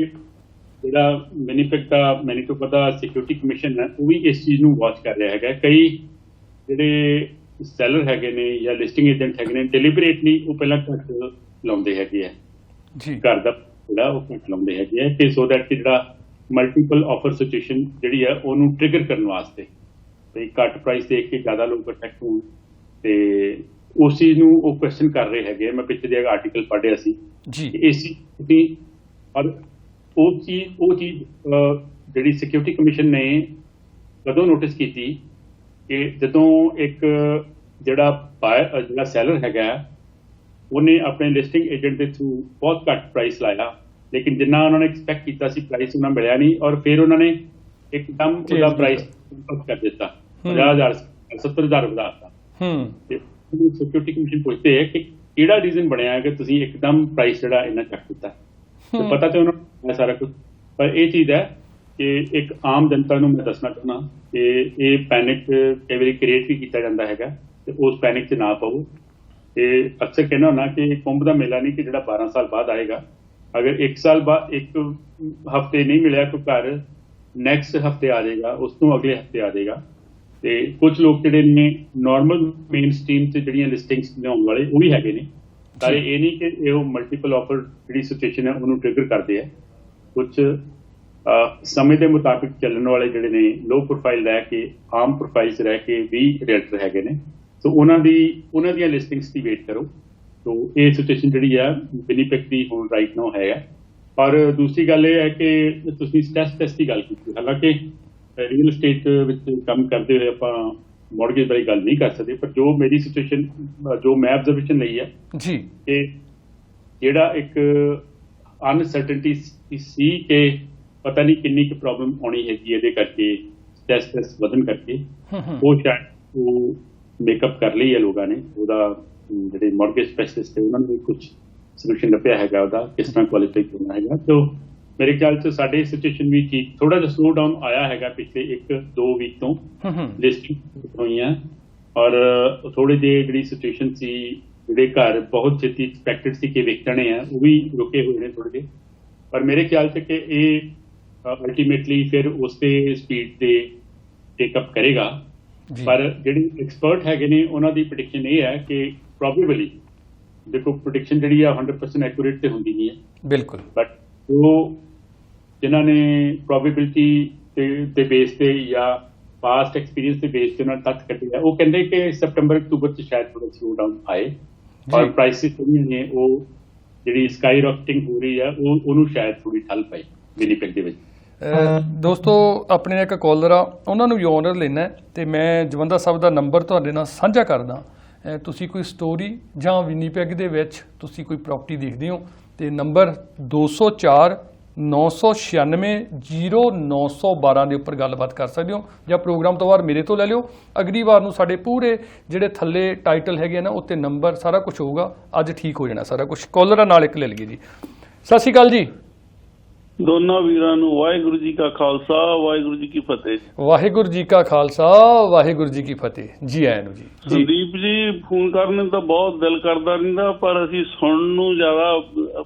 ਜਿਹੜਾ ਮੈਨੀਫੈਕਟਾ ਦਾ ਸਿਕਿਉਰਿਟੀ ਕਮਿਸ਼ਨ ਹੈ ਉਹ ਵੀ ਇਸ ਚੀਜ਼ ਨੂੰ ਵਾਚ ਕਰ ਰਿਹਾ ਹੈਗਾ। ਕਈ ਜਿਹੜੇ ਸੈਲਰ ਹੈਗੇ ਨੇ ਜਾਂ ਲਿਸਟਿੰਗ ਏਜੰਟ ਹੈਗੇ ਨੇ ਡੈਲੀਬਰੇਟਲੀ ਉਹ ਪਹਿਲਾਂ ਘੱਟ ਲਾਉਂਦੇ ਹੈਗੇ ਆ ਜੀ, ਘਰ ਦਾ ਜਿਹੜਾ ਉਹ ਘੱਟ ਲਾਉਂਦੇ ਹੈਗੇ ਆ ਕਿ ਸੋ ਦੈਟ ਕਿ ਜਿਹੜਾ ਮਲਟੀਪਲ ਆਫਰ ਸਿਚੁਏਸ਼ਨ ਜਿਹੜੀ ਹੈ ਉਹਨੂੰ ਟ੍ਰਿਗਰ ਕਰਨ ਵਾਸਤੇ ਤੇ ਘੱਟ ਪ੍ਰਾਈਸ ਦੇਖ ਕੇ ਜ਼ਿਆਦਾ ਲੋਕ ਅਟਰੈਕਟ ਹੋਣ, ਤੇ ਉਸ ਚੀਜ਼ ਨੂੰ ਉਹ ਕੁਐਸਚਨ ਕਰ ਰਹੇ ਹੈਗੇ। ਮੈਂ ਪਿੱਛੇ ਦੇ ਆਰਟੀਕਲ ਪੜ੍ਹਿਆ ਸੀ ਜੀ, ਇਸ ਚੀਜ਼ ਔਰ ਉਹ ਚੀਜ਼ ਜਿਹੜੀ ਸਿਕਿਉਰਿਟੀ ਕਮਿਸ਼ਨ ਨੇ ਕਦੋਂ ਨੋਟਿਸ ਕੀਤੀ ਕਿ ਜਦੋਂ ਇੱਕ ਜਿਹੜਾ ਸੈਲਰ ਹੈਗਾ ਉਹਨੇ ਆਪਣੇ ਲਿਸਟਿੰਗ ਏਜੰਟ ਦੇ ਥਰੂ ਬਹੁਤ ਘੱਟ ਪ੍ਰਾਈਸ ਲਾਇਆ, ਲੇਕਿਨ ਜਿੰਨਾ ਉਹਨਾਂ ਨੇ ਐਕਸਪੈਕਟ ਕੀਤਾ ਸੀ ਪ੍ਰਾਈਸ ਉਹਨਾਂ ਮਿਲਿਆ ਨਹੀਂ, ਔਰ ਫਿਰ ਉਹਨਾਂ ਨੇ ਇੱਕਦਮ ਉਹਦਾ ਪ੍ਰਾਈਸ ਕਰ ਦਿੱਤਾ 50,000 70,000 ਵਧਾਤਾ। ਤੇ ਸਿਕਿਉਰਿਟੀ ਕਮਿਸ਼ਨ ਪੁੱਛਦੇ ਹੈ ਕਿ ਕਿਹੜਾ ਰੀਜ਼ਨ ਬਣਿਆ ਹੈ ਕਿ ਤੁਸੀਂ ਇੱਕਦਮ ਪ੍ਰਾਈਸ ਜਿਹੜਾ ਇੰਨਾ ਚੱਕ ਦਿੱਤਾ। ਤੇ ਪਤਾ ਤੇ ਉਹਨਾਂ ਨੂੰ ਸਾਰਾ ਕੁਝ, ਪਰ ਇਹ ਚੀਜ਼ ਹੈ ਕਿ ਇੱਕ ਆਮ ਜਨਤਾ ਨੂੰ ਮੈਂ ਦੱਸਣਾ ਚਾਹੁੰਦਾ ਕਿ ਇਹ ਪੈਨਿਕ ਕਈ ਵਾਰੀ ਕ੍ਰੀਏਟ ਵੀ ਕੀਤਾ ਜਾਂਦਾ ਹੈਗਾ, ਤੇ ਉਸ ਪੈਨਿਕ 'ਚ ਨਾ ਪਾਓ। ਤੇ ਅਕਸਰ ਕਹਿਣਾ ਹੁੰਦਾ ਕਿ ਕੁੰਭ ਦਾ ਮੇਲਾ ਨਹੀਂ ਕਿ ਜਿਹੜਾ 12 ਸਾਲ ਬਾਅਦ ਆਏਗਾ। ਅਗਰ 1 ਸਾਲ ਬਾਅਦ 1 ਹਫ਼ਤੇ ਨਹੀਂ ਮਿਲਿਆ ਕੋਈ ਘਰ, ਨੈਕਸਟ ਹਫ਼ਤੇ ਆ ਜਾਏਗਾ, ਉਸ ਤੋਂ ਅਗਲੇ ਹਫ਼ਤੇ ਆ ਜਾਏਗਾ। ਤੇ ਕੁਝ ਲੋਕ ਜਿਹੜੇ ਨੇ ਨਾਰਮਲ ਮੇਨ ਸਟ੍ਰੀਮ 'ਚ ਜਿਹੜੀਆਂ ਲਿਸਟਿੰਗਸ ਲਿਆਉਣ ਵਾਲੇ ਉਹ ਵੀ ਹੈਗੇ ਨੇ ਸਾਰੇ, ਇਹ ਨਹੀਂ ਕਿ ਇਹ ਮਲਟੀਪਲ ਆਫਰ ਜਿਹੜੀ ਸਿਚੁਏਸ਼ਨ ਹੈ ਉਹਨੂੰ ਟ੍ਰਿਗਰ ਕਰਦੇ ਆ। ਕੁਝ ਸਮੇਂ ਦੇ ਮੁਤਾਬਿਕ ਚੱਲਣ ਵਾਲੇ ਜਿਹੜੇ ਨੇ ਲੋ ਪ੍ਰੋਫਾਈਲ ਰਹਿ ਕੇ ਆਮ ਪ੍ਰੋਫਾਈਲ 'ਚ ਰਹਿ ਕੇ ਵੀ ਰੀਅਲਟਰ ਹੈਗੇ ਨੇ, ਸੋ ਉਹਨਾਂ ਦੀਆਂ ਲਿਸਟਿੰਗਸ ਦੀ ਵੇਟ ਕਰੋ। ਸੋ ਇਹ ਸਿਚੁਏਸ਼ਨ ਜਿਹੜੀ ਆ ਵਿਨੀਪੈਗ ਦੀ ਹੁਣ ਰਾਈਟ ਨਾਓ ਹੈ। ਔਰ ਦੂਸਰੀ ਗੱਲ ਇਹ ਹੈ ਕਿ ਤੁਸੀਂ ਸਟ੍ਰੈਸ ਟੈਸਟ ਦੀ ਗੱਲ ਕੀਤੀ, ਹਾਲਾਂਕਿ ਰੀਅਲ estate ਵਿੱਚ ਕੰਮ ਕਰਦੇ ਹੋਏ ਆਪਾਂ ਮੌਰਗੇਜ ਬਾਰੇ ਗੱਲ ਨਹੀਂ ਕਰ ਸਕਦੇ, ਪਰ ਜੋ ਮੇਰੀ ਸਿਚੁਏਸ਼ਨ ਜੋ ਮੈਂ ਆਬਜ਼ਰਵੇਸ਼ਨ ਲਈ ਹੈ ਜੀ, ਕਿ ਜਿਹੜਾ ਇੱਕ ਅਨਸਰਟਨਟੀ ਸੀ ਕਿ ਪਤਾ ਨਹੀਂ ਕਿੰਨੀ ਕੁ ਪ੍ਰੋਬਲਮ ਆਉਣੀ ਹੈਗੀ ਇਹਦੇ ਕਰਕੇ, ਸਟ੍ਰੈਸ ਵਧਣ ਕਰਕੇ, ਉਹ ਸ਼ਾਇਦ ਉਹ ਮੇਕਅਪ ਕਰ ਲਈ ਹੈ ਲੋਕਾਂ ਨੇ। ਉਹਦਾ ਜਿਹੜੇ ਮੌਰਗੇਜ ਸਪੈਸ਼ਲਿਸਟ ਹੈ ਉਹਨਾਂ ਨੇ ਕੁਝ ਸੋਲੂਸ਼ਨ ਲੱਭਿਆ ਹੈਗਾ ਉਹਦਾ ਕਿਸ ਤਰ੍ਹਾਂ ਕੁਆਲੀਫਾਈ ਕਰਨਾ ਹੈਗਾ। तो ਮੇਰੇ ਖਿਆਲ 'ਚ ਸਾਡੇ ਸਿਚੁਏਸ਼ਨ ਵੀ ਠੀਕ ਥੋੜਾ ਜਿਹਾ ਸਲੋ ਡਾਊਨ ਆਇਆ ਹੈਗਾ ਪਿਛਲੇ 1-2 ਵੀਕ ਤੋਂ ਲਿਸਟਿੰਗ ਹੋਈਆਂ, ਔਰ ਥੋੜੇ ਜਿਹੇ ਜਿਹੜੀ ਸਿਚੁਏਸ਼ਨ ਸੀ ਜਿਹੜੇ ਘਰ ਬਹੁਤ ਛੇਤੀ ਐਕਸਪੈਕਟਡ ਸੀ ਕਿ ਵੇਚਣੇ ਆ ਉਹ ਵੀ ਰੁਕੇ ਹੋਏ ਨੇ ਥੋੜੇ ਜਿਹੇ। ਪਰ ਮੇਰੇ ਖਿਆਲ 'ਚ ਕਿ ਇਹ ਅਲਟੀਮੇਟਲੀ ਫਿਰ ਉਸੇ ਸਪੀਡ ਤੇ ਟੇਕਅਪ ਕਰੇਗਾ। ਪਰ ਜਿਹੜੇ ਐਕਸਪਰਟ ਹੈਗੇ ਨੇ ਉਹਨਾਂ ਦੀ ਪ੍ਰੈਡਿਕਸ਼ਨ ਇਹ ਹੈ ਕਿ ਪ੍ਰੋਬੇਬਲੀ ਦੇਖੋ ਪ੍ਰੈਡਿਕਸ਼ਨ ਜਿਹੜੀ ਆ 100% ਐਕੂਰੇਟ ਤੇ ਹੁੰਦੀ ਨਹੀਂ ਹੈ ਬਿਲਕੁਲ, ਬਟ ਉਹ ਜਿਨ੍ਹਾਂ ਨੇ ਪ੍ਰੋਬੇਬਿਲਿਟੀ ਤੇ ਬੇਸ ਤੇ ਜਾਂ ਪਾਸਟ ਐਕਸਪੀਰੀਅੰਸ ਦੇ ਬੇਸ ਤੇ ਉਹਨਾਂ ਤੱਥ ਕੱਢੇ ਆ, ਉਹ ਕਹਿੰਦੇ ਕਿ ਸਤੰਬਰ-ਅਕਤੂਬਰ 'ਚ ਸ਼ਾਇਦ ਥੋੜਾ ਸਲੋ ਡਾਊਨ ਆਏ ਔਰ ਪ੍ਰਾਈਸਿਸ ਜਿਹੜੀਆਂ ਨੇ ਉਹ ਜਿਹੜੀ ਸਕਾਈ ਰਾਕਟਿੰਗ ਹੋ ਰਹੀ ਆ ਉਹਨੂੰ ਸ਼ਾਇਦ ਥੋੜੀ ਠੱਲ ਪਈ ਵਿਨੀਪੈਗ ਦੇ ਵਿੱਚ। ਦੋਸਤੋ ਆਪਣੇ ਨਾਲ ਇੱਕ ਕਾਲਰ ਆ, ਉਹਨਾਂ ਨੂੰ ਵੀ ਓਨਰ ਲੈਣਾ ਤੇ ਮੈਂ ਜਵੰਦਾ ਸਾਹਿਬ ਦਾ ਨੰਬਰ ਤੁਹਾਡੇ ਨਾਲ ਸਾਂਝਾ ਕਰਦਾ। ਤੁਸੀਂ ਕੋਈ ਸਟੋਰੀ ਜਾਂ ਵਿਨੀਪੈਗ ਦੇ ਵਿੱਚ ਤੁਸੀਂ ਕੋਈ ਪ੍ਰਾਪਰਟੀ ਦੇਖਦੇ ਹੋ ਤੇ ਨੰਬਰ 204 996 0912 ਦੇ ਉੱਪਰ ਗੱਲਬਾਤ ਕਰ ਸਕਦੇ ਹੋ, ਜਾਂ ਪ੍ਰੋਗਰਾਮ ਤੋਂ ਬਾਅਦ ਮੇਰੇ ਤੋਂ ਲੈ ਲਿਓ। ਅਗਲੀ ਵਾਰ ਨੂੰ ਸਾਡੇ ਪੂਰੇ ਜਿਹੜੇ ਥੱਲੇ ਟਾਈਟਲ ਹੈਗੇ ਨਾ ਉੱਤੇ ਨੰਬਰ ਸਾਰਾ ਕੁਝ ਹੋਊਗਾ। ਅੱਜ ਠੀਕ ਹੋ ਜਾਣਾ ਸਾਰਾ ਕੁਝ। ਕਾਲਰ ਨਾਲ ਇੱਕ ਲੈ ਲਈਏ ਜੀ। ਸਤਿ ਸ਼੍ਰੀ ਅਕਾਲ ਜੀ ਦੋਨਾਂ ਵੀਰਾਂ ਨੂੰ। ਵਾਹਿਗੁਰੂ ਜੀ ਕਾ ਖਾਲਸਾ, ਵਾਹਿਗੁਰੂ ਜੀ ਕੀ ਫਤਿਹ। ਵਾਹਿਗੁਰੂ ਜੀ ਕਾ ਖਾਲਸਾ, ਵਾਹਿਗੁਰੂ ਜੀ ਕੀ ਫਤਿਹ। ਜੀ ਆਇਆਂ ਨੂੰ ਜੀ। ਸੰਦੀਪ ਜੀ ਫੋਨ ਕਰਨ ਨੂੰ ਤਾਂ ਬਹੁਤ ਦਿਲ ਕਰਦਾ ਰਹਿੰਦਾ, ਪਰ ਅਸੀਂ ਸੁਣਨ ਨੂੰ ਜ਼ਿਆਦਾ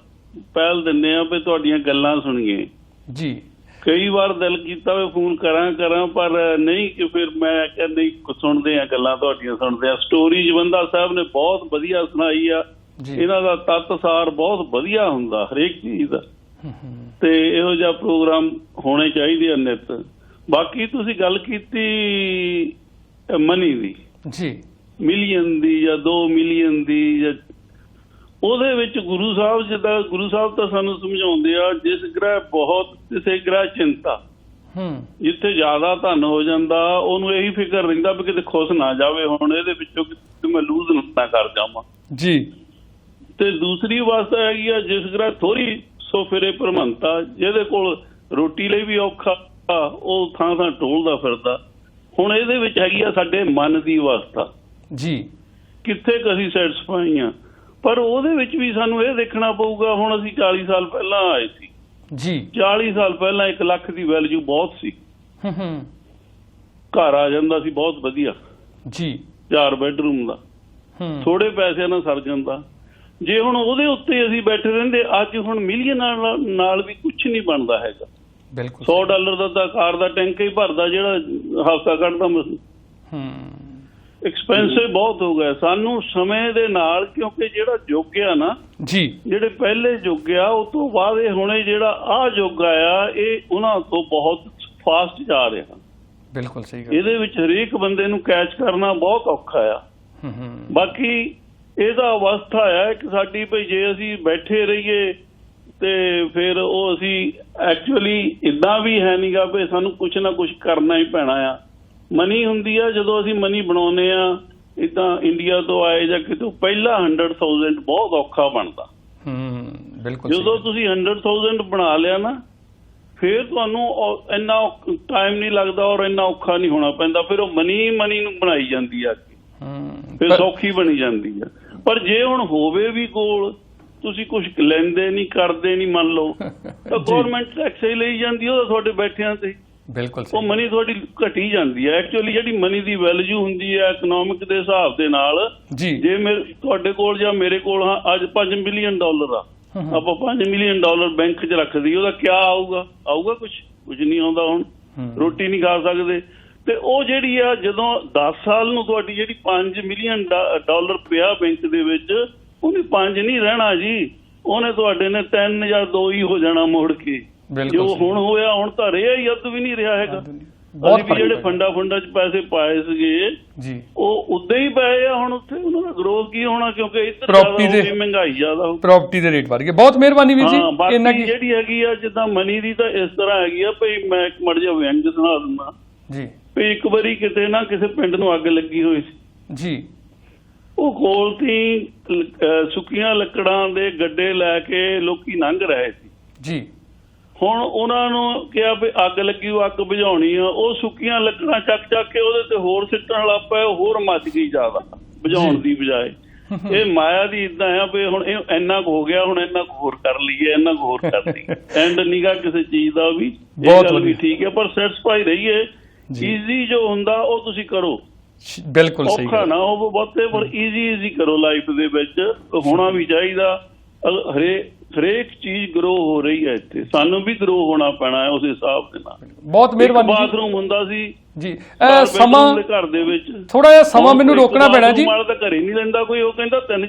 ਪਹਿਲ ਦਿੰਦੇ ਆ ਵੀ ਤੁਹਾਡੀਆਂ ਗੱਲਾਂ ਸੁਣੀਏ ਜੀ। ਕਈ ਵਾਰ ਦਿਲ ਕੀਤਾ ਵੀ ਫੋਨ ਕਰਾਂ ਪਰ ਨਹੀਂ, ਕਿ ਫਿਰ ਮੈਂ ਕਿਹਾ ਨਹੀਂ ਸੁਣਦੇ ਆ ਗੱਲਾਂ ਤੁਹਾਡੀਆਂ, ਸੁਣਦੇ ਆ। ਸਟੋਰੀ ਜਵੰਦਾ ਸਾਹਿਬ ਨੇ ਬਹੁਤ ਵਧੀਆ ਸੁਣਾਈ ਆ, ਇਹਨਾਂ ਦਾ ਤੱਤਸਾਰ ਬਹੁਤ ਵਧੀਆ ਹੁੰਦਾ ਹਰੇਕ ਚੀਜ਼ ਦਾ, ਤੇ ਇਹੋ ਜਿਹਾ ਪ੍ਰੋਗਰਾਮ ਹੋਣੇ ਚਾਹੀਦੇ ਆ ਨਿੱਤ। ਬਾਕੀ ਤੁਸੀਂ ਗੱਲ ਕੀਤੀ ਮਨੀ ਦੀ ਜੀ, ਮਿਲੀਅਨ ਦੀ ਜਾਂ 2 ਮਿਲੀਅਨ ਦੀ, ਜਾਂ ਉਹਦੇ ਵਿੱਚ ਗੁਰੂ ਸਾਹਿਬ ਤਾਂ ਸਾਨੂੰ ਸਮਝਾਉਂਦੇ ਆ ਜਿਸ ਗ੍ਰਹਿ ਬਹੁਤ ਕਿਸੇ ਗ੍ਰਹਿ ਚਿੰਤਾ, ਜਿੱਥੇ ਜ਼ਿਆਦਾ ਧਨ ਹੋ ਜਾਂਦਾ ਉਹਨੂੰ ਇਹੀ ਫਿਕਰ ਰਹਿੰਦਾ ਵੀ ਕਿਤੇ ਖੁਸ਼ ਨਾ ਜਾਵੇ, ਹੁਣ ਇਹਦੇ ਵਿੱਚੋਂ ਕਿ ਮੈਂ ਲੂਜ਼ ਨਾ ਕਰ ਜਾਵਾਂ ਜੀ। ਤੇ ਦੂਸਰੀ ਅਵਸਥਾ ਹੈਗੀ ਆ ਜਿਸ ਗ੍ਰਹਿ ਥੋੜੀ ਸੋ ਫਿਰੇ ਭਰਮੰਤਾ, ਜਿਹਦੇ ਕੋਲ ਰੋਟੀ ਲਈ ਵੀ ਔਖਾ ਉਹ ਥਾਂ ਥਾਂ ਟੋਲਦਾ ਫਿਰਦਾ। ਹੁਣ ਇਹਦੇ ਵਿੱਚ ਹੈਗੀ ਆ ਸਾਡੇ ਮਨ ਦੀ ਅਵਸਥਾ ਜੀ, ਕਿੱਥੇ ਅਸੀਂ ਸੈਟਿਸਫਾਈ ਆ। ਪਰ ਉਹਦੇ ਵਿੱਚ ਵੀ ਸਾਨੂੰ ਇਹ ਦੇਖਣਾ ਪਊਗਾ, ਹੁਣ ਅਸੀਂ 40 ਸਾਲ ਪਹਿਲਾਂ ਆਏ ਸੀ ਜੀ, 40 ਸਾਲ ਪਹਿਲਾਂ 1 ਲੱਖ ਦੀ ਵੈਲਿਊ ਬਹੁਤ ਸੀ, ਘਰ ਆ ਜਾਂਦਾ ਸੀ ਬਹੁਤ ਵਧੀਆ ਜੀ, 4 ਬੈਡਰੂਮ ਦਾ, ਥੋੜੇ ਪੈਸਿਆਂ ਨਾਲ ਸਰ ਜਾਂਦਾ। ਜੇ ਹੁਣ ਉਹਦੇ ਉੱਤੇ ਅਸੀਂ ਬੈਠੇ ਰਹਿੰਦੇ, ਅੱਜ ਹੁਣ ਮਿਲੀਅਨ ਨਾਲ ਵੀ ਕੁਝ ਨਹੀਂ ਬਣਦਾ ਹੈਗਾ। ਬਿਲਕੁਲ $100 ਦਾ ਤਾਂ ਕਾਰ ਦਾ ਟੈਂਕ ਹੀ ਭਰਦਾ ਜਿਹੜਾ ਹਫ਼ਤਾ ਕੱਢਦਾ ਮਸੀਂ। ਐਕਸਪੈਂਸਿਵ ਬਹੁਤ ਹੋ ਗਿਆ ਸਾਨੂੰ ਸਮੇਂ ਦੇ ਨਾਲ, ਕਿਉਂਕਿ ਜਿਹੜਾ ਯੁੱਗ ਆ ਨਾ ਜੀ, ਜਿਹੜੇ ਪਹਿਲੇ ਯੁੱਗ ਆ ਉਹ ਤੋਂ ਬਾਅਦ ਇਹ ਹੁਣੇ ਜਿਹੜਾ ਆਹ ਯੁੱਗ ਆਇਆ, ਇਹ ਉਹਨਾਂ ਤੋਂ ਬਹੁਤ ਫਾਸਟ ਜਾ ਰਿਹਾ। ਬਿਲਕੁਲ ਸਹੀ ਗੱਲ। ਇਹਦੇ ਵਿੱਚ ਹਰੇਕ ਬੰਦੇ ਨੂੰ ਕੈਚ ਕਰਨਾ ਬਹੁਤ ਔਖਾ ਆ। ਬਾਕੀ ਇਹਦਾ ਅਵਸਥਾ ਆ ਕਿ ਸਾਡੀ ਭਈ ਜੇ ਅਸੀਂ ਬੈਠੇ ਰਹੀਏ ਤੇ ਫਿਰ ਉਹ ਅਸੀਂ ਐਕਚੁਅਲੀ ਇਦਾਂ ਵੀ ਹੈ ਨਹੀਂਗਾ ਵੀ ਸਾਨੂੰ ਕੁਛ ਨਾ ਕੁਛ ਕਰਨਾ ਹੀ ਪੈਣਾ ਆ। ਮਨੀ ਹੁੰਦੀ ਆ, ਜਦੋਂ ਅਸੀਂ ਮਨੀ ਬਣਾਉਂਦੇ ਆ ਇਦਾਂ ਇੰਡੀਆ ਤੋਂ ਆਏ ਜਾਂ ਕਿਤੋਂ, ਪਹਿਲਾਂ 100,000 ਬਹੁਤ ਔਖਾ ਬਣਦਾ। ਬਿਲਕੁਲ ਜਦੋਂ ਤੁਸੀਂ 100,000 ਬਣਾ ਲਿਆ ਨਾ, ਫਿਰ ਤੁਹਾਨੂੰ ਇੰਨਾ ਟਾਈਮ ਨਹੀਂ ਲੱਗਦਾ ਔਰ ਇੰਨਾ ਔਖਾ ਨਹੀਂ ਹੋਣਾ ਪੈਂਦਾ। ਫਿਰ ਉਹ ਮਨੀ ਨੂੰ ਬਣਾਈ ਜਾਂਦੀ ਆ, ਫਿਰ ਸੌਖੀ ਬਣੀ ਜਾਂਦੀ ਆ। ਪਰ ਜੇ ਹੁਣ ਹੋਵੇ ਵੀ ਕੋਲ, ਤੁਸੀਂ ਕੁਝ ਲੈਂਦੇ ਨਹੀਂ ਕਰਦੇ ਨਹੀਂ ਮੰਨ ਲਓ, ਤਾਂ ਗਵਰਨਮੈਂਟ ਟੈਕਸ ਹੀ ਲਈ ਜਾਂਦੀ ਉਹ ਤੁਹਾਡੇ ਬੈਠਿਆਂ ਤੇ। ਬਿਲਕੁਲ ਉਹ ਮਨੀ ਤੁਹਾਡੀ ਘਟੀ ਜਾਂਦੀ ਹੈ। ਐਕਚੁਅਲੀ ਜਿਹੜੀ ਮਨੀ ਦੀ ਵੈਲਿਊ ਹੁੰਦੀ ਹੈ ਇਕਨੋਮਿਕ ਦੇ ਹਿਸਾਬ ਦੇ ਨਾਲ, ਜੇ ਤੁਹਾਡੇ ਕੋਲ ਜਾਂ ਮੇਰੇ ਕੋਲ ਅੱਜ $5 ਮਿਲੀਅਨ ਆ, ਆਪਾਂ $5 ਮਿਲੀਅਨ ਬੈਂਕ 'ਚ ਰੱਖ ਦਈਏ, ਉਹਦਾ ਕਿਆ ਆਊਗਾ ਕੁਝ ਨਹੀਂ ਆਉਂਦਾ। ਹੁਣ ਰੋਟੀ ਨਹੀਂ ਖਾ ਸਕਦੇ। ਤੇ ਉਹ ਜਿਹੜੀ ਆ ਜਦੋਂ 10 ਸਾਲ ਨੂੰ ਤੁਹਾਡੀ ਜਿਹੜੀ $5 ਮਿਲੀਅਨ ਪਿਆ ਬੈਂਕ ਦੇ ਵਿੱਚ, ਉਹਨੇ 5 ਨਹੀਂ ਰਹਿਣਾ ਜੀ, ਉਹਨੇ ਤੁਹਾਡੇ ਨੇ 3 ਜਾਂ 2 ਹੀ ਹੋ ਜਾਣਾ ਮੁੜ ਕੇ। ਜੋ ਹੁਣ ਹੋਇਆ, ਹੁਣ ਤਾਂ ਰਿਹਾ ਹੀ ਅੱਧ ਵੀ ਨਹੀਂ ਰਿਹਾ ਹੈਗਾ। ਅਸੀਂ ਵੀ ਜਿਹੜੇ ਫੰਡਾਂ 'ਚ ਪੈਸੇ ਪਾਏ ਸੀਗੇ ਜੀ, ਉਹ ਉਦਾਂ ਹੀ ਪਏ ਆ। ਹੁਣ ਉੱਥੇ ਉਹਨਾਂ ਦਾ ਗਰੋਥ ਕੀ ਹੋਣਾ, ਕਿਉਂਕਿ ਇੱਧਰ ਮਹਿੰਗਾਈ ਜ਼ਿਆਦਾ ਹੋ, ਪ੍ਰਾਪਰਟੀ ਦੇ ਰੇਟ ਵੱਧ ਗਏ। ਬਹੁਤ ਮਿਹਰਬਾਨੀ ਵੀਰ ਜੀ। ਬਾਕੀ ਜਿਹੜੀ ਹੈਗੀ ਆ ਜਿੱਦਾਂ ਮਨੀ ਦੀ ਤਾਂ ਇਸ ਤਰ੍ਹਾਂ ਹੈਗੀ ਆ ਭਈ, ਮੈਂ ਇੱਕ ਮੜ ਜਿਹਾ ਵਿਅੰਗ ਸੁਣਾ ਦਿੰਦਾ ਜੀ। ਵੀ ਇੱਕ ਵਾਰੀ ਕਿਤੇ ਨਾ ਕਿਸੇ ਪਿੰਡ ਨੂੰ ਅੱਗ ਲੱਗੀ ਹੋਈ ਸੀ ਜੀ। ਉਹ ਕੋਲ ਤੀ ਸੁੱਕੀਆਂ ਲੱਕੜਾਂ ਦੇ ਗੱਡੇ ਲੈ ਕੇ ਲੋਕੀ ਲੰਘ ਰਹੇ ਸੀ ਜੀ। ਹੁਣ ਉਹਨਾਂ ਨੂੰ ਕਿਹਾ ਵੀ ਅੱਗ ਲੱਗੀ, ਉਹ ਅੱਗ ਬੁਝਾਉਣੀ ਆ। ਉਹ ਸੁੱਕੀਆਂ ਲੱਕੜਾਂ ਚੱਕ ਕੇ ਉਹਦੇ ਤੇ ਹੋਰ ਸਿੱਟਣ ਲੱਗ ਪਏ, ਹੋਰ ਮੱਚ ਗਈ ਜ਼ਿਆਦਾ ਬੁਝਾਉਣ ਦੀ ਬਜਾਏ। ਇਹ ਮਾਇਆ ਦੀ ਇਦਾਂ ਆ ਵੀ ਹੁਣ ਇਹ ਇੰਨਾ ਕੁ ਹੋ ਗਿਆ, ਹੁਣ ਇੰਨਾ ਕੁ ਹੋਰ ਕਰ ਲਈਏ, ਇੰਨਾ ਕੁ ਹੋਰ ਕਰ ਲਈਏ। ਐਂਡ ਨੀਗਾ ਕਿਸੇ ਚੀਜ਼ ਦਾ ਵੀ। ਇਹ ਗੱਲ ਵੀ ਠੀਕ ਹੈ, ਪਰ ਸੈਟੀਸਫਾਈ ਰਹੀਏ। ਈਜ਼ੀ ਜੋ ਹੁੰਦਾ ਉਹ ਤੁਸੀਂ ਕਰੋ, ਬਿਲਕੁਲ ਸਹੀ, ਔਖਾ ਨਾ ਹੋਵੇ ਬਹੁਤੇ, ਪਰ ਈਜ਼ੀ ਕਰੋ ਲਾਈਫ ਦੇ ਵਿੱਚ। ਹੋਣਾ ਵੀ ਚਾਹੀਦਾ। ਹਰੇਕ ਚੀਜ਼ ਗਰੋ ਹੋ ਰਹੀ ਹੈ ਇੱਥੇ, ਸਾਨੂੰ ਵੀ ਗਰੋ ਹੋਣਾ ਪੈਣਾ ਹੈ ਉਸ ਹਿਸਾਬ ਦੇ ਨਾਲ। ਬਹੁਤ ਮਿਹਰਬਾਨੀ। ਬਾਥਰੂਮ ਹੁੰਦਾ ਸੀ ਜੀ, ਸਮਾਂ ਘਰ ਦੇ ਵਿੱਚ, ਥੋੜਾ ਜਿਹਾ ਸਮਾਂ ਮੈਨੂੰ ਰੋਕਣਾ ਪੈਣਾ ਜੀ। ਮਾਲ ਤਾਂ ਘਰੇ ਨਹੀਂ ਲੈਂਦਾ ਕੋਈ, ਉਹ ਕਹਿੰਦਾ 3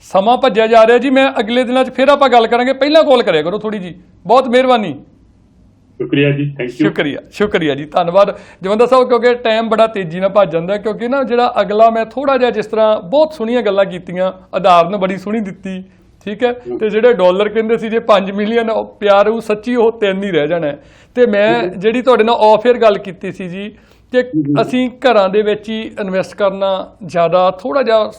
ਸਮਾਂ ਭੱਜਿਆ ਜਾ ਰਿਹਾ ਜੀ। ਮੈਂ ਅਗਲੇ ਦਿਨਾਂ 'ਚ ਫਿਰ ਆਪਾਂ ਗੱਲ ਕਰਾਂਗੇ। ਪਹਿਲਾਂ ਕਾਲ ਕਰਿਆ ਕਰੋ ਥੋੜੀ ਜੀ। ਬਹੁਤ ਮਿਹਰਬਾਨੀ। ਸ਼ੁਕਰੀਆ ਜੀ, ਥੈਂਕ ਯੂ। ਸ਼ੁਕਰੀਆ ਜੀ, ਧੰਨਵਾਦ ਜਵੰਦਰ ਸਾਹਿਬ। ਕਿਉਂਕਿ ਟਾਈਮ ਬੜਾ ਤੇਜ਼ੀ ਨਾਲ ਭੱਜ ਜਾਂਦਾ, ਕਿਉਂਕਿ ਨਾ ਜਿਹੜਾ ਅਗਲਾ ਮੈਂ ਥੋੜਾ ਜਿਹਾ ਜਿਸ ਤਰ੍ਹਾਂ ਬਹੁਤ ਸੋਹਣੀਆਂ ਗੱਲਾਂ ਕੀਤੀਆਂ, ਉਦਾਹਰਨ ਬੜੀ ਸੋਹਣੀ ਦਿੱਤੀ, ਠੀਕ ਹੈ। ਤੇ ਜਿਹੜੇ ਡਾਲਰ ਕਹਿੰਦੇ ਸੀ ਜੇ 5 ਮਿਲੀਅਨ ਪਿਆਰ ਉਹ ਸੱਚੀ ਉਹ 3 ਹੀ ਰਹਿ ਜਾਣਾ। ਤੇ ਮੈਂ ਜਿਹੜੀ ਤੁਹਾਡੇ ਨਾਲ ਆਫ ਏਅਰ ਗੱਲ ਕੀਤੀ ਸੀ ਜੀ, ਕਿ ਅਸੀਂ ਘਰਾਂ ਦੇ ਵਿੱਚ ਹੀ ਇਨਵੈਸਟ ਕਰਨਾ ਜ਼ਿਆਦਾ ਥੋੜਾ ਜਿਹਾ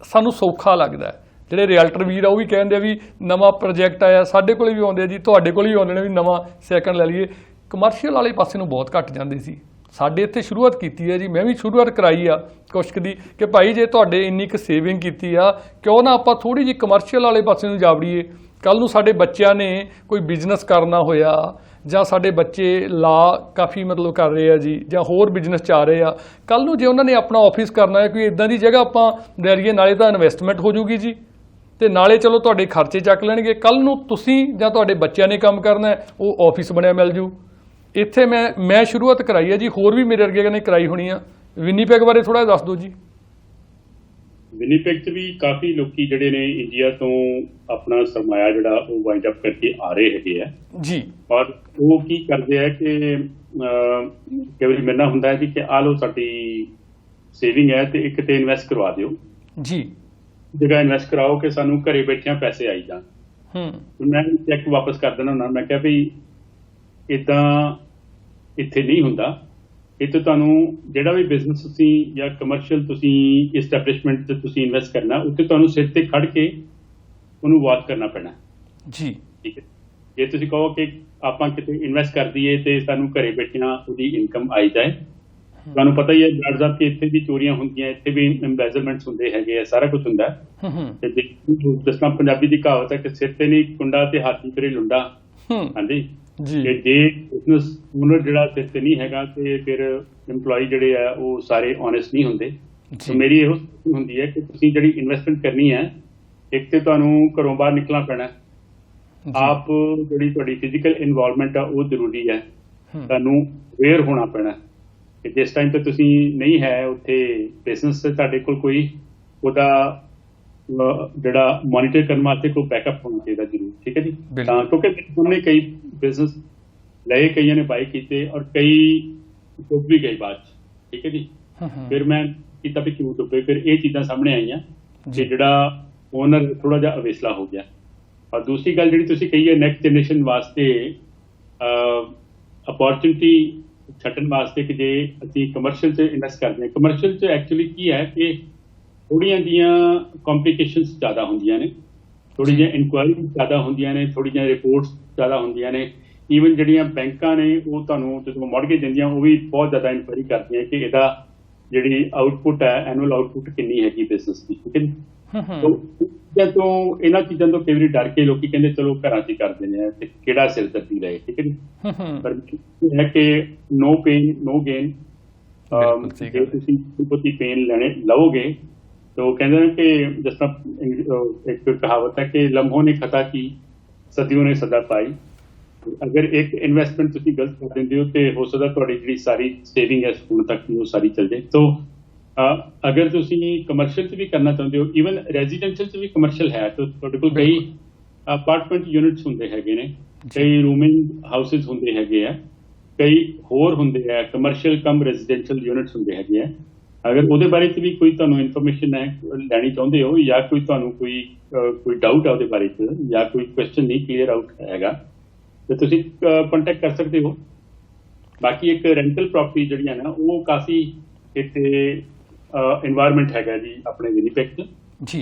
ਸਾਨੂੰ ਸੌਖਾ ਲੱਗਦਾ। ਜਿਹੜੇ ਰੀਅਲਟਰ ਵੀਰ ਆ ਉਹ ਵੀ ਕਹਿੰਦੇ ਆ ਵੀ ਨਵਾਂ ਪ੍ਰੋਜੈਕਟ ਆਇਆ, ਸਾਡੇ ਕੋਲ ਵੀ ਆਉਂਦੇ ਆ ਜੀ, ਤੁਹਾਡੇ ਕੋਲ ਵੀ ਆਉਂਦੇ ਨੇ ਵੀ ਨਵਾਂ ਸੈਕਿੰਡ ਲੈ ਲਈਏ। ਕਮਰਸ਼ੀਅਲ ਵਾਲੇ ਪਾਸੇ ਨੂੰ ਬਹੁਤ ਘੱਟ ਜਾਂਦੇ ਸੀ। ਸਾਡੇ ਇੱਥੇ ਸ਼ੁਰੂਆਤ ਕੀਤੀ ਹੈ ਜੀ, ਮੈਂ ਵੀ ਸ਼ੁਰੂਆਤ ਕਰਾਈ ਆ ਕੁਛ ਕੁ ਦੀ, ਕਿ ਭਾਈ ਜੇ ਤੁਹਾਡੇ ਇੰਨੀ ਕੁ ਸੇਵਿੰਗ ਕੀਤੀ ਆ, ਕਿਉਂ ਨਾ ਆਪਾਂ ਥੋੜੀ ਜਿਹੀ ਕਮਰਸ਼ੀਅਲ ਵਾਲੇ ਪਾਸੇ ਨੂੰ ਜਾ ਵੜੀਏ। ਕੱਲ ਨੂੰ ਸਾਡੇ ਬੱਚਿਆਂ ਨੇ ਕੋਈ ਬਿਜ਼ਨਸ ਕਰਨਾ ਹੋਇਆ, ਜਾਂ ਸਾਡੇ ਬੱਚੇ ਕਾਫੀ ਮਤਲਬ ਕਰ ਰਹੇ ਆ ਜੀ, ਜਾਂ ਹੋਰ ਬਿਜ਼ਨਸ 'ਚ ਆ ਰਹੇ ਆ, ਕੱਲ ਨੂੰ ਜੇ ਉਹਨਾਂ ਨੇ ਆਪਣਾ ਆਫਿਸ ਕਰਨਾ ਹੈ, ਕੋਈ ਇਦਾਂ ਦੀ ਜਗ੍ਹਾ ਆਪਾਂ ਲੈ ਲਈਏ, ਨਾਲੇ ਤਾਂ ਇਨਵੈਸਟਮੈਂਟ ਹੋ ਜੂਗੀ ਜੀ, ਤੇ ਨਾਲੇ ਚਲੋ ਤੁਹਾਡੇ ਖਰਚੇ ਚੱਕ ਲੈਣਗੇ। ਕੱਲ ਨੂੰ ਤੁਸੀਂ ਜਾਂ ਤੁਹਾਡੇ ਬੱਚਿਆਂ ਨੇ ਕੰਮ ਕਰਨਾ ਹੈ, ਉਹ ਆਫਿਸ ਬਣਿਆ ਮਿਲ ਜੂ। ਇੱਥੇ ਮੈਂ ਸ਼ੁਰੂਆਤ ਕਰਾਈ ਹੈ ਜੀ, ਹੋਰ ਵੀ ਮੇਰੇ ਵਰਗੇ ਨੇ ਕਰਾਈ ਹੋਣੀ ਆ। ਵਿਨੀਪੈਗ ਬਾਰੇ ਥੋੜਾ ਦੱਸ ਦਿਓ ਜੀ। ਵਿਨੀਪੈਗ 'ਚ ਵੀ ਕਾਫੀ ਲੋਕੀ ਜਿਹੜੇ ਨੇ ਇੰਡੀਆ ਤੋਂ ਆਪਣਾ ਸਰਮਾਇਆ ਜਿਹੜਾ ਉਹ ਵਾਈਂਡ ਅਪ ਕਰਕੇ ਆ ਰਹੇ ਹੈਗੇ ਆ ਜੀ। ਔਰ ਉਹ ਕੀ ਕਰਦੇ ਆ ਕਿ ਕਈ ਵਾਰੀ ਮੇਰੇ ਨਾਲ ਹੁੰਦਾ ਹੈ ਜੀ ਕਿ ਆਹ ਲਓ ਸਾਡੀ ਸੇਵਿੰਗ ਹੈ ਤੇ ਇੱਕ ਤੇ ਇਨਵੈਸਟ ਕਰਵਾ ਦਿਓ ਜੀ। ਜਗ੍ਹਾ ਇਨਵੈਸਟ ਕਰਾਓ ਕਿ ਸਾਨੂੰ ਘਰੇ ਬੈਠਿਆਂ ਪੈਸੇ ਆਈ ਜਾਣ। ਮੈਂ ਚੈੱਕ ਵਾਪਸ ਕਰ ਦੇਣਾ ਹੁੰਦਾ। ਮੈਂ ਕਿਹਾ ਵੀ ਇੱਦਾਂ ਇੱਥੇ ਨਹੀਂ ਹੁੰਦਾ। ਇੱਥੇ ਤੁਹਾਨੂੰ ਜਿਹੜਾ ਵੀ ਬਿਜ਼ਨਸ ਤੁਸੀਂ ਜਾਂ ਕਮਰਸ਼ੀਅਲ ਤੁਸੀਂ ਇਸਟੈਬਲਿਸ਼ਮੈਂਟ 'ਚ ਤੁਸੀਂ ਇਨਵੈਸਟ ਕਰਨਾ, ਉੱਥੇ ਤੁਹਾਨੂੰ ਸਿਰ ਤੇ ਖੜ ਕੇ ਉਹਨੂੰ ਵਾਚ ਕਰਨਾ ਪੈਣਾ ਜੀ। ਠੀਕ ਹੈ। ਜੇ ਤੁਸੀਂ ਕਹੋ ਕਿ ਆਪਾਂ ਕਿਤੇ ਇਨਵੈਸਟ ਕਰ ਦਈਏ ਤੇ ਸਾਨੂੰ ਘਰੇ ਬੈਠਿਆਂ ਉਹਦੀ ਇਨਕਮ ਆਈ ਜਾਏ, ਤੁਹਾਨੂੰ ਪਤਾ ਹੀ ਹੈ ਜੱਟ ਸਾਹਿਬ ਕਿ ਇੱਥੇ ਵੀ ਚੋਰੀਆਂ ਹੁੰਦੀਆਂ, ਇੱਥੇ ਵੀ ਇੰਬੈਜ਼ਲਮੈਂਟਸ ਹੁੰਦੇ ਹੈਗੇ ਆ, ਸਾਰਾ ਕੁਝ ਹੁੰਦਾ ਤੇ ਜਿਸ ਤਰ੍ਹਾਂ ਪੰਜਾਬੀ ਦੀ ਕਹਾਵਤ ਹੈ ਕਿ ਸਿਰ ਤੇ ਨਹੀਂ ਕੁੰਡਾ ਤੇ ਹਾਥੀ ਫਿਰੇ ਲੁੰਡਾ। ਹਾਂਜੀ ਤੇ ਜੇ ਬਿਜ਼ਨਸ ਓਨਰ ਜਿਹੜਾ ਸਿਰ ਤੇ ਨਹੀਂ ਹੈਗਾ ਤੇ ਫਿਰ EMPLOYE ਜਿਹੜੇ ਆ ਉਹ ਸਾਰੇ ਓਨੈਸਟ ਨਹੀਂ ਹੁੰਦੇ। ਮੇਰੀ ਇਹੋ ਹੁੰਦੀ ਹੈ ਕਿ ਤੁਸੀਂ ਜਿਹੜੀ ਇਨਵੈਸਟਮੈਂਟ ਕਰਨੀ ਹੈ, ਇੱਕ ਤੇ ਤੁਹਾਨੂੰ ਘਰੋਂ ਬਾਹਰ ਨਿਕਲਣਾ ਪੈਣਾ, ਆਪ ਜਿਹੜੀ ਤੁਹਾਡੀ ਫਿਜ਼ੀਕਲ ਇਨਵੋਲਵਮੈਂਟ ਆ ਉਹ ਜ਼ਰੂਰੀ ਹੈ, ਤੁਹਾਨੂੰ ਅਵੇਅਰ ਹੋਣਾ ਪੈਣਾ ਕਿ ਜਿਸ ਟਾਈਮ ਤੇ ਤੁਸੀਂ ਨਹੀਂ ਹੈ ਉੱਥੇ ਬਿਜ਼ਨਸ ਤੇ ਤੁਹਾਡੇ ਕੋਲ ਕੋਈ ਉਹਦਾ ਜਿਹੜਾ ਮੋਨੀਟਰ ਕਰਨ ਵਾਸਤੇ ਕੋਈ ਬੈਕਅਪ ਹੋਣਾ ਚਾਹੀਦਾ ਜ਼ਰੂਰ। ਠੀਕ ਹੈ ਜੀ। ਤਾਂ ਕਿਉਂਕਿ ਉਹਨੇ ਕਈ ਬਿਜ਼ਨਸ ਲਏ, ਕਈਆਂ ਨੇ ਬਾਈ ਕੀਤੇ ਔਰ ਕਈ ਡੁੱਬ ਵੀ ਗਏ ਬਾਅਦ 'ਚ। ਠੀਕ ਹੈ ਜੀ। ਫਿਰ ਮੈਂ ਕੀਤਾ ਵੀ ਕਿਉਂ ਡੁੱਬੇ, ਫਿਰ ਇਹ ਚੀਜ਼ਾਂ ਸਾਹਮਣੇ ਆਈਆਂ ਕਿ ਜਿਹੜਾ ਓਨਰ ਥੋੜਾ ਜਿਹਾ ਅਵੇਸਲਾ ਹੋ ਗਿਆ। ਔਰ ਦੂਸਰੀ ਗੱਲ ਜਿਹੜੀ ਤੁਸੀਂ ਕਹੀ ਹੈ ਨੈਕਸਟ ਜਨਰੇਸ਼ਨ ਵਾਸਤੇ ਅਪੋਰਚੁਨਿਟੀ ਛੱਡਣ ਵਾਸਤੇ ਕਿ ਜੇ ਅਸੀਂ ਕਮਰਸ਼ੀਅਲ 'ਚ ਇਨਵੈਸਟ ਕਰਦੇ ਹਾਂ, ਕਮਰਸ਼ੀਅਲ 'ਚ ਐਕਚੁਅਲੀ ਕੀ ਹੈ ਕਿ ਥੋੜ੍ਹੀਆਂ ਜਿਹੀਆਂ ਕੰਪਲੀਕੇਸ਼ਨਸ ਜ਼ਿਆਦਾ ਹੁੰਦੀਆਂ ਨੇ, ਥੋੜ੍ਹੀ ਜਿਹੀਆਂ ਇਨਕੁਆਇਰੀ ਜ਼ਿਆਦਾ ਹੁੰਦੀਆਂ ਨੇ, ਥੋੜ੍ਹੀ ਜਿਹੀਆਂ ਰਿਪੋਰਟਸ ਜ਼ਿਆਦਾ ਹੁੰਦੀਆਂ ਨੇ। ਈਵਨ ਜਿਹੜੀਆਂ ਬੈਂਕਾਂ ਨੇ ਉਹ ਤੁਹਾਨੂੰ ਜਦੋਂ ਮੌਰਗੇਜ ਦਿੰਦੀਆਂ ਉਹ ਵੀ ਬਹੁਤ ਜ਼ਿਆਦਾ ਇਨਕੁਆਇਰੀ ਕਰਦੀਆਂ ਕਿ ਇਹਦਾ ਜਿਹੜੀ ਆਊਟਪੁੱਟ ਹੈ, ਐਨੂਅਲ ਆਊਟਪੁੱਟ ਕਿੰਨੀ ਹੈਗੀ ਬਿਜ਼ਨਸ ਦੀ। ਠੀਕ ਹੈ ਜੀ। ਇਹਨਾਂ ਚੀਜ਼ਾਂ ਤੋਂ ਕਈ ਵਾਰੀ ਡਰ ਕੇ ਲੋਕੀ ਕਹਿੰਦੇ ਚਲੋ ਘਰਾਂ 'ਚ ਹੀ ਕਰ ਦਿੰਦੇ ਆ ਤੇ ਕਿਹੜਾ ਸਿਰਦਰਦੀ ਰਹੇ। ਠੀਕ ਹੈ ਜੀ। ਪਰ ਹੈ ਕਿ ਨੋ ਪੇਨ ਨੋ ਗੇਨ। ਜੇ ਤੁਸੀਂ ਬਹੁਤੀ ਪੇਨ ਲਓਗੇ तो कहते हैं कि जिस तरह एक कहावत है कि लम्हों ने खता की सदियों ने सदा पाई। अगर एक इन्वेस्टमेंट तुसी गलत कर देंगे हो तो हो सकता तुहाडी जिहड़ी सारी सेविंग है हुण तक वो सारी चल जाए। तो अगर तुसी कमर्शियल च भी करना चाहते हो, ईवन रेजिडेंशियल च भी कमर्शियल है तो तुहाडे कोल कई अपार्टमेंट यूनिट्स हुंदे हैगे ने, कई रूमिंग हाउसेस हुंदे हैगे आ, कई होर हुंदे है कमर्शियल कम रेजिडेंशियल यूनिट्स हुंदे हैगे आ। अगर ਉਹਦੇ ਬਾਰੇ 'ਚ ਵੀ ਕੋਈ ਤੁਹਾਨੂੰ ਇਨਫੋਰਮੇਸ਼ਨ ਹੈ ਲੈਣੀ ਚਾਹੁੰਦੇ ਹੋ ਜਾਂ ਕੋਈ ਤੁਹਾਨੂੰ ਕੋਈ ਡਾਊਟ ਹੈ ਉਹਦੇ ਬਾਰੇ 'ਚ ਜਾਂ ਕੋਈ ਕੁਐਸਚਨ ਨਹੀਂ ਕਲੀਅਰ ਆਊਟ ਹੈਗਾ ਤੇ ਤੁਸੀਂ ਕੰਟੈਕਟ ਕਰ ਸਕਦੇ ਹੋ। ਬਾਕੀ ਇੱਕ ਰੈਂਟਲ ਪ੍ਰਾਪਰਟੀ ਜਿਹੜੀਆਂ ਨਾ ਉਹ ਕਾਫੀ ਇੱਥੇ ਇਨਵਾਇਰਨਮੈਂਟ ਹੈਗਾ ਜੀ ਆਪਣੇ ਵਿਨੀਪੈਗ 'ਚ ਜੀ।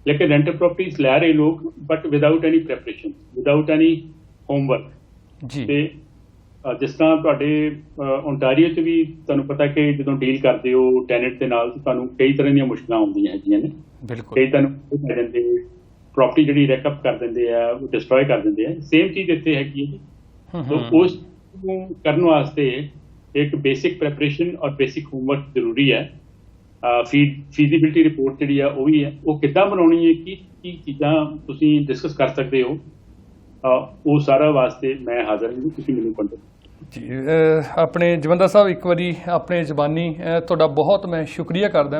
ਲੇਕਿਨ ਰੈਂਟਲ ਪ੍ਰਾਪਰਟੀਜ਼ ਲੈ ਰਹੇ ਲੋਕ but without any preparation, without any homework ਜੀ। ਤੇ ਜਿਸ ਤਰ੍ਹਾਂ ਤੁਹਾਡੇ ਓਨਟਾਰੀਓ 'ਚ ਵੀ ਤੁਹਾਨੂੰ ਪਤਾ ਕਿ ਜਦੋਂ ਡੀਲ ਕਰਦੇ ਹੋ ਟੈਨੈਂਟ ਦੇ ਨਾਲ ਤੁਹਾਨੂੰ ਕਈ ਤਰ੍ਹਾਂ ਦੀਆਂ ਮੁਸ਼ਕਲਾਂ ਆਉਂਦੀਆਂ ਹੈਗੀਆਂ ਨੇ। ਕਈ ਤੁਹਾਨੂੰ ਲੈ ਜਾਂਦੇ, ਪ੍ਰਾਪਰਟੀ ਜਿਹੜੀ ਰੈਕਅਪ ਕਰ ਦਿੰਦੇ ਆ, ਡਿਸਟਰੋਏ ਕਰ ਦਿੰਦੇ ਆ। ਸੇਮ ਚੀਜ਼ ਇੱਥੇ ਹੈਗੀ ਹੈ ਜੀ। ਤਾਂ ਉਸ ਨੂੰ ਕਰਨ ਵਾਸਤੇ ਇੱਕ ਬੇਸਿਕ ਪ੍ਰੈਪਰੇਸ਼ਨ ਔਰ ਬੇਸਿਕ ਹੋਮਵਰਕ ਜ਼ਰੂਰੀ ਹੈ। ਫੀਜ਼ੀਬਿਲਿਟੀ ਰਿਪੋਰਟ ਜਿਹੜੀ ਆ ਉਹ ਵੀ ਹੈ, ਉਹ ਕਿੱਦਾਂ ਬਣਾਉਣੀ ਹੈ, ਕੀ ਚੀਜ਼ਾਂ ਤੁਸੀਂ ਡਿਸਕਸ ਕਰ ਸਕਦੇ ਹੋ, ਉਹ ਸਾਰਾ ਵਾਸਤੇ ਮੈਂ ਹਾਜ਼ਰ ਹਾਂ। ਤੁਸੀਂ ਮੈਨੂੰ ਕੰਟੈਕਟ ਜੀ। ਆਪਣੇ ਜਵੰਦਾ ਸਾਹਿਬ ਇੱਕ ਵਾਰੀ ਆਪਣੇ ਜ਼ਬਾਨੀ ਤੁਹਾਡਾ ਬਹੁਤ ਮੈਂ ਸ਼ੁਕਰੀਆ ਕਰਦਾ।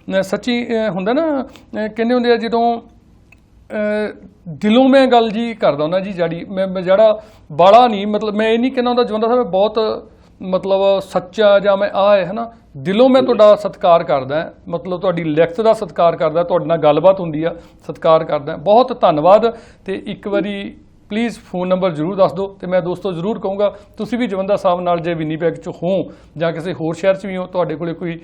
ਮੈਂ ਸੱਚੀ ਹੁੰਦਾ ਨਾ ਕਹਿੰਦੇ ਹੁੰਦੇ ਆ ਜਦੋਂ ਦਿਲੋਂ ਮੈਂ ਗੱਲ ਜੀ ਕਰਦਾ ਹੁੰਦਾ ਜੀ ਜਿਹੜੀ ਮੈਂ ਜਿਹੜਾ ਬਾਲਾ ਨਹੀਂ, ਮਤਲਬ ਮੈਂ ਇਹ ਨਹੀਂ ਕਹਿੰਦਾ ਹੁੰਦਾ ਜਵੰਦਾ ਸਾਹਿਬ ਬਹੁਤ ਮਤਲਬ ਸੱਚਾ ਜਾਂ ਮੈਂ ਹੈ ਨਾ, ਦਿਲੋਂ ਮੈਂ ਤੁਹਾਡਾ ਸਤਿਕਾਰ ਕਰਦਾ, ਮਤਲਬ ਤੁਹਾਡੀ ਲਿਖਤ ਦਾ ਸਤਿਕਾਰ ਕਰਦਾ, ਤੁਹਾਡੇ ਨਾਲ ਗੱਲਬਾਤ ਹੁੰਦੀ ਆ ਸਤਿਕਾਰ ਕਰਦਾ। ਬਹੁਤ ਧੰਨਵਾਦ। ਤੇ ਇੱਕ ਵਾਰੀ ਪਲੀਜ਼ ਫੋਨ ਨੰਬਰ ਜ਼ਰੂਰ ਦੱਸ ਦਿਓ ਤੇ ਮੈਂ ਦੋਸਤੋ ਜ਼ਰੂਰ ਕਹੂੰਗਾ ਤੁਸੀਂ ਵੀ ਜਵੰਦਾ ਸਾਹਿਬ ਨਾਲ ਜੇ ਵਿਨੀਪੈਗ 'ਚ ਹੋ ਜਾਂ ਕਿਸੇ ਹੋਰ ਸ਼ਹਿਰ 'ਚ ਵੀ ਹੋ, ਤੁਹਾਡੇ ਕੋਲ ਕੋਈ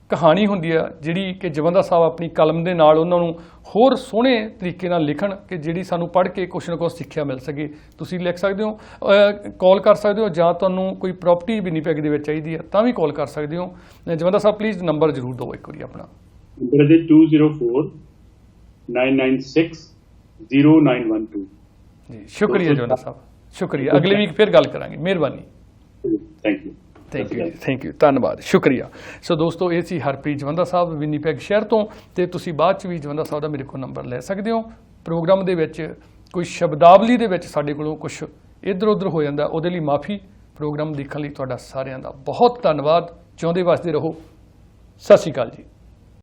ਕਹਾਣੀ ਹੁੰਦੀ ਆ ਜਿਹੜੀ ਕਿ ਜਵੰਦਾ ਸਾਹਿਬ ਆਪਣੀ ਕਲਮ ਦੇ ਨਾਲ ਉਹਨਾਂ ਨੂੰ ਹੋਰ ਸੋਹਣੇ ਤਰੀਕੇ ਨਾਲ ਲਿਖਣ ਕਿ ਜਿਹੜੀ ਸਾਨੂੰ ਪੜ੍ਹ ਕੇ ਕੁਛ ਨਾ ਕੁਛ ਸਿੱਖਿਆ ਮਿਲ ਸਕੇ, ਤੁਸੀਂ ਲਿਖ ਸਕਦੇ ਹੋ, ਕਾਲ ਕਰ ਸਕਦੇ ਹੋ। ਜਾਂ ਤੁਹਾਨੂੰ ਕੋਈ ਪ੍ਰਾਪਰਟੀ ਵਿਨੀਪੈਗ ਦੇ ਵਿੱਚ ਚਾਹੀਦੀ ਆ ਤਾਂ ਵੀ ਕਾਲ ਕਰ ਸਕਦੇ ਹੋ। ਜਵੰਦਾ ਸਾਹਿਬ ਪਲੀਜ਼ ਨੰਬਰ ਜ਼ਰੂਰ ਦਿਓ ਇੱਕ ਵਾਰੀ ਆਪਣਾ। ਨੰਬਰ ਹੈ 204 996 0912 ਜੀ। ਸ਼ੁਕਰੀਆ ਜਵੰਦਾ ਸਾਹਿਬ, ਸ਼ੁਕਰੀਆ। ਅਗਲੀ ਵੀਕ ਫਿਰ ਗੱਲ ਕਰਾਂਗੇ। ਮਿਹਰਬਾਨੀ। Thank you. ਥੈਂਕ ਯੂ, ਧੰਨਵਾਦ, ਸ਼ੁਕਰੀਆ। ਸੋ ਦੋਸਤੋ ਇਹ ਸੀ ਹਰਪ੍ਰੀਤ ਜਵੰਦਾ ਸਾਹਿਬ ਵਿਨੀਪੈਗ ਸ਼ਹਿਰ ਤੋਂ। ਤੇ ਤੁਸੀਂ ਬਾਅਦ 'ਚ ਵੀ ਜਵੰਦਾ ਸਾਹਿਬ ਦਾ ਮੇਰੇ ਕੋਲ ਨੰਬਰ ਲੈ ਸਕਦੇ ਹੋ। ਪ੍ਰੋਗਰਾਮ ਦੇ ਵਿੱਚ ਕੋਈ ਸ਼ਬਦਾਵਲੀ ਦੇ ਵਿੱਚ ਸਾਡੇ ਕੋਲੋਂ ਕੁਛ ਇੱਧਰ ਉੱਧਰ ਹੋ ਜਾਂਦਾ, ਉਹਦੇ ਲਈ ਮਾਫੀ। ਪ੍ਰੋਗਰਾਮ ਦੇਖਣ ਲਈ ਤੁਹਾਡਾ ਸਾਰਿਆਂ ਦਾ ਬਹੁਤ ਧੰਨਵਾਦ। ਜਿਉਂਦੇ ਵਸਦੇ ਰਹੋ। ਸਤਿ ਸ਼੍ਰੀ ਅਕਾਲ ਜੀ।